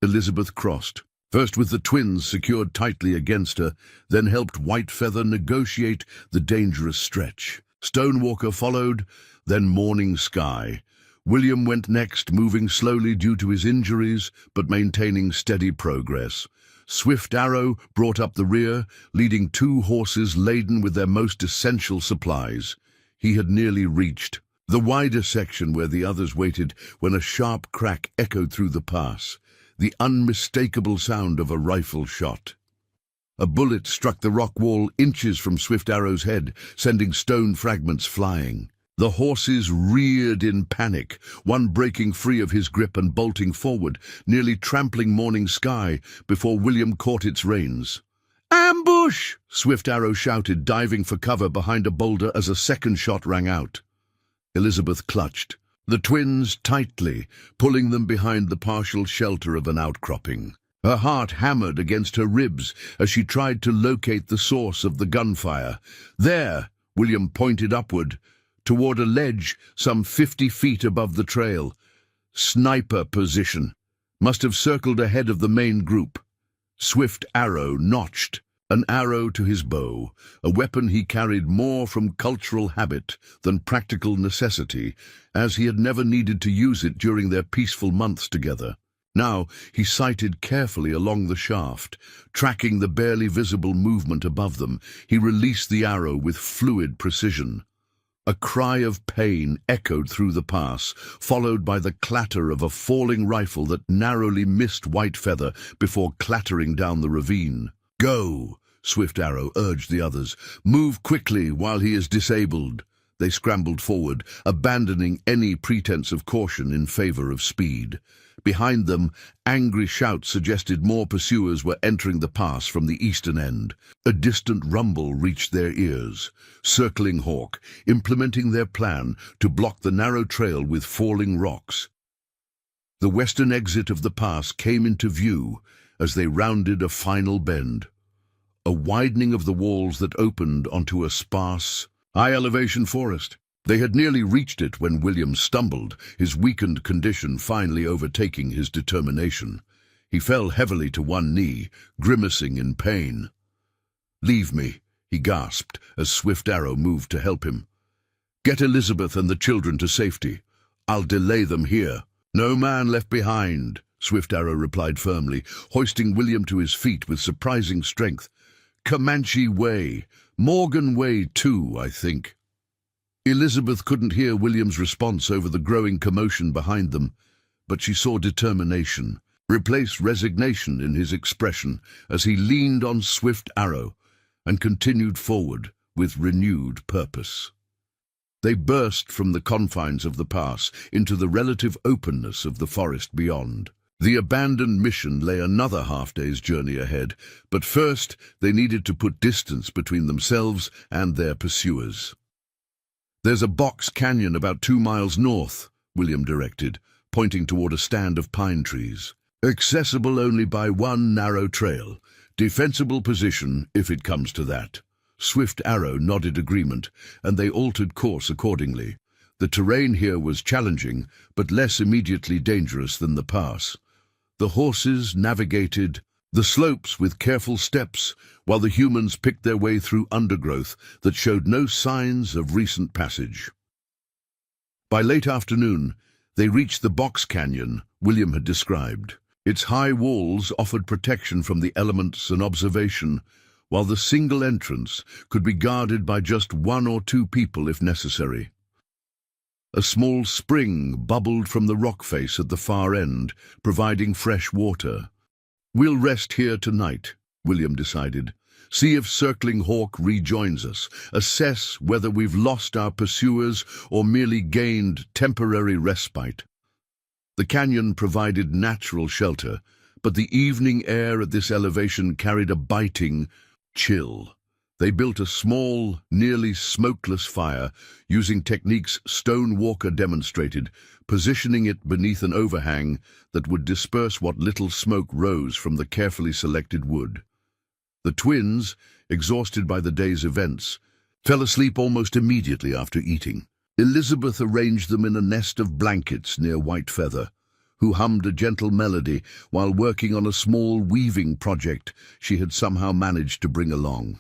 Elizabeth crossed, first with the twins secured tightly against her, then helped Whitefeather negotiate the dangerous stretch. Stonewalker followed, then Morning Sky. William went next, moving slowly due to his injuries, but maintaining steady progress. Swift Arrow brought up the rear, leading two horses laden with their most essential supplies. He had nearly reached the wider section where the others waited when a sharp crack echoed through the pass, the unmistakable sound of a rifle shot. A bullet struck the rock wall inches from Swift Arrow's head, sending stone fragments flying. The horses reared in panic, one breaking free of his grip and bolting forward, nearly trampling Morning Sky before William caught its reins. "Ambush!" Swift Arrow shouted, diving for cover behind a boulder as a second shot rang out. Elizabeth clutched, the twins tightly, pulling them behind the partial shelter of an outcropping. Her heart hammered against her ribs as she tried to locate the source of the gunfire. There, William pointed upward, toward a ledge some 50 feet above the trail. Sniper position. Must have circled ahead of the main group. Swift Arrow notched an arrow to his bow, a weapon he carried more from cultural habit than practical necessity, as he had never needed to use it during their peaceful months together. Now he sighted carefully along the shaft, tracking the barely visible movement above them. He released the arrow with fluid precision. A cry of pain echoed through the pass, followed by the clatter of a falling rifle that narrowly missed Whitefeather before clattering down the ravine. "Go!" Swift Arrow urged the others. "Move quickly while he is disabled." They scrambled forward, abandoning any pretense of caution in favor of speed. Behind them, angry shouts suggested more pursuers were entering the pass from the eastern end. A distant rumble reached their ears. Circling Hawk, implementing their plan to block the narrow trail with falling rocks. The western exit of the pass came into view as they rounded a final bend. a widening of the walls that opened onto a sparse, high-elevation forest. They had nearly reached it when William stumbled, his weakened condition finally overtaking his determination. He fell heavily to one knee, grimacing in pain. "Leave me," he gasped as Swift Arrow moved to help him. "Get Elizabeth and the children to safety. I'll delay them here." "No man left behind," Swift Arrow replied firmly, hoisting William to his feet with surprising strength. "Comanche way. Morgan way too, I think." Elizabeth couldn't hear William's response over the growing commotion behind them, but she saw determination replace resignation in his expression as he leaned on Swift Arrow and continued forward with renewed purpose. They burst from the confines of the pass into the relative openness of the forest beyond. The abandoned mission lay another half-day's journey ahead, but first they needed to put distance between themselves and their pursuers. "There's a box canyon about 2 miles north," William directed, pointing toward a stand of pine trees. "Accessible only by one narrow trail. Defensible position if it comes to that." Swift Arrow nodded agreement, and they altered course accordingly. The terrain here was challenging, but less immediately dangerous than the pass. The horses navigated the slopes with careful steps, while the humans picked their way through undergrowth that showed no signs of recent passage. By late afternoon, they reached the box canyon William had described. Its high walls offered protection from the elements and observation, while the single entrance could be guarded by just 1 or 2 people if necessary. A small spring bubbled from the rock face at the far end, providing fresh water. "We'll rest here tonight," William decided. "See if Circling Hawk rejoins us. Assess whether we've lost our pursuers or merely gained temporary respite." The canyon provided natural shelter, but the evening air at this elevation carried a biting chill. They built a small, nearly smokeless fire, using techniques Stone Walker demonstrated, positioning it beneath an overhang that would disperse what little smoke rose from the carefully selected wood. The twins, exhausted by the day's events, fell asleep almost immediately after eating. Elizabeth arranged them in a nest of blankets near White Feather, who hummed a gentle melody while working on a small weaving project she had somehow managed to bring along.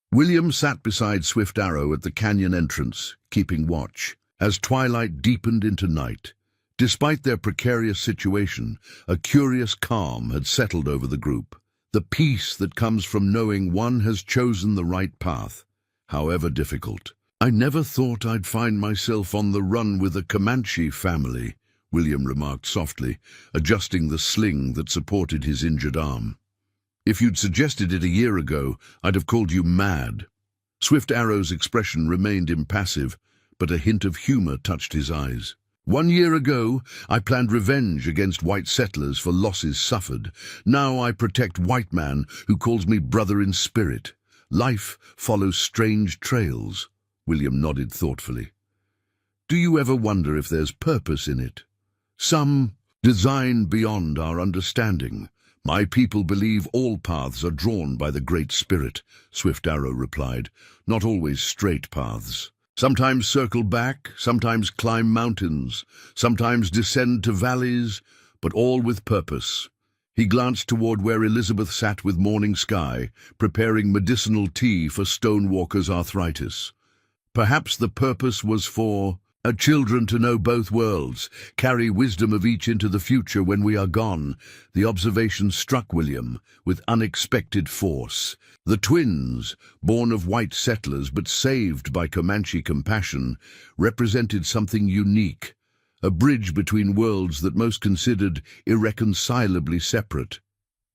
William sat beside Swift Arrow at the canyon entrance, keeping watch. As twilight deepened into night, despite their precarious situation, a curious calm had settled over the group. The peace that comes from knowing one has chosen the right path, however difficult. "I never thought I'd find myself on the run with a Comanche family," William remarked softly, adjusting the sling that supported his injured arm. "If you'd suggested it a year ago, I'd have called you mad." Swift Arrow's expression remained impassive, but a hint of humor touched his eyes. "1 year ago, I planned revenge against white settlers for losses suffered. Now I protect white man who calls me brother in spirit. Life follows strange trails." William nodded thoughtfully. "Do you ever wonder if there's purpose in it? Some design beyond our understanding?" "My people believe all paths are drawn by the Great Spirit," Swift Arrow replied. "Not always straight paths. Sometimes circle back, sometimes climb mountains, sometimes descend to valleys, but all with purpose." He glanced toward where Elizabeth sat with morning sky, preparing medicinal tea for Stonewalker's arthritis. Perhaps the purpose was for children to know both worlds, carry wisdom of each into the future when we are gone. The observation struck William with unexpected force. The twins, born of white settlers but saved by Comanche compassion, represented something unique, a bridge between worlds that most considered irreconcilably separate.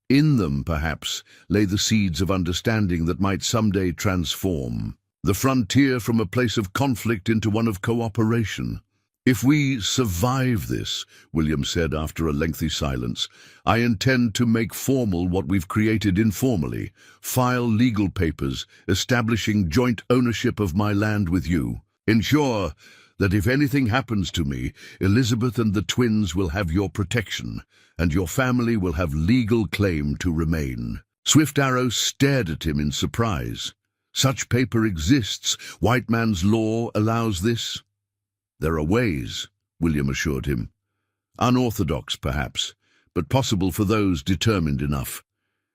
In them, perhaps, lay the seeds of understanding that might someday transform the frontier from a place of conflict into one of cooperation. "If we survive this," William said after a lengthy silence, "I intend to make formal what we've created informally, file legal papers establishing joint ownership of my land with you. Ensure that if anything happens to me, Elizabeth and the twins will have your protection, and your family will have legal claim to remain." Swift Arrow stared at him in surprise. Such paper exists. White man's law allows this. There are ways, William assured him. Unorthodox, perhaps, but possible for those determined enough.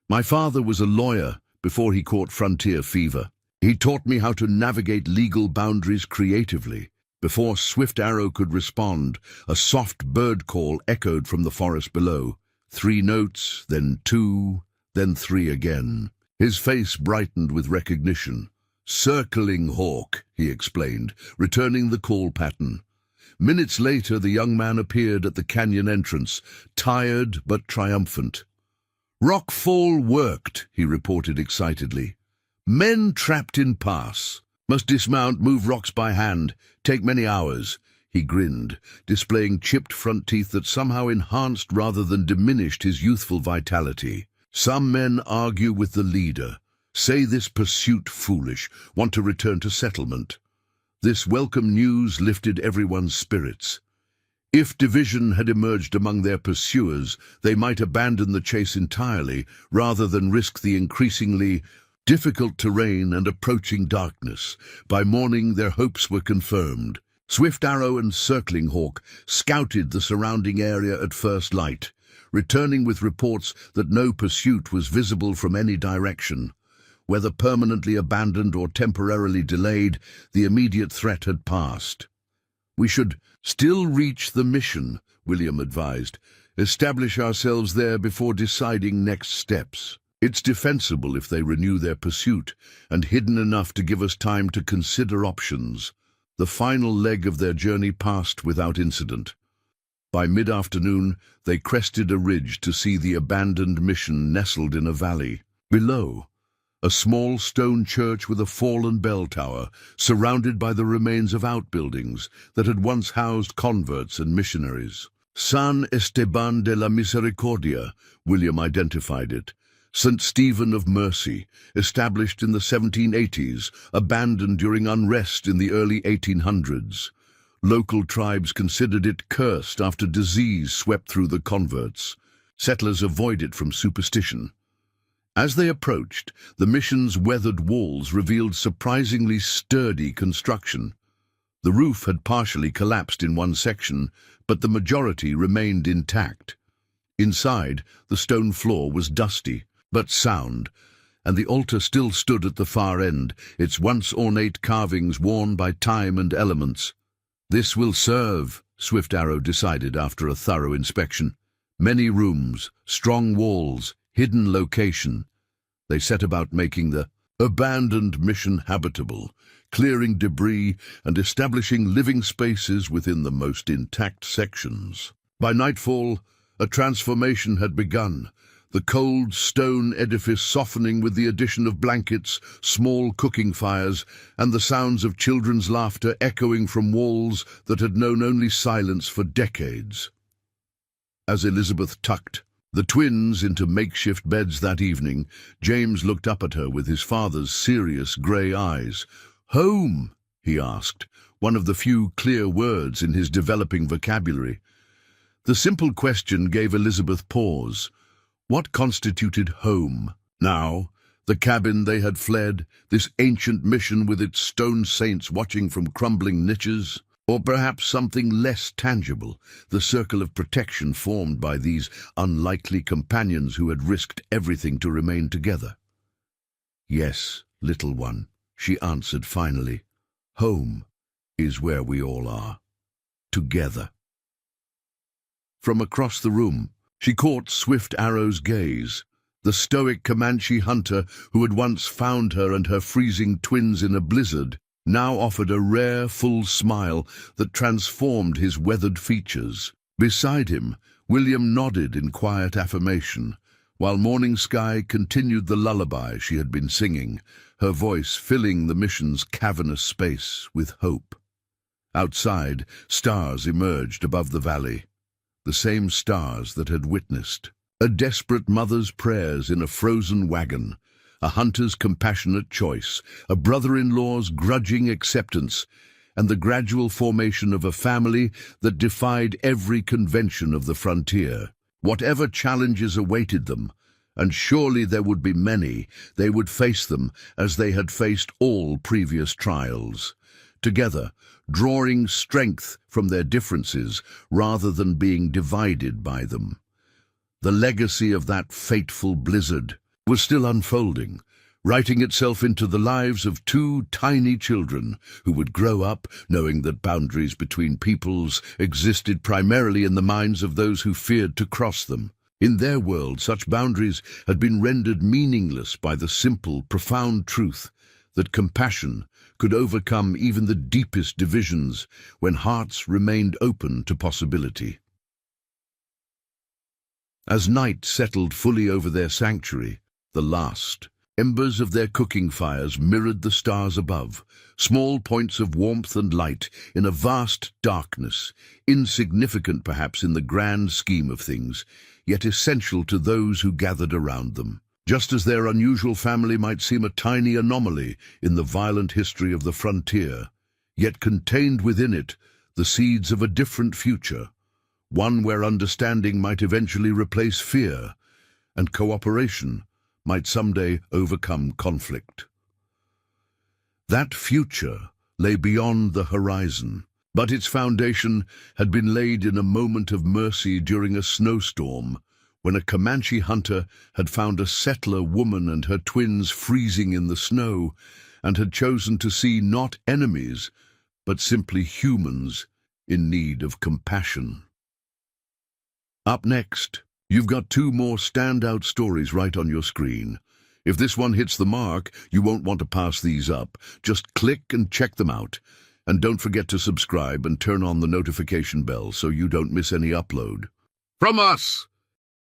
My father was a lawyer before he caught frontier fever. He taught me how to navigate legal boundaries creatively. Before Swift Arrow could respond, a soft bird call echoed from the forest below. 3 notes, then 2, then 3 again. His face brightened with recognition. "Circling hawk," he explained, returning the call pattern. Minutes later, the young man appeared at the canyon entrance, tired but triumphant. "Rockfall worked," he reported excitedly. "Men trapped in pass. Must dismount, move rocks by hand. Take many hours." He grinned, displaying chipped front teeth that somehow enhanced rather than diminished his youthful vitality. "Some men argue with the leader, say this pursuit foolish, want to return to settlement." This welcome news lifted everyone's spirits. If division had emerged among their pursuers, they might abandon the chase entirely, rather than risk the increasingly difficult terrain and approaching darkness. By morning, their hopes were confirmed. Swift Arrow and Circling Hawk scouted the surrounding area at first light, returning with reports that no pursuit was visible from any direction. Whether permanently abandoned or temporarily delayed, the immediate threat had passed. "We should still reach the mission," William advised. "Establish ourselves there before deciding next steps. It's defensible if they renew their pursuit, and hidden enough to give us time to consider options." The final leg of their journey passed without incident. By mid-afternoon, they crested a ridge to see the abandoned mission nestled in a valley. Below, a small stone church with a fallen bell tower, surrounded by the remains of outbuildings that had once housed converts and missionaries. San Esteban de la Misericordia, William identified it. St. Stephen of Mercy, established in the 1780s, abandoned during unrest in the early 1800s. Local tribes considered it cursed after disease swept through the converts. Settlers avoided it from superstition. As they approached, the mission's weathered walls revealed surprisingly sturdy construction. The roof had partially collapsed in one section, but the majority remained intact. Inside, the stone floor was dusty, but sound, and the altar still stood at the far end, its once ornate carvings worn by time and elements. "This will serve," Swift Arrow decided after a thorough inspection. Many rooms, strong walls, hidden location. They set about making the abandoned mission habitable, clearing debris and establishing living spaces within the most intact sections. By nightfall, a transformation had begun, the cold stone edifice softening with the addition of blankets, small cooking fires, and the sounds of children's laughter echoing from walls that had known only silence for decades. As Elizabeth tucked the twins into makeshift beds that evening, James looked up at her with his father's serious grey eyes. "Home?" he asked, one of the few clear words in his developing vocabulary. The simple question gave Elizabeth pause. What constituted home? Now, the cabin they had fled, this ancient mission with its stone saints watching from crumbling niches, or perhaps something less tangible, the circle of protection formed by these unlikely companions who had risked everything to remain together. "Yes, little one," she answered finally. "Home is where we all are, together." From across the room, she caught Swift Arrow's gaze. The stoic Comanche hunter who had once found her and her freezing twins in a blizzard now offered a rare, full smile that transformed his weathered features. Beside him, William nodded in quiet affirmation, while Morning Sky continued the lullaby she had been singing, her voice filling the mission's cavernous space with hope. Outside, stars emerged above the valley, the same stars that had witnessed a desperate mother's prayers in a frozen wagon, a hunter's compassionate choice, a brother-in-law's grudging acceptance, and the gradual formation of a family that defied every convention of the frontier. Whatever challenges awaited them, And surely there would be many. They would face them as they had faced all previous trials. Together, drawing strength from their differences rather than being divided by them. The legacy of that fateful blizzard was still unfolding, writing itself into the lives of two tiny children who would grow up knowing that boundaries between peoples existed primarily in the minds of those who feared to cross them. In their world, such boundaries had been rendered meaningless by the simple, profound truth that compassion could overcome even the deepest divisions when hearts remained open to possibility. As night settled fully over their sanctuary, the last embers of their cooking fires mirrored the stars above, small points of warmth and light in a vast darkness, insignificant perhaps in the grand scheme of things, yet essential to those who gathered around them. Just as their unusual family might seem a tiny anomaly in the violent history of the frontier, yet contained within it the seeds of a different future, one where understanding might eventually replace fear, and cooperation might someday overcome conflict. That future lay beyond the horizon, but its foundation had been laid in a moment of mercy during a snowstorm, when a Comanche hunter had found a settler woman and her twins freezing in the snow, and had chosen to see not enemies, but simply humans in need of compassion. Up next, you've got two more standout stories right on your screen. If this one hits the mark, you won't want to pass these up. Just click and check them out. And don't forget to subscribe and turn on the notification bell so you don't miss any upload. From us,